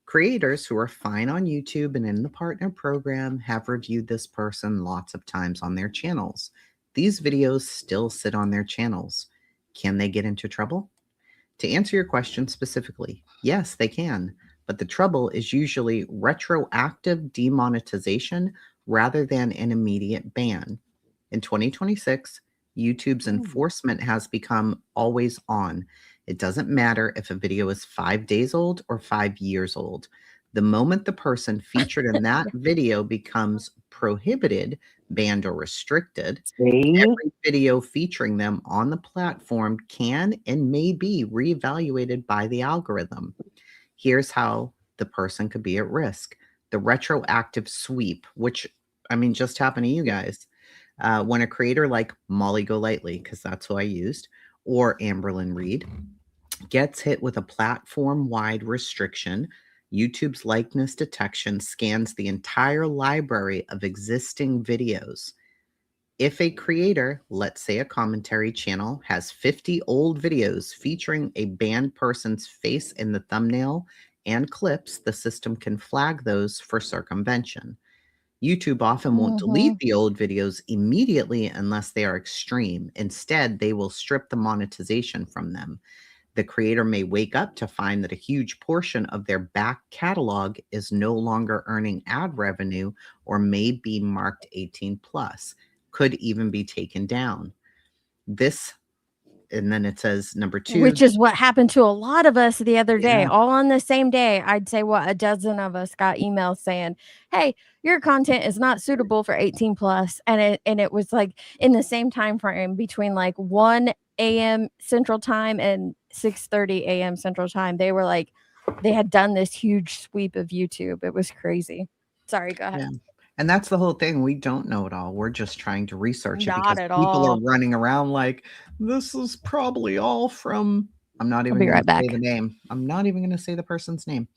[SPEAKER 5] Creators who are fine on YouTube and in the partner program have reviewed this person lots of times on their channels. These videos still sit on their channels. Can they get into trouble? To answer your question specifically, yes, they can. But the trouble is usually retroactive demonetization rather than an immediate ban. In 2026, YouTube's enforcement has become always on. It doesn't matter if a video is 5 days old or 5 years old. The moment the person featured in that video becomes prohibited, banned, or restricted,
[SPEAKER 7] See?
[SPEAKER 5] every video featuring them on the platform can and may be reevaluated by the algorithm. Here's how the person could be at risk. The retroactive sweep, which I mean just happened to you guys. When a creator like Molly Golightly, because that's who I used, or Amberlyn Reed, gets hit with a platform-wide restriction, YouTube's likeness detection scans the entire library of existing videos. If a creator, let's say a commentary channel, has 50 old videos featuring a banned person's face in the thumbnail and clips, the system can flag those for circumvention. YouTube often won't delete the old videos immediately unless they are extreme. Instead, they will strip the monetization from them. The creator may wake up to find that a huge portion of their back catalog is no longer earning ad revenue or may be marked 18 plus, could even be taken down. This, and then it says number 2.
[SPEAKER 3] Which is what happened to a lot of us the other day,
[SPEAKER 5] Yeah.
[SPEAKER 3] all on the same day. I'd say a dozen of us got emails saying, hey, your content is not suitable for 18 plus. And it was like in the same time frame between like 1 a.m. Central Time and 6:30 a.m. Central Time. They were like, they had done this huge sweep of YouTube. It was crazy. Sorry, go ahead.
[SPEAKER 5] Yeah. And that's the whole thing. We don't know it all. We're just trying to research it
[SPEAKER 3] Not
[SPEAKER 5] because
[SPEAKER 3] at
[SPEAKER 5] people are
[SPEAKER 3] all.
[SPEAKER 5] running around like, this is probably all from, I'm not even
[SPEAKER 3] be
[SPEAKER 5] going
[SPEAKER 3] right
[SPEAKER 5] to say
[SPEAKER 3] back.
[SPEAKER 5] the name. I'm not even going to say the person's name.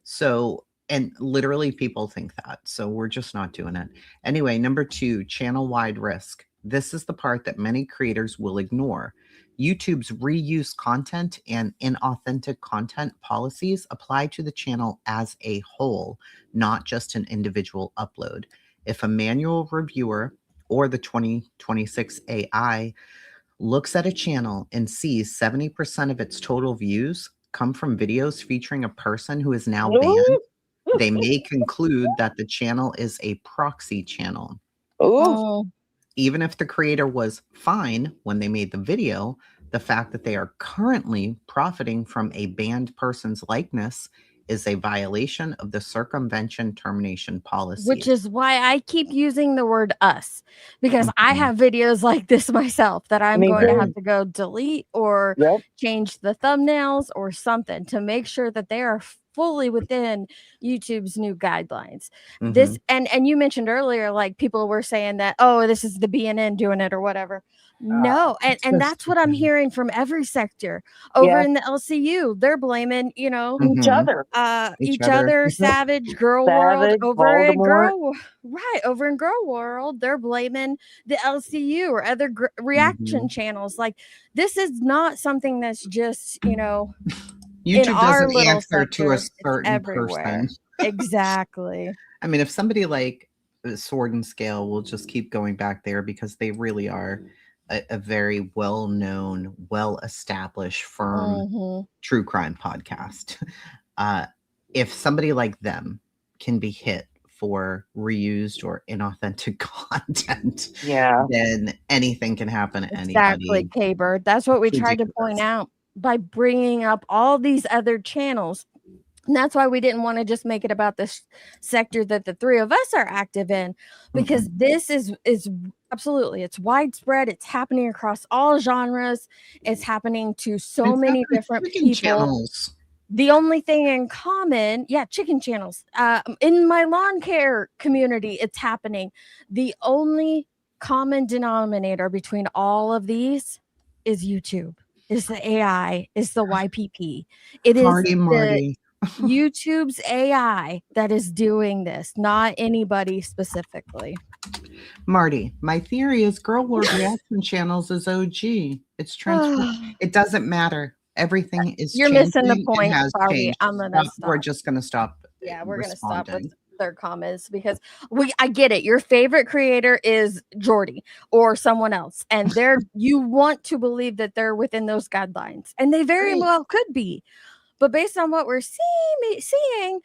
[SPEAKER 5] So, and literally people think that. So we're just not doing it. Anyway, number 2, channel-wide risk. This is the part that many creators will ignore. YouTube's reuse content and inauthentic content policies apply to the channel as a whole, not just an individual upload. If a manual reviewer or the 2026 AI looks at a channel and sees 70% of its total views come from videos featuring a person who is now banned, they may conclude that the channel is a proxy channel.
[SPEAKER 7] Ooh.
[SPEAKER 5] Even if the creator was fine when they made the video, the fact that they are currently profiting from a banned person's likeness is a violation of the circumvention termination policy.
[SPEAKER 3] Which is why I keep using the word us, because I have videos like this myself that I'm
[SPEAKER 7] Me
[SPEAKER 3] going to
[SPEAKER 7] too.
[SPEAKER 3] have to go delete or
[SPEAKER 7] Yep.
[SPEAKER 3] change the thumbnails or something to make sure that they are fully within YouTube's new guidelines. This and you mentioned earlier, like people were saying that, oh, this is the BNN doing it or whatever. No, and that's what I'm hearing from every sector over
[SPEAKER 7] Yeah.
[SPEAKER 3] in the LCU. They're blaming, you know,
[SPEAKER 7] Each other.
[SPEAKER 3] each other, Savage, Girl World
[SPEAKER 7] Savage,
[SPEAKER 3] over at
[SPEAKER 7] Voldemort.
[SPEAKER 3] over in Girl World. They're blaming the LCU or other reaction channels. Like, this is not something that's just, you know, in
[SPEAKER 5] YouTube
[SPEAKER 3] our
[SPEAKER 5] doesn't
[SPEAKER 3] little
[SPEAKER 5] answer to a
[SPEAKER 3] sector. It's
[SPEAKER 5] certain
[SPEAKER 3] everywhere.
[SPEAKER 5] person.
[SPEAKER 3] Exactly.
[SPEAKER 5] I mean, if somebody like Sword and Scale will just keep going back there because they really are a very well-known, well-established, firm true crime podcast. If somebody like them can be hit for reused or inauthentic content,
[SPEAKER 7] Yeah.
[SPEAKER 5] then anything can happen to
[SPEAKER 3] Exactly,
[SPEAKER 5] anybody.
[SPEAKER 3] K-Bird. That's what we tried to
[SPEAKER 5] Ridiculous.
[SPEAKER 3] point out by bringing up all these other channels And that's why we didn't want to just make it about this sector that the three of us are active in, because this is absolutely, it's widespread. It's happening across all genres. It's happening to so
[SPEAKER 5] It's
[SPEAKER 3] many
[SPEAKER 5] happening
[SPEAKER 3] different
[SPEAKER 5] chicken
[SPEAKER 3] people.
[SPEAKER 5] channels.
[SPEAKER 3] The only thing in common, chicken channels. In my lawn care community, it's happening. The only common denominator between all of these is YouTube, is the AI, is the YPP. It is
[SPEAKER 5] Party
[SPEAKER 3] the
[SPEAKER 5] Marty.
[SPEAKER 3] YouTube's AI that is doing this, not anybody specifically.
[SPEAKER 5] Marty, my theory is Girl World reaction channels is OG. It's transferred. It doesn't matter. Everything is
[SPEAKER 3] You're
[SPEAKER 5] changing
[SPEAKER 3] missing the point,
[SPEAKER 5] and has
[SPEAKER 3] Barbie.
[SPEAKER 5] changed.
[SPEAKER 3] I'm gonna stop.
[SPEAKER 5] We're just going to stop.
[SPEAKER 3] Yeah, we're gonna stop with
[SPEAKER 5] responding.
[SPEAKER 3] their comments because I get it. Your favorite creator is Jordy or someone else, and you want to believe that they're within those guidelines, and they very well could be. But based on what we're seeing,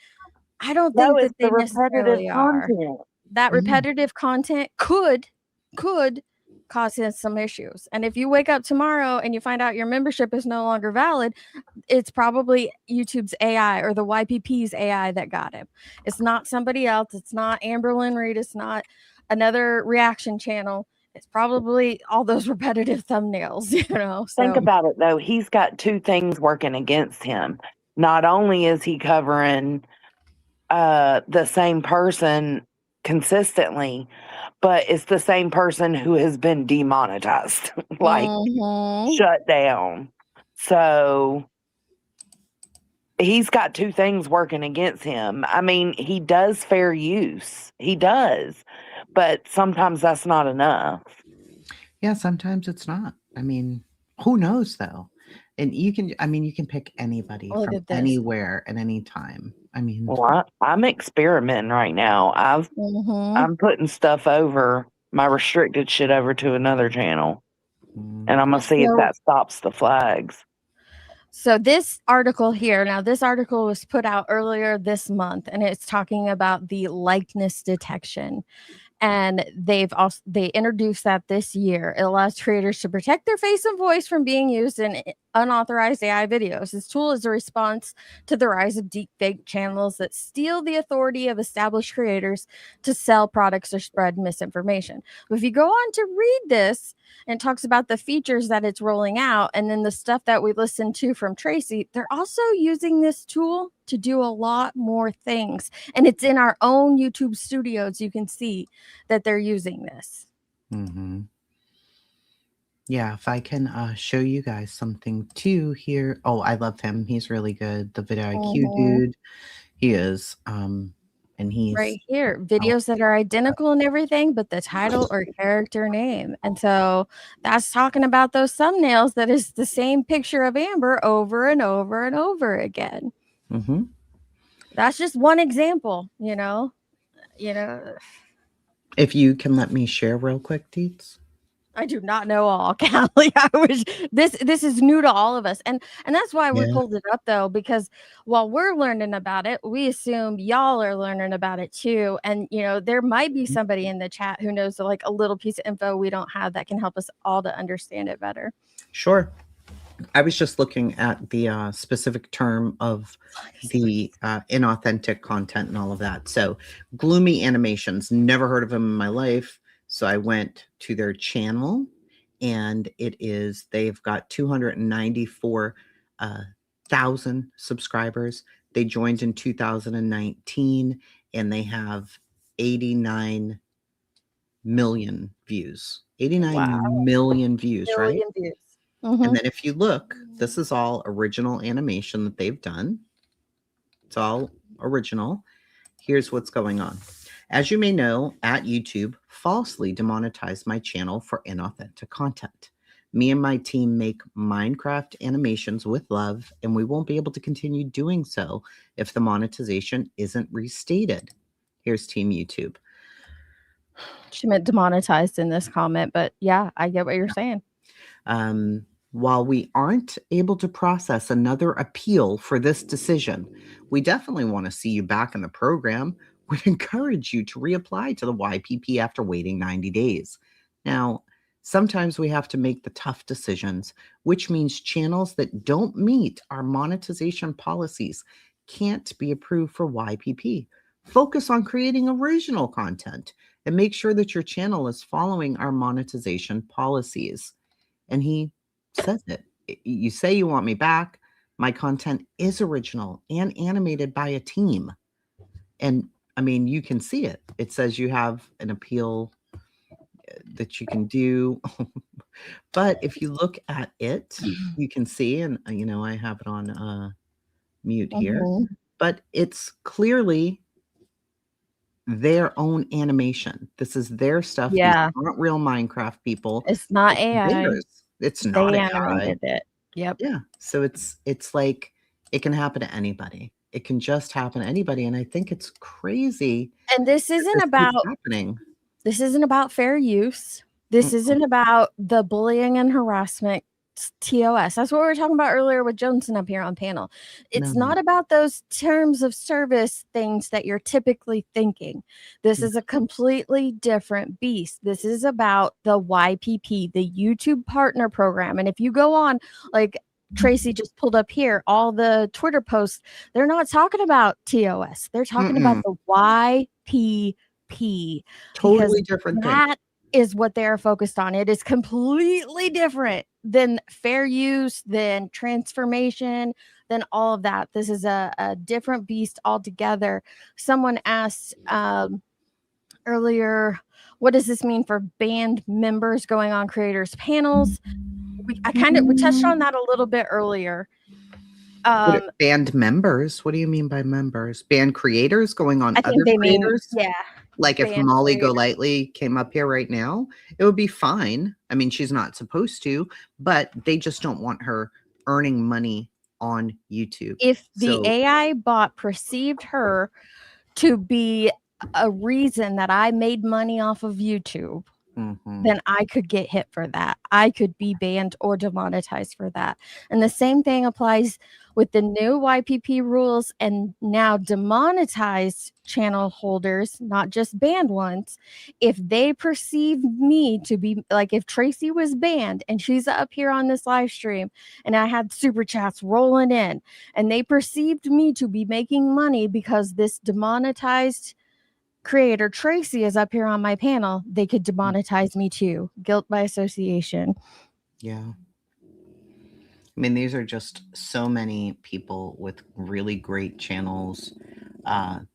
[SPEAKER 3] I don't
[SPEAKER 7] No,
[SPEAKER 3] think
[SPEAKER 7] it's
[SPEAKER 3] that they
[SPEAKER 7] the repetitive
[SPEAKER 3] necessarily are.
[SPEAKER 7] content.
[SPEAKER 3] That repetitive content could cause him some issues. And if you wake up tomorrow and you find out your membership is no longer valid, it's probably YouTube's AI or the YPP's AI that got him. It's not somebody else. It's not Amberlynn Reed. It's not another reaction channel. It's probably all those repetitive thumbnails, you know.
[SPEAKER 7] Think about it though. He's got two things working against him. Not only is he covering the same person consistently, but it's the same person who has been demonetized, like shut down. So he's got two things working against him. I mean, he does fair use. He does. But sometimes that's not enough.
[SPEAKER 5] Yeah, sometimes it's not. I mean, who knows though? And you can pick anybody from anywhere at any time. I mean,
[SPEAKER 7] well, I'm experimenting right now. I'm putting stuff over my restricted shit over to another channel, and I'm gonna see if that stops the flags.
[SPEAKER 3] So this article here, now this article was put out earlier this month, and it's talking about the likeness detection. And they introduced that this year. It allows creators to protect their face and voice from being used in unauthorized AI videos. This tool is a response to the rise of deepfake channels that steal the authority of established creators to sell products or spread misinformation. But if you go on to read this, and talks about the features that it's rolling out, and then the stuff that we listened to from Tracy, they're also using this tool to do a lot more things. And it's in our own YouTube studios. You can see that they're using this.
[SPEAKER 5] Yeah, if I can show you guys something too here. Oh, I love him. He's really good. The vidIQ dude. He is. And he's
[SPEAKER 3] right here, videos that are identical and everything, but the title or character name. And so that's talking about those thumbnails that is the same picture of Amber over and over and over again. That's just one example, you know.
[SPEAKER 5] If you can let me share real quick, Deets.
[SPEAKER 3] I do not know all, Callie. This is new to all of us, and that's why we pulled it up though, because while we're learning about it, we assume y'all are learning about it too. And you know, there might be somebody in the chat who knows like a little piece of info we don't have that can help us all to understand it better.
[SPEAKER 5] Sure. I was just looking at the specific term of the inauthentic content and all of that. So, Gloomy Animations, never heard of them in my life. So I went to their channel, and they've got 294,000 subscribers. They joined in 2019, and they have 89 million views. 89 million views, right?
[SPEAKER 3] Views.
[SPEAKER 5] And then if you look, this is all original animation that they've done. It's all original. Here's what's going on. As you may know, at YouTube falsely demonetized my channel for inauthentic content. Me and my team make Minecraft animations with love, and we won't be able to continue doing so if the monetization isn't restated. Here's Team YouTube.
[SPEAKER 3] She meant demonetized in this comment, but yeah, I get what you're saying.
[SPEAKER 5] While we aren't able to process another appeal for this decision, we definitely want to see you back in the program. We'd encourage you to reapply to the YPP after waiting 90 days. Now, sometimes we have to make the tough decisions, which means channels that don't meet our monetization policies can't be approved for YPP. Focus on creating original content and make sure that your channel is following our monetization policies. And he says it. You say you want me back. My content is original and animated by a team. And I mean, you can see it. It says you have an appeal that you can do. But if you look at it, you can see, and I have it on mute here, but it's clearly their own animation. This is their stuff. These
[SPEAKER 3] Yeah.
[SPEAKER 5] aren't real Minecraft people.
[SPEAKER 3] It's not
[SPEAKER 5] It's
[SPEAKER 3] AI.
[SPEAKER 5] theirs. It's not
[SPEAKER 3] They
[SPEAKER 5] AI.
[SPEAKER 3] animated it. Yep.
[SPEAKER 5] Yeah. So it's like it can happen to anybody. It can just happen to anybody. And I think it's crazy.
[SPEAKER 3] And this isn't about
[SPEAKER 5] happening.
[SPEAKER 3] This isn't about fair use. This isn't about the bullying and harassment TOS. That's what we were talking about earlier with Johnson up here on panel. It's not about those terms of service things that you're typically thinking. This is a completely different beast. This is about the YPP, the YouTube Partner Program. And if you go on, like Tracy just pulled up here, all the Twitter posts, they're not talking about TOS. They're talking about the YPP.
[SPEAKER 5] Totally different thing.
[SPEAKER 3] That is what they're focused on. It is completely different than fair use, than transformation, than all of that. This is a different beast altogether. Someone asked earlier, what does this mean for band members going on creators panels? We touched on that a little bit earlier.
[SPEAKER 5] Band members? What do you mean by members? Band creators going on other creators?
[SPEAKER 3] Yeah.
[SPEAKER 5] Like if Molly Golightly came up here right now, it would be fine. I mean, she's not supposed to, but they just don't want her earning money on YouTube.
[SPEAKER 3] If the AI bot perceived her to be a reason that I made money off of YouTube, then I could get hit for that. I could be banned or demonetized for that. And the same thing applies with the new YPP rules and now demonetized channel holders, not just banned ones. If they perceive me to be like, if Tracy was banned and she's up here on this live stream and I had super chats rolling in and they perceived me to be making money because this demonetized creator Tracy is up here on my panel, they could demonetize me too. Guilt by association.
[SPEAKER 5] Yeah. I mean, these are just so many people with really great channels.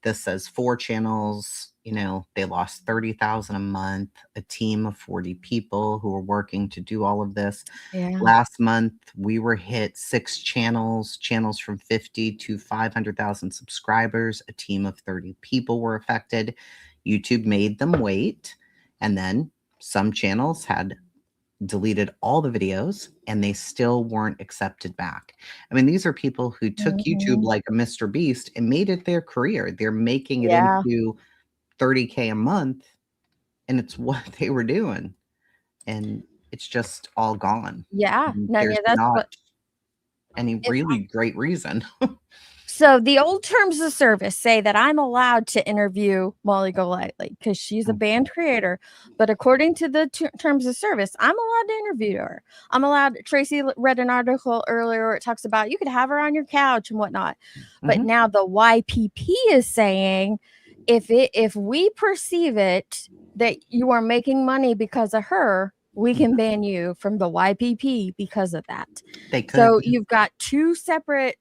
[SPEAKER 5] This says 4 channels, they lost 30,000 a month, a team of 40 people who are working to do all of this.
[SPEAKER 3] Yeah.
[SPEAKER 5] Last month, we were hit 6 channels from 50 to 500,000 subscribers. A team of 30 people were affected. YouTube made them wait. And then some channels had deleted all the videos and they still weren't accepted back. I mean, these are people who took YouTube like a Mr. Beast and made it their career. They're making it into $30K a month, and it's what they were doing. And it's just all gone.
[SPEAKER 3] Yeah.
[SPEAKER 5] There's not any really great reason.
[SPEAKER 3] So the old terms of service say that I'm allowed to interview Molly Golightly because she's a band creator. But according to the terms of service, I'm allowed to interview her. I'm allowed. Tracy read an article earlier where it talks about you could have her on your couch and whatnot. But now the YPP is saying if we perceive it that you are making money because of her, we can ban you from the YPP because of that.
[SPEAKER 5] They could.
[SPEAKER 3] So you've got 2 separate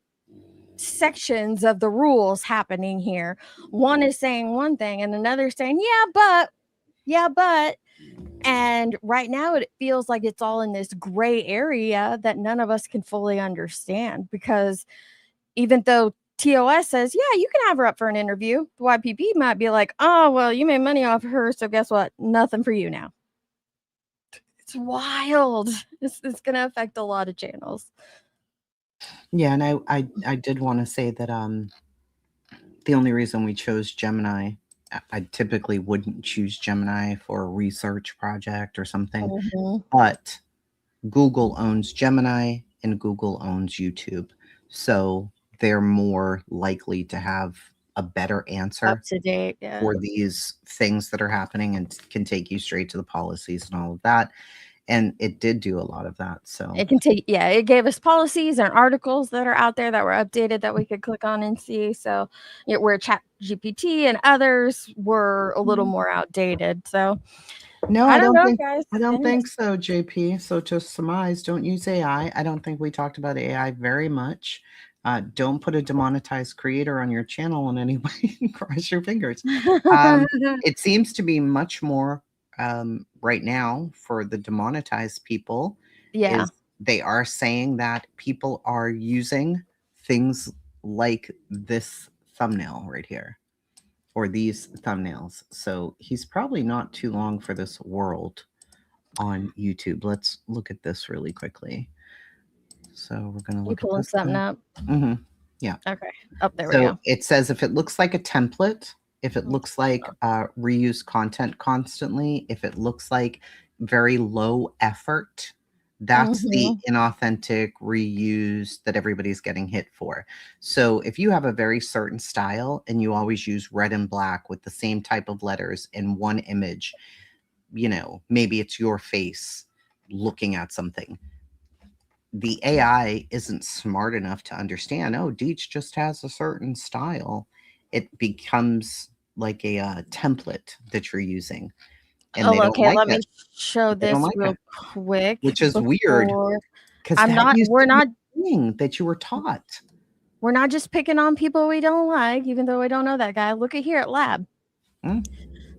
[SPEAKER 3] sections of the rules happening here. One is saying one thing and another saying yeah but and right now it feels like it's all in this gray area that none of us can fully understand, because even though TOS says yeah you can have her up for an interview, the YPP might be like, oh well, you made money off of her, so guess what, nothing for you now. It's wild. It's going to affect a lot of channels.
[SPEAKER 5] Yeah, and I did want to say that the only reason we chose Gemini, I typically wouldn't choose Gemini for a research project or something, but Google owns Gemini and Google owns YouTube. So they're more likely to have a better answer
[SPEAKER 3] up to date
[SPEAKER 5] for these things that are happening and can take you straight to the policies and all of that. And it did do a lot of that. So
[SPEAKER 3] It can take, yeah, it gave us policies and articles that are out there that were updated that we could click on and see. So where Chat GPT and others were a little more outdated. So
[SPEAKER 5] no,
[SPEAKER 3] I
[SPEAKER 5] I
[SPEAKER 3] don't
[SPEAKER 5] don't
[SPEAKER 3] know,
[SPEAKER 5] think
[SPEAKER 3] guys.
[SPEAKER 5] I don't think so, JP. So to surmise, don't use AI. I don't think we talked about AI very much. Don't put a demonetized creator on your channel in any way. Cross your fingers. It seems to be much more right now for the demonetized people.
[SPEAKER 3] Yeah.
[SPEAKER 5] Is they are saying that people are using things like this thumbnail right here, or these thumbnails. So he's probably not too long for this world on YouTube. Let's look at this really quickly. So we're going to
[SPEAKER 3] You
[SPEAKER 5] look at
[SPEAKER 3] pulling
[SPEAKER 5] this
[SPEAKER 3] something
[SPEAKER 5] guy.
[SPEAKER 3] up?
[SPEAKER 5] Yeah.
[SPEAKER 3] Okay. Up there we
[SPEAKER 5] So
[SPEAKER 3] go.
[SPEAKER 5] it says if it looks like a template, if it looks like reuse content constantly, if it looks like very low effort, that's the inauthentic reuse that everybody's getting hit for. So if you have a very certain style and you always use red and black with the same type of letters in one image, you know, maybe it's your face looking at something. The AI isn't smart enough to understand, oh, Deets just has a certain style. It becomes like a template that you're using, and they
[SPEAKER 3] Oh,
[SPEAKER 5] don't
[SPEAKER 3] okay.
[SPEAKER 5] like
[SPEAKER 3] Let me
[SPEAKER 5] it.
[SPEAKER 3] show
[SPEAKER 5] They don't
[SPEAKER 3] this
[SPEAKER 5] like
[SPEAKER 3] real
[SPEAKER 5] it,
[SPEAKER 3] quick
[SPEAKER 5] which is weird
[SPEAKER 3] before.
[SPEAKER 5] because
[SPEAKER 3] I'm
[SPEAKER 5] that
[SPEAKER 3] not,
[SPEAKER 5] used
[SPEAKER 3] we're
[SPEAKER 5] to be
[SPEAKER 3] not,
[SPEAKER 5] a thing that you were taught.
[SPEAKER 3] we're not just picking on people we don't like, even though we don't know that guy. Look at here at Lab.
[SPEAKER 5] Mm.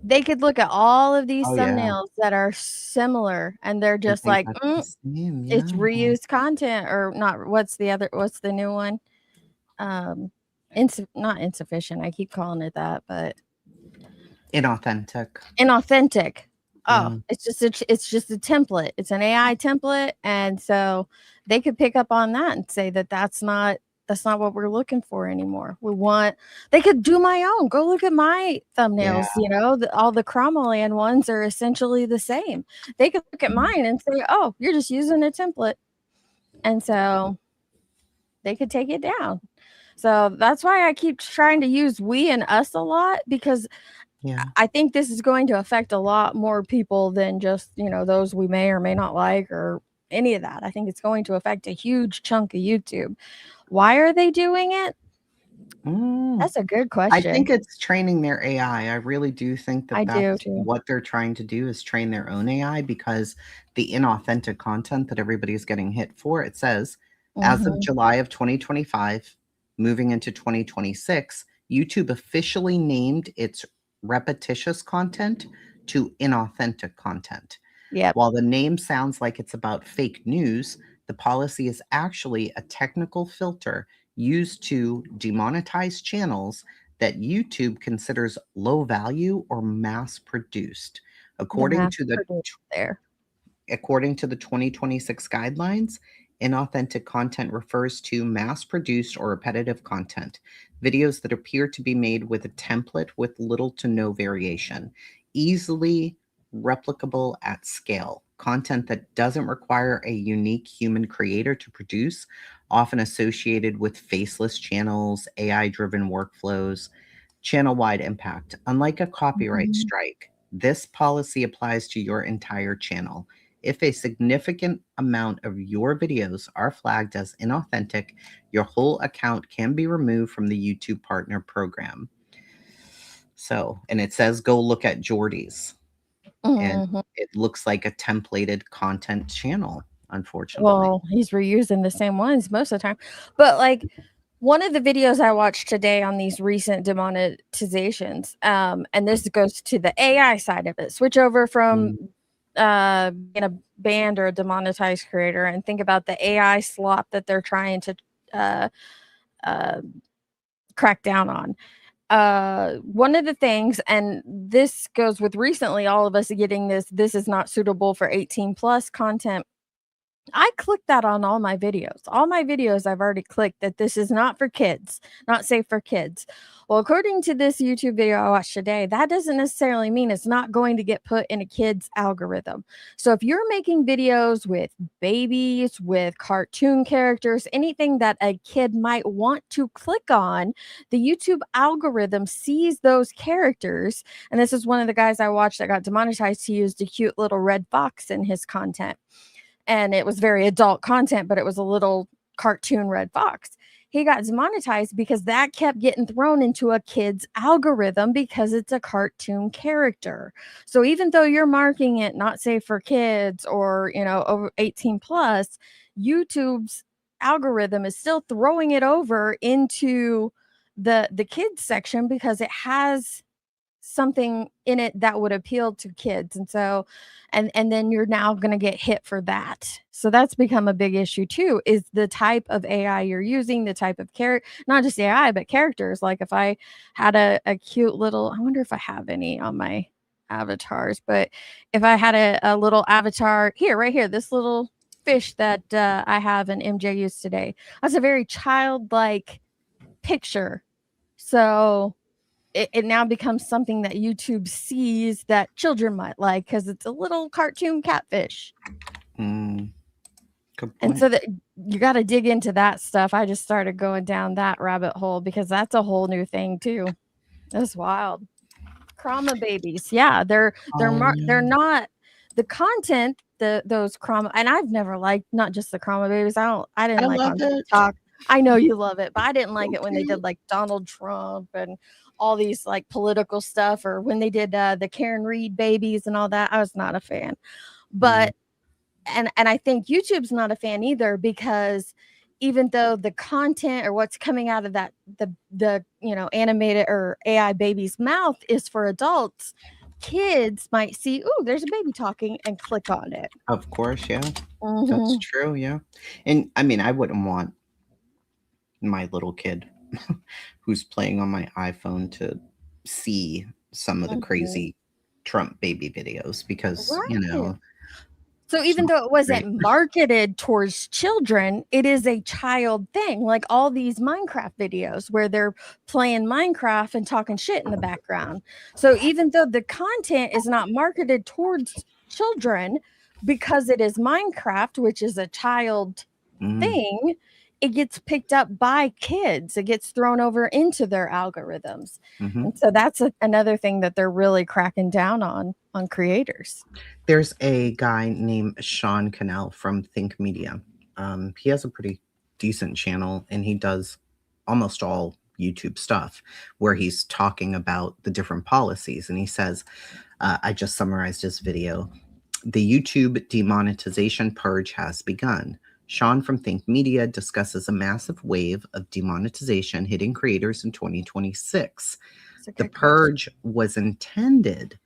[SPEAKER 3] They could look at all of these
[SPEAKER 5] Oh, yeah.
[SPEAKER 3] thumbnails that are similar and they're
[SPEAKER 5] I
[SPEAKER 3] just
[SPEAKER 5] think
[SPEAKER 3] like,
[SPEAKER 5] that's the same.
[SPEAKER 3] it's
[SPEAKER 5] Yeah.
[SPEAKER 3] reused content or not. What's the new one? Not insufficient. I keep calling it that, but
[SPEAKER 5] Inauthentic.
[SPEAKER 3] inauthentic.
[SPEAKER 5] Yeah.
[SPEAKER 3] Oh, it's just a template. It's an AI template, and so they could pick up on that and say that that's not what we're looking for anymore. They could do my own. Go look at my thumbnails.
[SPEAKER 5] Yeah.
[SPEAKER 3] You know, all the Cromwellian ones are essentially the same. They could look at mine and say, "Oh, you're just using a template," and so they could take it down. So that's why I keep trying to use we and us a lot, because
[SPEAKER 5] Yeah.
[SPEAKER 3] I think this is going to affect a lot more people than just, those we may or may not like or any of that. I think it's going to affect a huge chunk of YouTube. Why are they doing it? That's a good
[SPEAKER 5] I
[SPEAKER 3] question.
[SPEAKER 5] think it's training their AI. I really do think that
[SPEAKER 3] I do
[SPEAKER 5] that's
[SPEAKER 3] too.
[SPEAKER 5] what they're trying to do, is train their own AI, because the inauthentic content that everybody's getting hit for, it says, as of July of 2025, moving into 2026, YouTube officially named its repetitious content to inauthentic content.
[SPEAKER 3] Yep.
[SPEAKER 5] While the name sounds like it's about fake news, the policy is actually a technical filter used to demonetize channels that YouTube considers low value or mass produced. According to the
[SPEAKER 3] there.
[SPEAKER 5] According to the 2026 guidelines, inauthentic content refers to mass produced or repetitive content, videos that appear to be made with a template with little to no variation, easily replicable at scale, content that doesn't require a unique human creator to produce, often associated with faceless channels, AI-driven workflows, channel-wide impact. Unlike a copyright strike, this policy applies to your entire channel. If a significant amount of your videos are flagged as inauthentic, your whole account can be removed from the YouTube Partner Program. So, and it says go look at Jordy's. And it looks like a templated content channel, unfortunately.
[SPEAKER 3] Well, he's reusing the same ones most of the time. But like one of the videos I watched today on these recent demonetizations, and this goes to the AI side of it. Switch over from being a banned or a demonetized creator and think about the AI slop that they're trying to crack down on. One of the things, and this goes with recently all of us getting this is not suitable for 18 plus content. I clicked that on all my videos. All my videos, I've already clicked that this is not for kids, not safe for kids. Well, according to this YouTube video I watched today, that doesn't necessarily mean it's not going to get put in a kid's algorithm. So if you're making videos with babies, with cartoon characters, anything that a kid might want to click on, the YouTube algorithm sees those characters. And this is one of the guys I watched that got demonetized. He used a cute little red fox in his content. And it was very adult content, but it was a little cartoon red fox. He got demonetized because that kept getting thrown into a kid's algorithm because it's a cartoon character. So even though you're marking it not safe for kids or, over 18 plus, YouTube's algorithm is still throwing it over into the kids section because it has something in it that would appeal to kids. And so and then you're now going to get hit for that. So that's become a big issue too, is the type of AI you're using, the type of character, not just AI, but characters. Like if I had a cute little, I wonder if I have any on my avatars, but if I had a little avatar here, right here, this little fish that I have an MJ used today, that's a very childlike picture. So it now becomes something that YouTube sees that children might like because it's a little cartoon catfish.
[SPEAKER 5] Good
[SPEAKER 3] And
[SPEAKER 5] point.
[SPEAKER 3] so that you got to dig into that stuff. I just started going down that rabbit hole because that's a whole new thing too. That's wild. Krama babies. Yeah, they're not the content, those Krama, and I've never liked not just the Krama babies. I didn't
[SPEAKER 5] I
[SPEAKER 3] like
[SPEAKER 5] love
[SPEAKER 3] on
[SPEAKER 5] it.
[SPEAKER 3] TikTok. I know you love it, but I didn't like
[SPEAKER 5] So
[SPEAKER 3] it when they
[SPEAKER 5] cute.
[SPEAKER 3] did like Donald Trump and all these like political stuff, or when they did the Karen Reed babies and all that. I was not a fan. But and I think YouTube's not a fan either, because even though the content or what's coming out of that the animated or AI baby's mouth is for adults, kids might see, oh, there's a baby talking and click on it.
[SPEAKER 5] Of course, yeah.
[SPEAKER 3] Mhm.
[SPEAKER 5] That's true, yeah. And I mean, I wouldn't want my little kid who's playing on my iPhone to see some of the
[SPEAKER 3] Mhm.
[SPEAKER 5] crazy Trump baby videos because,
[SPEAKER 3] Right. So
[SPEAKER 5] it's
[SPEAKER 3] even
[SPEAKER 5] not
[SPEAKER 3] though it
[SPEAKER 5] great.
[SPEAKER 3] wasn't marketed towards children, it is a child thing. Like all these Minecraft videos where they're playing Minecraft and talking shit in the background. So even though the content is not marketed towards children, because it is Minecraft, which is a child
[SPEAKER 5] Mm,
[SPEAKER 3] thing, it gets picked up by kids. It gets thrown over into their algorithms.
[SPEAKER 5] mhm.
[SPEAKER 3] And so that's another thing that they're really cracking down on creators.
[SPEAKER 5] There's a guy named Sean Cannell from Think Media. He has a pretty decent channel and he does almost all YouTube stuff where he's talking about the different policies. And he says, I just summarized his video. The YouTube demonetization purge has begun. Sean from Think Media discusses a massive wave of demonetization hitting creators in 2026. The purge was intended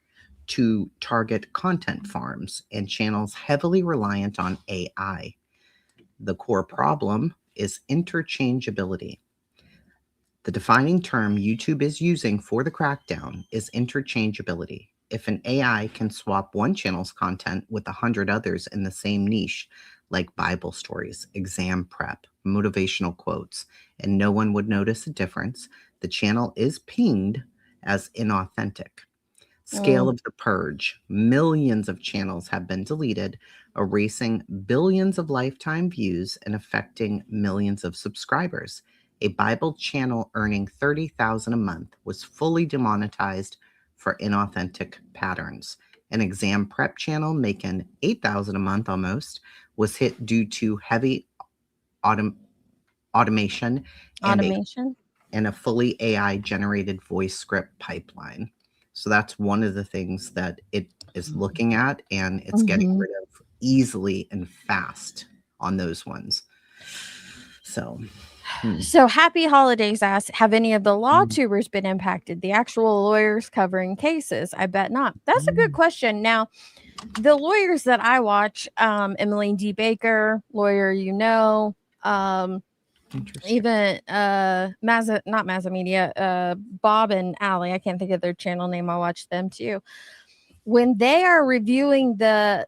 [SPEAKER 5] to target content farms and channels heavily reliant on AI. The core problem is interchangeability. The defining term YouTube is using for the crackdown is interchangeability. If an AI can swap one channel's content with 100 others in the same niche, like Bible stories, exam prep, motivational quotes, and no one would notice a difference, the channel is pinged as inauthentic. Scale of the purge. Millions of channels have been deleted, erasing billions of lifetime views and affecting millions of subscribers. A Bible channel earning $30,000 a month was fully demonetized for inauthentic patterns. An exam prep channel making $8,000 a month almost was hit due to heavy automation and a fully AI generated voice script pipeline. So that's one of the things that it is looking at, and it's getting rid of easily and fast on those ones. So
[SPEAKER 3] happy holidays. Ask, have any of the law tubers been impacted? The actual lawyers covering cases? I bet not. That's a good question. Now, the lawyers that I watch, Emmeline D. Baker, lawyer, even not Mazza Media, Bob and Allie, I can't think of their channel name. I watch them too. when they are reviewing the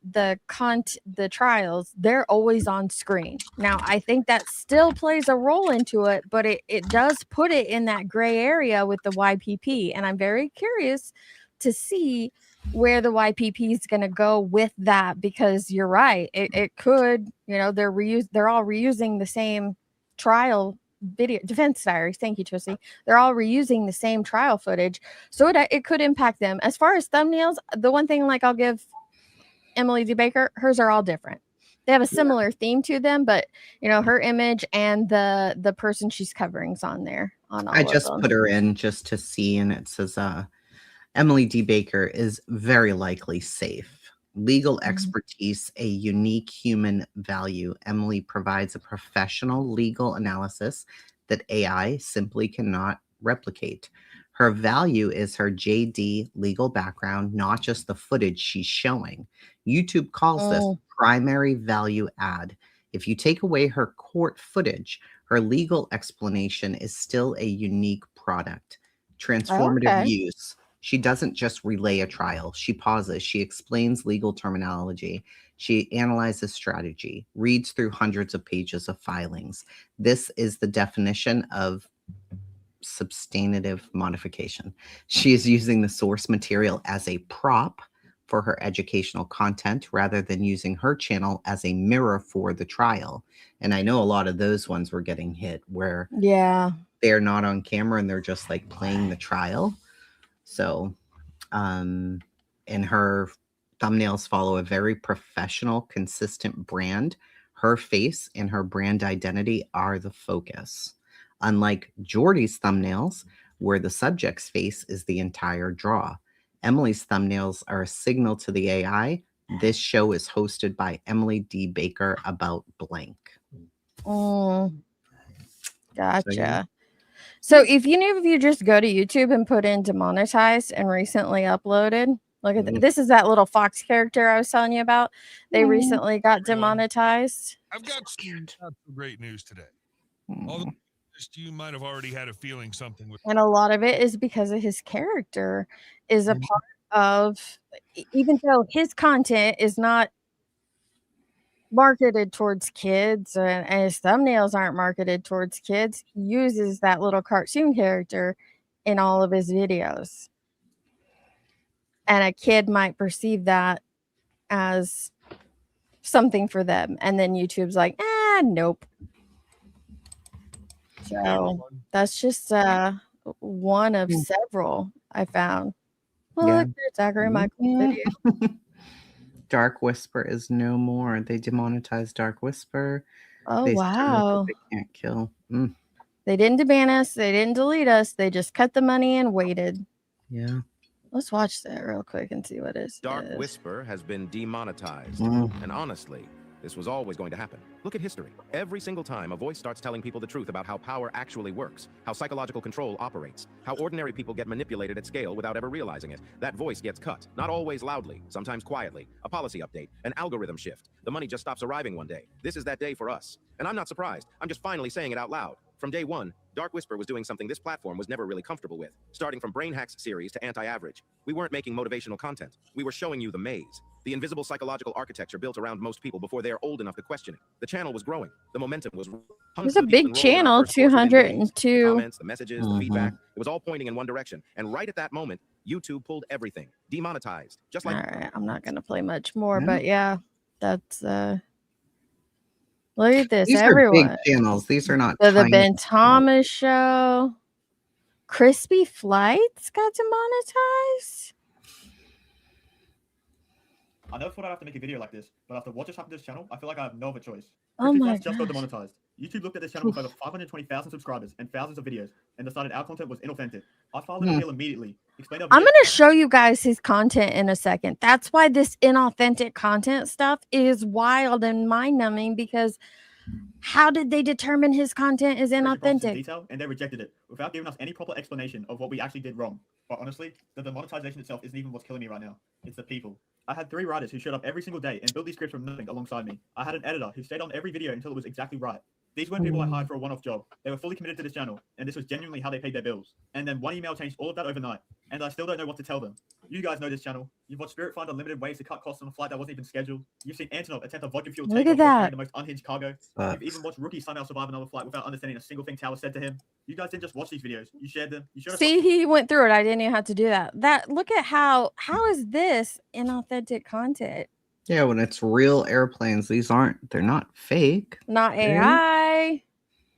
[SPEAKER 3] trials, they're always on screen. Now, I think that still plays a role into it, but it does put it in that gray area with the YPP. And I'm very curious to see where the YPP is going to go with that, because you're right. It could, they're all reusing the same trial video defense diaries. Thank you, Tussie. They're all reusing the same trial footage, so it could impact them. As far as thumbnails, the one thing I'll give Emily D. Baker, hers are all different. They have a similar theme to them, but her image and the person she's covering's on there on all
[SPEAKER 5] I
[SPEAKER 3] of
[SPEAKER 5] just
[SPEAKER 3] them.
[SPEAKER 5] put her in just to see, and it says Emily D. Baker is very likely safe. Legal expertise, a unique human value. Emily provides a professional legal analysis that AI simply cannot replicate. Her value is her JD legal background, not just the footage she's showing. YouTube calls this primary value add. If you take away her court footage, her legal explanation is still a unique product. Transformative use. She doesn't just relay a trial. She pauses. She explains legal terminology. She analyzes strategy, reads through hundreds of pages of filings. This is the definition of substantive modification. She is using the source material as a prop for her educational content rather than using her channel as a mirror for the trial. And I know a lot of those ones were getting hit where they're not on camera and they're just like playing the trial. So, and her thumbnails follow a very professional, consistent brand. Her face and her brand identity are the focus. Unlike Jordy's thumbnails, where the subject's face is the entire draw. Emily's thumbnails are a signal to the AI. This show is hosted by Emily D. Baker about blank.
[SPEAKER 3] Gotcha. So if you just go to YouTube and put in demonetized and recently uploaded, look at this is that little fox character I was telling you about. They recently got demonetized.
[SPEAKER 8] I've got some great news today. Although you might have already had a feeling something was.
[SPEAKER 3] And a lot of it is because of his character is a part of, even though his content is not marketed towards kids and his thumbnails aren't marketed towards kids, he uses that little cartoon character in all of his videos. And a kid might perceive that as something for them. And then YouTube's like, nope. So that's just one of several I found. Well, look, there's Zachary Michael's video.
[SPEAKER 5] Dark Whisper is no more. They demonetized Dark Whisper.
[SPEAKER 3] Oh,
[SPEAKER 5] they
[SPEAKER 3] wow.
[SPEAKER 5] They can't kill.
[SPEAKER 3] They didn't deban us. They didn't delete us. They just cut the money and waited.
[SPEAKER 5] Yeah.
[SPEAKER 3] Let's watch that real quick and see what it is.
[SPEAKER 9] Dark Whisper has been demonetized. And honestly, this was always going to happen. Look at history. Every single time a voice starts telling people the truth about how power actually works, how psychological control operates, how ordinary people get manipulated at scale without ever realizing it, that voice gets cut. Not always loudly, sometimes quietly. A policy update, an algorithm shift. The money just stops arriving one day. This is that day for us. And I'm not surprised. I'm just finally saying it out loud. From day one, Dark Whisper was doing something this platform was never really comfortable with. Starting from Brain Hacks series to Anti-Average. We weren't making motivational content. We were showing you the maze. The invisible psychological architecture built around most people before they are old enough to question it. The channel was growing. The momentum was.
[SPEAKER 3] It was a big channel, 202.
[SPEAKER 9] The comments, the messages, the feedback. It was all pointing in one direction. And right at that moment, YouTube pulled everything. Demonetized. Just like.
[SPEAKER 3] All right, I'm not going to play much more, but yeah, that's. Look at this.
[SPEAKER 5] These
[SPEAKER 3] everyone.
[SPEAKER 5] are big channels. These are not.
[SPEAKER 3] The Ben Thomas Show. Crispy Flights got demonetized.
[SPEAKER 10] I never thought I'd have to make a video like this, but after what just happened to this channel, I feel like I have no other choice.
[SPEAKER 3] Oh my
[SPEAKER 10] just got demonetized. YouTube looked at this channel with over 520,000 subscribers and thousands of videos and decided our content was inauthentic. I filed an appeal immediately. I'm going to
[SPEAKER 3] show you guys his content in a second. That's why this inauthentic content stuff is wild and mind-numbing, because how did they determine his content is inauthentic?
[SPEAKER 10] Detail, and they rejected it without giving us any proper explanation of what we actually did wrong. But honestly, the demonetization itself isn't even what's killing me right now. It's the people. I had 3 writers who showed up every single day and built these scripts from nothing alongside me. I had an editor who stayed on every video until it was exactly right. These weren't people I hired for a one-off job. They were fully committed to this channel, and this was genuinely how they paid their bills. And then one email changed all of that overnight. and I still don't know what to tell them. You guys know this channel. You've watched Spirit find unlimited ways to cut costs on a flight that wasn't even scheduled. You've seen Antonov attempt a vodka-fueled
[SPEAKER 3] Look
[SPEAKER 10] takeoff
[SPEAKER 3] at
[SPEAKER 10] while carrying
[SPEAKER 3] that.
[SPEAKER 10] the most unhinged cargo. You've even watched Rookie somehow survive another flight without understanding a single thing Tower said to him. You guys didn't just watch these videos. You shared them. You showed us.
[SPEAKER 3] See, he went through it. I didn't even have to do that. Look at how is this inauthentic content?
[SPEAKER 5] Yeah, when it's real airplanes, they're not fake.
[SPEAKER 3] Not AI.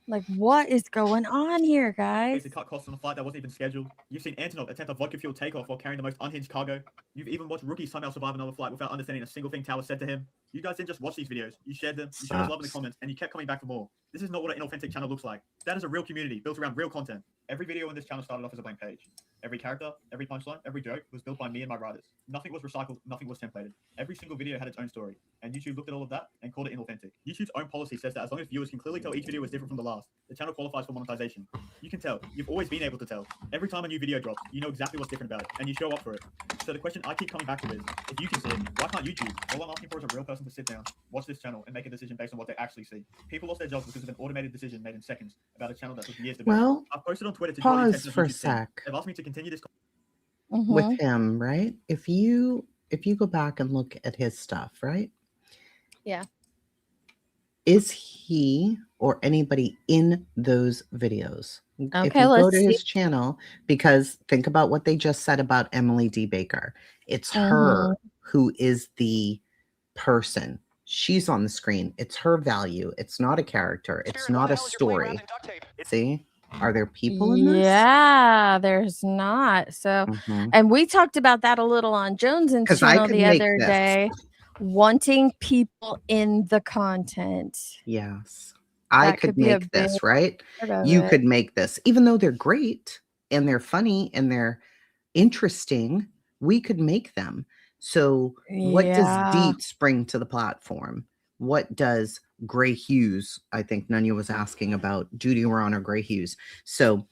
[SPEAKER 3] Like, what is going on here, guys?
[SPEAKER 10] To cut costs on a flight that wasn't even scheduled. You've seen Antonov attempt a vodka-fueled takeoff while carrying the most unhinged cargo. You've even watched Rookie somehow survive another flight without understanding a single thing Tower said to him. You guys didn't just watch these videos. You shared them. You showed us love in the comments, and you kept coming back for more. This is not what an inauthentic channel looks like. That is a real community built around real content. Every video on this channel started off as a blank page. Every character, every punchline, every joke was built by me and my writers. Nothing was recycled, nothing was templated. Every single video had its own story, and YouTube looked at all of that and called it inauthentic. YouTube's own policy says that as long as viewers can clearly tell each video is different from the last, the channel qualifies for monetization. You can tell. You've always been able to tell. Every time a new video drops, you know exactly what's different about it, and you show up for it. So the question I keep coming back to is, if you can see it, why can't YouTube? All I'm asking for is a real person to sit down, watch this channel, and make a decision based on what they actually see. People lost their jobs because of an automated decision made in seconds about a channel that took years to build.
[SPEAKER 5] Well,
[SPEAKER 10] I've posted on Twitter to draw the
[SPEAKER 5] pause
[SPEAKER 10] attention of
[SPEAKER 5] for a
[SPEAKER 10] YouTube's team.
[SPEAKER 5] sec.
[SPEAKER 10] They've asked me to continue this
[SPEAKER 5] With him, right? If you go back and look at his stuff, right?
[SPEAKER 3] Yeah.
[SPEAKER 5] Is he or anybody in those videos? If
[SPEAKER 3] Okay,
[SPEAKER 5] you go
[SPEAKER 3] let's
[SPEAKER 5] to
[SPEAKER 3] see.
[SPEAKER 5] his channel, because think about what they just said about Emily D. Baker. It's her who is the person. She's on the screen. It's her value. It's not a character. It's not a story. See? Are there people in this?
[SPEAKER 3] Yeah, there's not. So, and we talked about that a little on Jones's
[SPEAKER 5] 'Cause I
[SPEAKER 3] channel
[SPEAKER 5] could
[SPEAKER 3] the
[SPEAKER 5] make
[SPEAKER 3] other
[SPEAKER 5] this.
[SPEAKER 3] day, wanting people in the content.
[SPEAKER 5] Yes. I
[SPEAKER 3] That
[SPEAKER 5] could
[SPEAKER 3] could be a
[SPEAKER 5] make this,
[SPEAKER 3] big
[SPEAKER 5] right?
[SPEAKER 3] part of
[SPEAKER 5] You
[SPEAKER 3] it.
[SPEAKER 5] could make this. Even though they're great and they're funny and they're interesting, we could make them. So what does
[SPEAKER 3] Yeah.
[SPEAKER 5] Deets bring to the platform? What does Gray Hughes? I think Nunya was asking about Judy Ron or Gray Hughes. So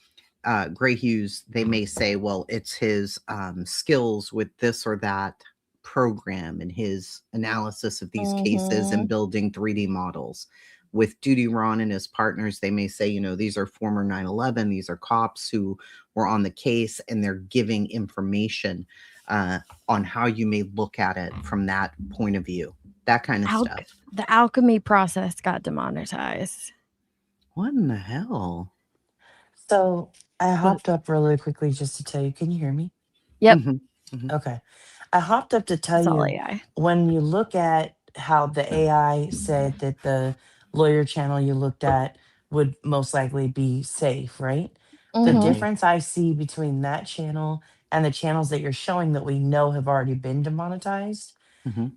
[SPEAKER 5] Gray Hughes, they may say, well, it's his skills with this or that program and his analysis of these cases and building 3D models. With Judy Ron and his partners, they may say, you know, these are former 9/11, these are cops who were on the case, and they're giving information on how you may look at it from that point of view. That kind of stuff.
[SPEAKER 3] The alchemy process got demonetized.
[SPEAKER 5] What in the hell?
[SPEAKER 7] So I hopped up really quickly just to tell you. Can you hear me?
[SPEAKER 3] Yep.
[SPEAKER 7] Okay. I hopped up to tell
[SPEAKER 3] It's all
[SPEAKER 7] you
[SPEAKER 3] AI.
[SPEAKER 7] when you look at how the AI said that the lawyer channel you looked at would most likely be safe, right? The difference I see between that channel and the channels that you're showing that we know have already been demonetized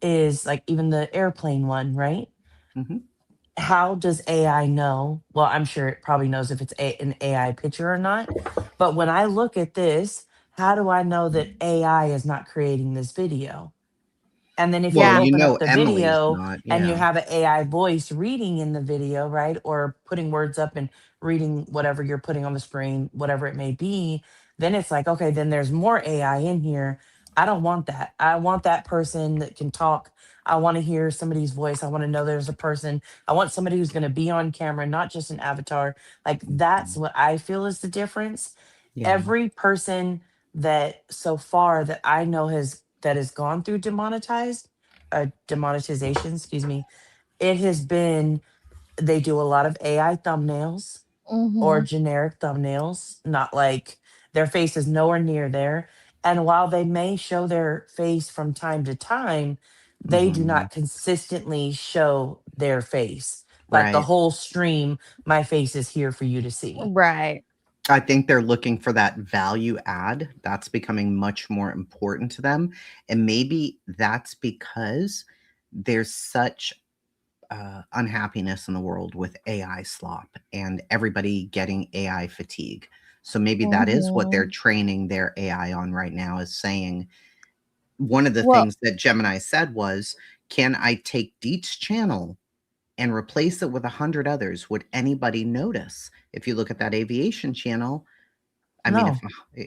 [SPEAKER 7] is like even the airplane one, right? How does AI know? Well, I'm sure it probably knows if it's an AI picture or not. But when I look at this, how do I know that AI is not creating this video? And then if you open up the video and you have an AI voice reading in the video, right? Or putting words up and reading whatever you're putting on the screen, whatever it may be, then it's like, okay, then there's more AI in here. I don't want that. I want that person that can talk. I want to hear somebody's voice. I want to know there's a person. I want somebody who's going to be on camera, not just an avatar. Like that's what I feel is the difference. Every person that so far that I know has gone through demonetization, excuse me, it has been, they do a lot of AI thumbnails or generic thumbnails, not like their face is nowhere near there. And while they may show their face from time to time, they do not consistently show their face. Like the whole stream, my face is here for you to see.
[SPEAKER 3] Right.
[SPEAKER 5] I think they're looking for that value add. That's becoming much more important to them. And maybe that's because there's such unhappiness in the world with AI slop and everybody getting AI fatigue. So maybe that is what they're training their AI on right now, is saying one of the things that Gemini said was, can I take Deets' channel and replace it with 100 others? Would anybody notice? If you look at that aviation channel, I mean, if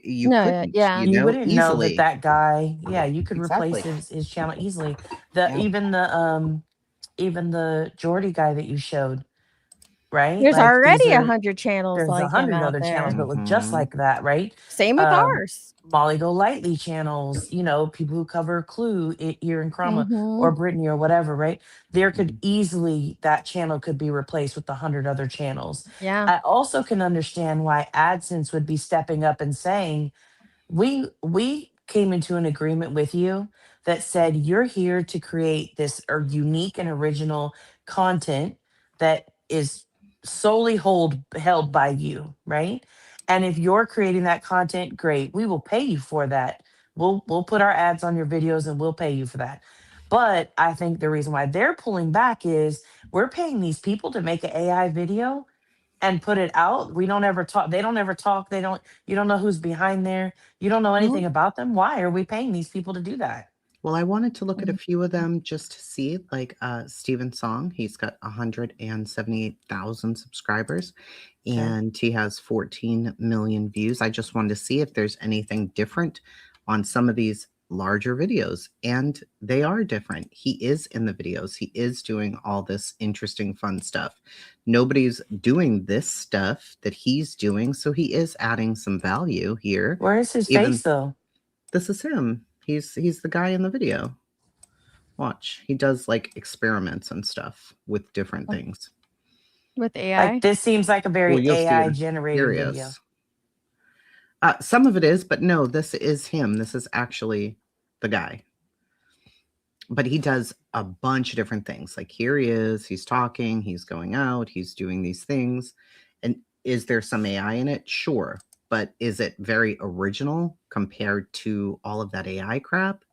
[SPEAKER 5] you couldn't,
[SPEAKER 7] you wouldn't know
[SPEAKER 5] easily.
[SPEAKER 7] that guy. Yeah, you could replace his channel easily. Even the Jordy guy that you showed,
[SPEAKER 11] right?
[SPEAKER 3] There's
[SPEAKER 11] Like these
[SPEAKER 3] already
[SPEAKER 11] are
[SPEAKER 3] 100 channels
[SPEAKER 11] there's
[SPEAKER 3] like him
[SPEAKER 11] 100
[SPEAKER 3] out
[SPEAKER 11] other channels
[SPEAKER 3] there.
[SPEAKER 11] that look just
[SPEAKER 5] Mhm.
[SPEAKER 11] like that, right?
[SPEAKER 3] Same with ours.
[SPEAKER 11] Molly Golightly channels, you know, people who cover Clue here in Chroma or
[SPEAKER 3] Mm-hmm.
[SPEAKER 11] Brittany or whatever, right? There could
[SPEAKER 5] Mhm.
[SPEAKER 11] easily that channel could be replaced with 100 other channels.
[SPEAKER 3] Yeah.
[SPEAKER 11] I also can understand why AdSense would be stepping up and saying, we came into an agreement with you that said you're here to create this unique and original content that is solely held by you, right? And if you're creating that content, great, we will pay you for that. We'll put our ads on your videos and we'll pay you for that. But I think the reason why they're pulling back is we're paying these people to make an AI video and put it out. We don't ever talk. They don't ever talk. You don't know who's behind there. You don't know anything about them. Why are we paying these people to do that?
[SPEAKER 5] Well, I wanted to look at a
[SPEAKER 3] Mhm.
[SPEAKER 5] few of them just to see, like Steven Song. He's got 178,000 subscribers,
[SPEAKER 11] Okay.
[SPEAKER 5] and he has 14 million views. I just wanted to see if there's anything different on some of these larger videos, and they are different. He is in the videos. He is doing all this interesting, fun stuff. Nobody's doing this stuff that he's doing, so he is adding some value here.
[SPEAKER 11] Where is his
[SPEAKER 5] Even
[SPEAKER 11] face though?
[SPEAKER 5] this is him. He's the guy in the video. Watch. He does like experiments and stuff with different things.
[SPEAKER 3] With AI.
[SPEAKER 11] Like this seems like a
[SPEAKER 5] Well,
[SPEAKER 11] very
[SPEAKER 5] you'll see
[SPEAKER 11] AI
[SPEAKER 5] it.
[SPEAKER 11] generated
[SPEAKER 5] Here he
[SPEAKER 11] video.
[SPEAKER 5] is. Some of it is, but no, this is him. This is actually the guy. But he does a bunch of different things. Like here he is, he's talking, he's going out, he's doing these things. And is there some AI in it? Sure. But is it very original compared to all of that AI crap?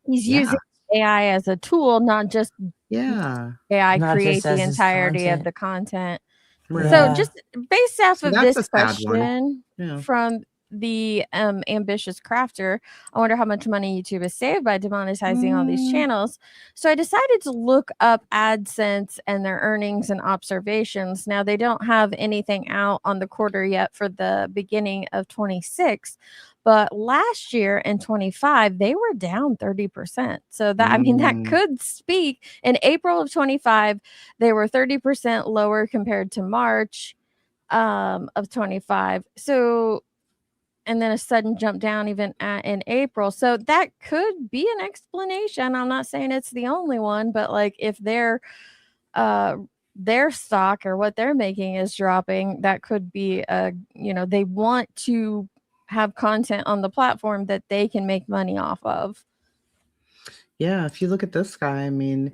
[SPEAKER 3] He's
[SPEAKER 5] Yeah.
[SPEAKER 3] using AI as a tool, not just
[SPEAKER 5] Yeah.
[SPEAKER 3] AI
[SPEAKER 11] Not
[SPEAKER 3] create
[SPEAKER 11] just
[SPEAKER 3] the
[SPEAKER 11] as his
[SPEAKER 3] entirety of
[SPEAKER 11] content.
[SPEAKER 3] the content.
[SPEAKER 5] Right.
[SPEAKER 3] So
[SPEAKER 11] Yeah.
[SPEAKER 3] just based off
[SPEAKER 5] So
[SPEAKER 3] of
[SPEAKER 5] that's
[SPEAKER 3] this
[SPEAKER 5] a sad one.
[SPEAKER 3] question
[SPEAKER 5] Yeah.
[SPEAKER 3] from the ambitious crafter, I wonder how much money YouTube has saved by demonetizing all these channels. So I decided to look up AdSense and their earnings and observations. Now they don't have anything out on the quarter yet for the beginning of 26, but last year in 25 they were down 30%. So that I mean that could speak. In April of 25 they were 30% lower compared to March of 25. So and then a sudden jump down even in April. So that could be an explanation. I'm not saying it's the only one, but like if their stock or what they're making is dropping, that could be they want to have content on the platform that they can make money off of.
[SPEAKER 5] Yeah, if you look at this guy, I mean,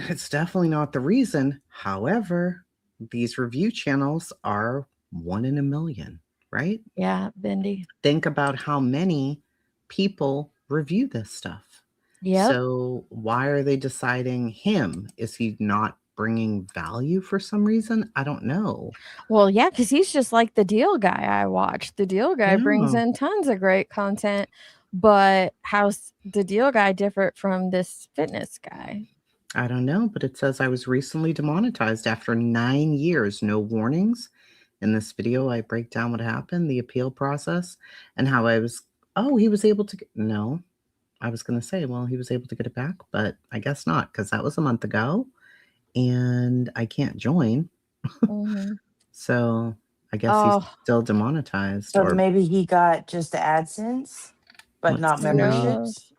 [SPEAKER 5] it's definitely not the reason. However, these review channels are 1 in a million, right?
[SPEAKER 3] Yeah, Bendy.
[SPEAKER 5] Think about how many people review this stuff.
[SPEAKER 3] Yep.
[SPEAKER 5] So why are they deciding him? Is he not bringing value for some reason? I don't know.
[SPEAKER 3] Well, yeah, because he's just like the Deal Guy I watched. The Deal Guy brings
[SPEAKER 5] Yeah.
[SPEAKER 3] in tons of great content, but how's the Deal Guy different from this fitness guy?
[SPEAKER 5] I don't know, but it says I was recently demonetized after 9 years, no warnings. In this video, I break down what happened, the appeal process, and how he was able to no. I was going to say, well, he was able to get it back, but I guess not, because that was a month ago, and I can't join.
[SPEAKER 3] Mhm.
[SPEAKER 5] So I guess
[SPEAKER 3] Oh,
[SPEAKER 5] he's still demonetized.
[SPEAKER 11] So
[SPEAKER 5] Or
[SPEAKER 11] maybe he got just the AdSense, but
[SPEAKER 5] let's
[SPEAKER 11] not
[SPEAKER 5] see.
[SPEAKER 3] who
[SPEAKER 11] memberships.
[SPEAKER 3] knows?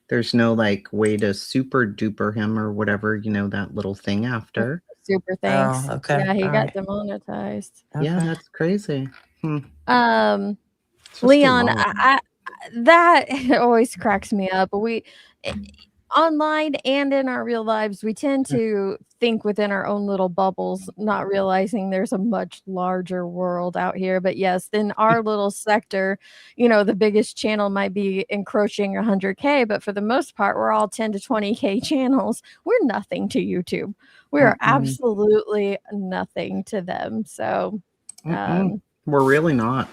[SPEAKER 5] There's no like way to super duper him or whatever, that little thing after.
[SPEAKER 3] Super thanks.
[SPEAKER 11] Oh, okay.
[SPEAKER 3] Yeah, he
[SPEAKER 11] All
[SPEAKER 3] got
[SPEAKER 11] right.
[SPEAKER 3] demonetized.
[SPEAKER 5] Yeah,
[SPEAKER 11] Okay.
[SPEAKER 5] that's crazy. It's just a
[SPEAKER 3] Leon,
[SPEAKER 5] lot.
[SPEAKER 3] that always cracks me up. We online and in our real lives, we tend to think within our own little bubbles, not realizing there's a much larger world out here. But yes, in our little sector, the biggest channel might be encroaching 100K, but for the most part, we're all 10 to 20K channels. We're nothing to YouTube. We are absolutely nothing to them. So
[SPEAKER 5] We're really not.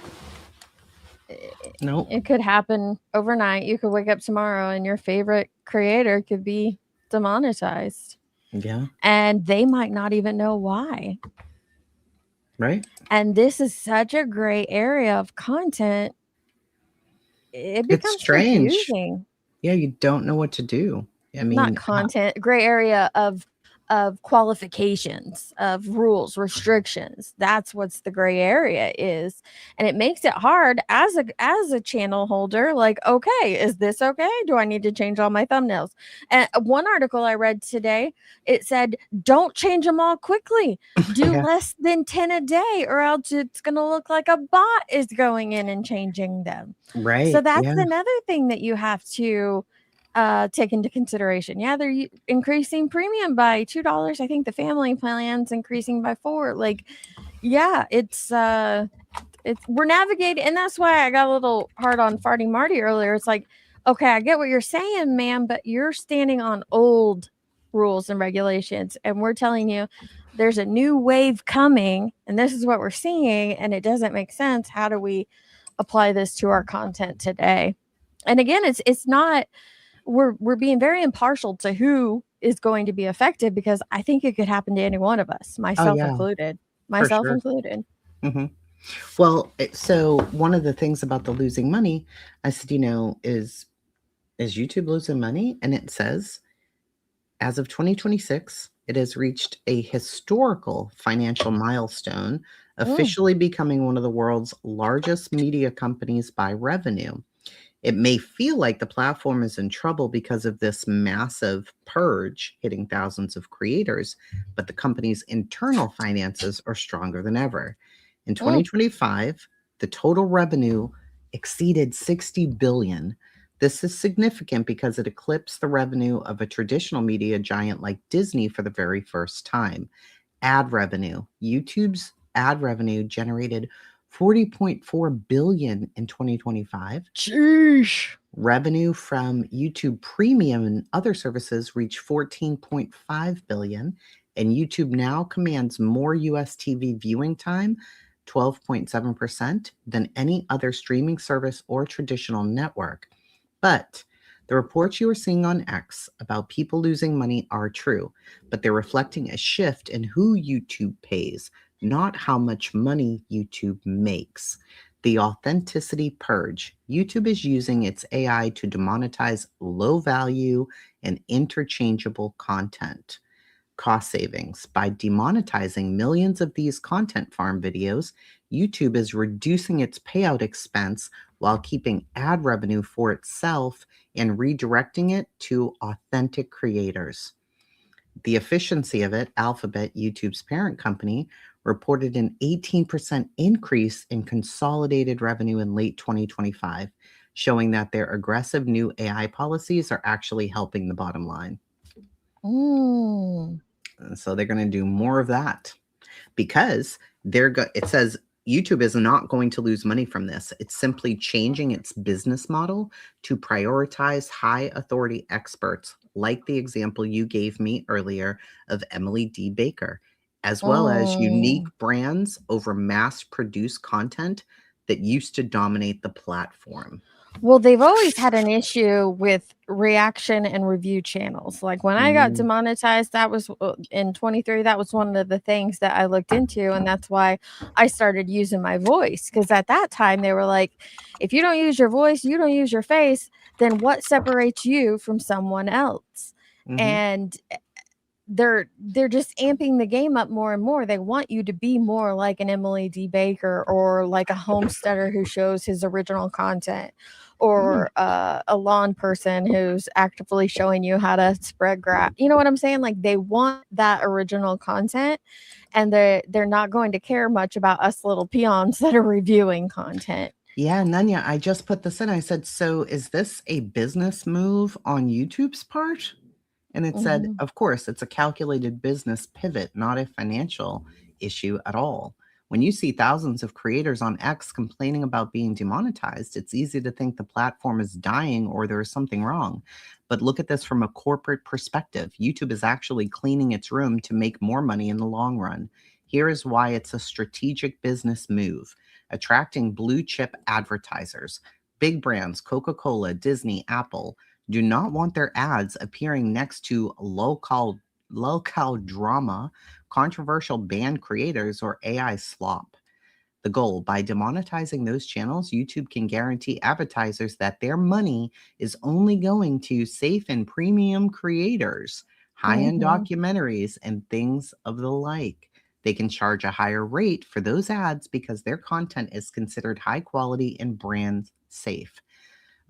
[SPEAKER 5] Nope.
[SPEAKER 3] it could happen overnight. You could wake up tomorrow and your favorite creator could be demonetized.
[SPEAKER 5] Yeah.
[SPEAKER 3] And they might not even know why.
[SPEAKER 5] Right.
[SPEAKER 3] And this is such a gray area of content. It
[SPEAKER 5] It's
[SPEAKER 3] becomes
[SPEAKER 5] strange.
[SPEAKER 3] confusing.
[SPEAKER 5] Yeah, you don't know what to do. I mean,
[SPEAKER 3] Not content, gray area of of qualifications, of rules, restrictions. That's what's the gray area is. And it makes it hard as a channel holder, like, okay, is this okay? Do I need to change all my thumbnails? And one article I read today, it said, don't change them all quickly. Do
[SPEAKER 5] Yeah.
[SPEAKER 3] less than 10 a day, or else it's going to look like a bot is going in and changing them.
[SPEAKER 5] Right.
[SPEAKER 3] So that's
[SPEAKER 5] Yeah.
[SPEAKER 3] another thing that you have to take into consideration. Yeah, they're increasing premium by $2. I think the family plan's increasing by $4. Like, yeah, it's we're navigating, and that's why I got a little hard on Farting Marty earlier. It's like, okay, I get what you're saying, ma'am, but you're standing on old rules and regulations, and we're telling you there's a new wave coming, and this is what we're seeing, and it doesn't make sense. How do we apply this to our content today? And again, it's not, we're being very impartial to who is going to be affected, because I think it could happen to any one of us, myself
[SPEAKER 5] yeah.
[SPEAKER 3] included.
[SPEAKER 5] For
[SPEAKER 3] Myself
[SPEAKER 5] sure.
[SPEAKER 3] included.
[SPEAKER 5] hmm Well, so one of the things about the losing money, I said, is YouTube losing money? And it says, as of 2026, it has reached a historical financial milestone, officially becoming one of the world's largest media companies by revenue. It may feel like the platform is in trouble because of this massive purge hitting thousands of creators, but the company's internal finances are stronger than ever. In 2025, the total revenue exceeded $60 billion. This is significant because it eclipsed the revenue of a traditional media giant like Disney for the very first time. Ad revenue. YouTube's ad revenue generated $40.4 billion in 2025.
[SPEAKER 3] Sheesh.
[SPEAKER 5] Revenue from YouTube Premium and other services reached $14.5 billion, and YouTube now commands more US TV viewing time, 12.7%, than any other streaming service or traditional network. But the reports you are seeing on X about people losing money are true, but they're reflecting a shift in who YouTube pays, not how much money YouTube makes. The authenticity purge. YouTube is using its AI to demonetize low value and interchangeable content. Cost savings. By demonetizing millions of these content farm videos, YouTube is reducing its payout expense while keeping ad revenue for itself and redirecting it to authentic creators. The efficiency of it, Alphabet, YouTube's parent company, reported an 18% increase in consolidated revenue in late 2025, showing that their aggressive new AI policies are actually helping the bottom line. So they're going to do more of that because it says YouTube is not going to lose money from this. It's simply changing its business model to prioritize high authority experts, like the example you gave me earlier of Emily D. Baker, as well as unique brands over mass produced content that used to dominate the platform.
[SPEAKER 3] Well, they've always had an issue with reaction and review channels. Like when I got demonetized, that was in 23, that was one of the things that I looked into. And that's why I started using my voice. Because at that time, they were like, if you don't use your voice, you don't use your face, then what separates you from someone else? And they're just amping the game up more and more. They want you to be more like an Emily D. Baker or like a homesteader who shows his original content, or a lawn person who's actively showing you how to spread grass. You know what I'm saying? Like they want that original content, and they're not going to care much about us little peons that are reviewing content.
[SPEAKER 5] Yeah, Nanya, I just put this in. I said, so is this a business move on YouTube's part? And it said, of course, it's a calculated business pivot, not a financial issue at all. When you see thousands of creators on X complaining about being demonetized, it's easy to think the platform is dying or there is something wrong. But look at this from a corporate perspective. YouTube is actually cleaning its room to make more money in the long run. Here is why it's a strategic business move: attracting blue chip advertisers. Big brands, Coca-Cola, Disney, Apple, do not want their ads appearing next to local drama, controversial band creators, or AI slop. The goal: by demonetizing those channels, YouTube can guarantee advertisers that their money is only going to safe and premium creators. high-end
[SPEAKER 3] Mhm.
[SPEAKER 5] documentaries, and things of the like. They can charge a higher rate for those ads because their content is considered high quality and brand safe.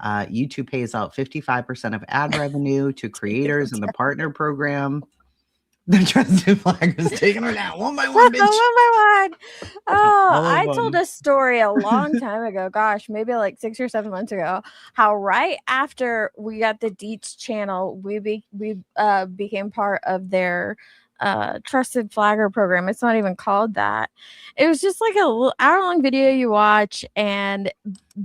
[SPEAKER 5] YouTube pays out 55% of ad revenue to creators in the partner program. The trusted flag is taking her down one by one, bitch.
[SPEAKER 3] One by one. Oh,
[SPEAKER 5] All of
[SPEAKER 3] I told
[SPEAKER 5] them.
[SPEAKER 3] a story a long time ago. Gosh, maybe like 6 or 7 months ago. How right after we got the Deets channel, we became part of their trusted flagger program. It's not even called that. It was just like a little hour-long video you watch, and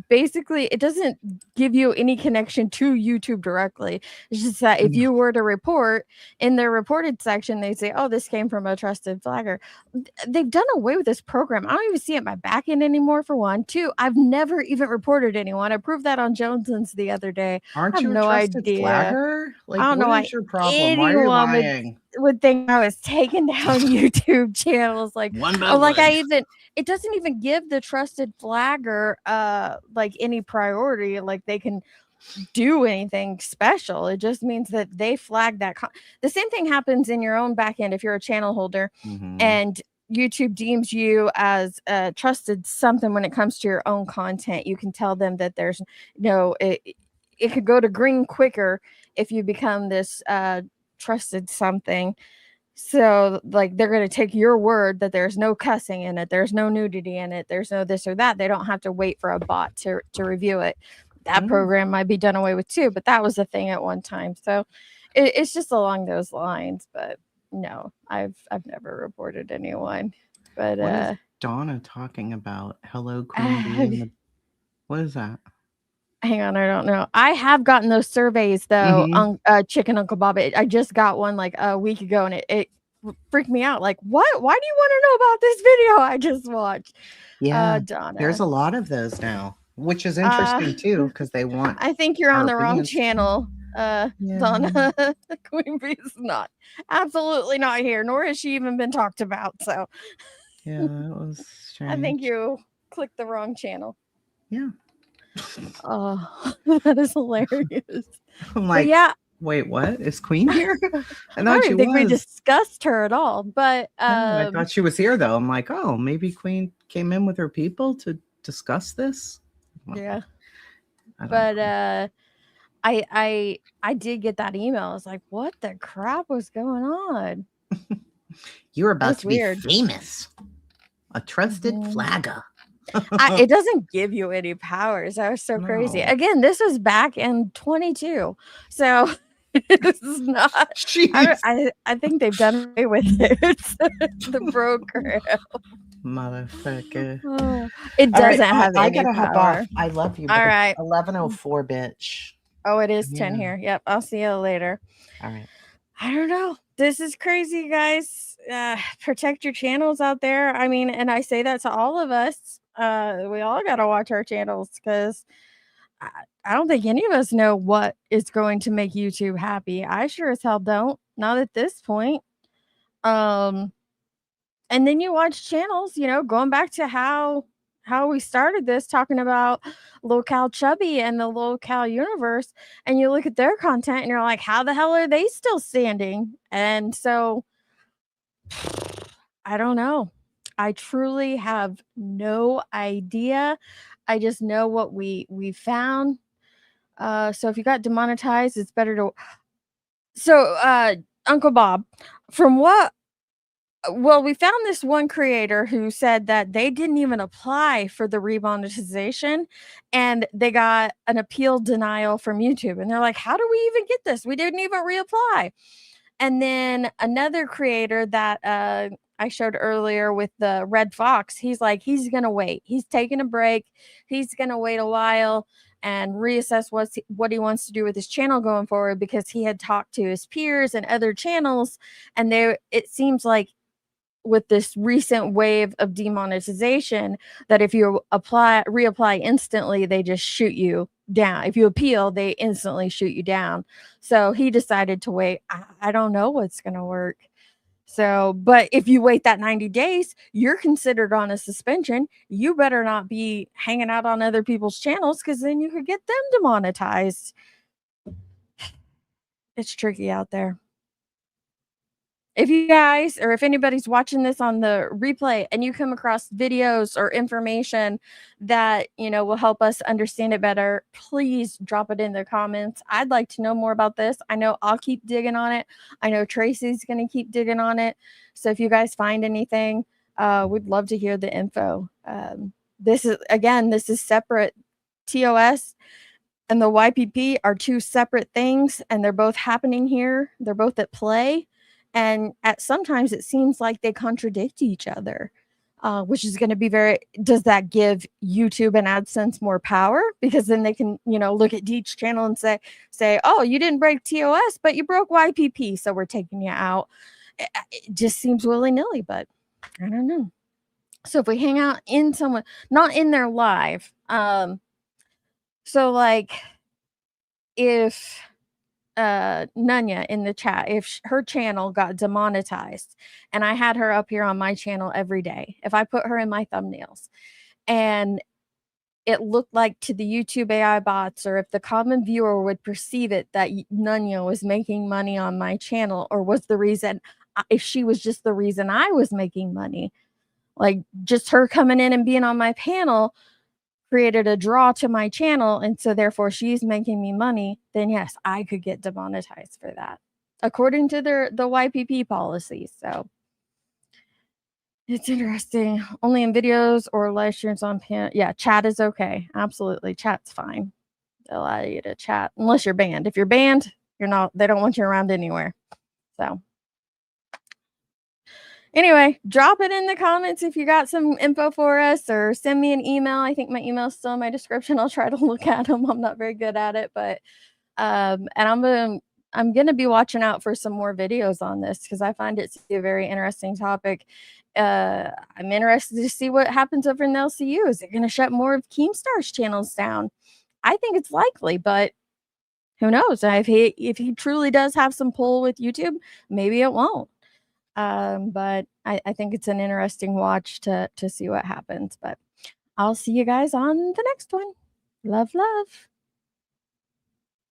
[SPEAKER 3] basically it doesn't give you any connection to YouTube directly. It's just that if you were to report in their reported section, they say, "Oh, this came from a trusted flagger." They've done away with this program. I don't even see it in my back end anymore, for one. Two, I've never even reported anyone. I proved that on Joneson's the other day. I
[SPEAKER 5] Aren't
[SPEAKER 3] have
[SPEAKER 5] you a
[SPEAKER 3] no
[SPEAKER 5] trusted
[SPEAKER 3] idea.
[SPEAKER 5] flagger? Like,
[SPEAKER 3] I don't know
[SPEAKER 5] what
[SPEAKER 3] why
[SPEAKER 5] is your problem? Why are you
[SPEAKER 3] anyone
[SPEAKER 5] lying?
[SPEAKER 3] would think I was taking down YouTube channels. Like,
[SPEAKER 5] One by
[SPEAKER 3] oh, like
[SPEAKER 5] one.
[SPEAKER 3] it doesn't even give the trusted flagger like any priority. Like they can do anything special. It just means that they flag that. The same thing happens in your own back end if you're a channel holder and YouTube deems you as trusted something when it comes to your own content. You can tell them that there's it could go to green quicker if you become this trusted something. So like they're going to take your word that there's no cussing in it, there's no nudity in it, there's no this or that. They don't have to wait for a bot to review it. That program might be done away with too, but that was a thing at one time. So it's just along those lines. But no, I've never reported anyone. But
[SPEAKER 5] What is Donna talking about? Hello, Queen Bee in the... What is that?
[SPEAKER 3] Hang on, I don't know. I have gotten those surveys though, Chicken Uncle Bob. I just got one like a week ago, and it freaked me out. Like, what? Why do you want to know about this video I just watched?
[SPEAKER 5] Yeah,
[SPEAKER 3] Donna.
[SPEAKER 5] there's a lot of those now, which is interesting too, because they want...
[SPEAKER 3] I think you're on the wrong
[SPEAKER 5] opinions.
[SPEAKER 3] channel, Donna. Queen Bee's not, absolutely not here, nor has she even been talked about. So,
[SPEAKER 5] yeah, that was strange.
[SPEAKER 3] I think you clicked the wrong channel.
[SPEAKER 5] Yeah.
[SPEAKER 3] Oh, that is hilarious.
[SPEAKER 5] I'm like,
[SPEAKER 3] yeah.
[SPEAKER 5] Wait, what? Is Queen here?
[SPEAKER 3] I don't even think we discussed her at all. But
[SPEAKER 5] I thought she was here though. I'm like, oh, maybe Queen came in with her people to discuss this. Well,
[SPEAKER 3] yeah. But I did get that email. I was like, what the crap was going on?
[SPEAKER 5] You're about to be
[SPEAKER 3] weird.
[SPEAKER 5] famous. A trusted flagger.
[SPEAKER 3] It doesn't give you any powers. That was so crazy. Again, this was back in 22. So this is not. I think they've done away with it. The program.
[SPEAKER 5] Motherfucker.
[SPEAKER 3] Oh, it doesn't have any
[SPEAKER 5] I gotta hop
[SPEAKER 3] power.
[SPEAKER 5] off. I love you.
[SPEAKER 3] All right.
[SPEAKER 5] 11:04, bitch.
[SPEAKER 3] Oh, it is 10 here. Yep. I'll see you later.
[SPEAKER 5] All right.
[SPEAKER 3] I don't know. This is crazy, guys. Protect your channels out there. I mean, and I say that to all of us. We all got to watch our channels because I don't think any of us know what is going to make YouTube happy. I sure as hell don't. Not at this point. And then you watch channels, going back to how we started this, talking about Locale Chubby and the Locale universe, and you look at their content and you're like, how the hell are they still standing? And so I don't know. I truly have no idea. I just know what we found. So if you got demonetized, it's better to... So Uncle Bob, from what... Well, we found this one creator who said that they didn't even apply for the remonetization and they got an appeal denial from YouTube. And they're like, how do we even get this? We didn't even reapply. And then another creator that I showed earlier with the Red Fox, he's like, he's going to wait. He's taking a break. He's going to wait a while and reassess what he wants to do with his channel going forward, because he had talked to his peers and other channels. And it seems like with this recent wave of demonetization that if you reapply instantly, they just shoot you down. If you appeal, they instantly shoot you down. So he decided to wait. I don't know what's going to work. So, but if you wait that 90 days, you're considered on a suspension. You better not be hanging out on other people's channels, because then you could get them demonetized. It's tricky out there. if you guys, or if anybody's watching this on the replay and you come across videos or information that, you know, will help us understand it better, please drop it in the comments. I'd like to know more about this. I know I'll keep digging on it. I know Tracy's going to keep digging on it. So if you guys find anything, we'd love to hear the info. This is separate. TOS and the YPP are two separate things, and they're both happening here. They're both at play. And at sometimes it seems like they contradict each other, which is going to be does that give YouTube and AdSense more power? Because then they can, you know, look at each channel and say, oh, you didn't break TOS, but you broke YPP, so we're taking you out. It just seems willy-nilly, but I don't know. So if we hang out in someone, not in their live, so like if Nunya in the chat, if her channel got demonetized and I had her up here on my channel every day, if I put her in my thumbnails and it looked like to the YouTube AI bots, or if the common viewer would perceive it that Nunya was making money on my channel, or was the reason, if she was just the reason I was making money, like just her coming in and being on my panel created a draw to my channel, and so therefore she's making me money, then yes, I could get demonetized for that according to the YPP policy. So it's interesting. Only in videos or live streams on pan. Yeah, chat is okay. Absolutely, chat's fine. They'll allow you to chat unless you're banned. If you're banned, you're not. They don't want you around anywhere. So anyway, drop it in the comments if you got some info for us, or send me an email. I think my email's still in my description. I'll try to look at them. I'm not very good at it, but and I'm gonna be watching out for some more videos on this because I find it to be a very interesting topic. I'm interested to see what happens over in the LCU. Is it gonna shut more of Keemstar's channels down? I think it's likely, but who knows? If he truly does have some pull with YouTube, maybe it won't. But I think it's an interesting watch to see what happens. But I'll see you guys on the next one. Love, love.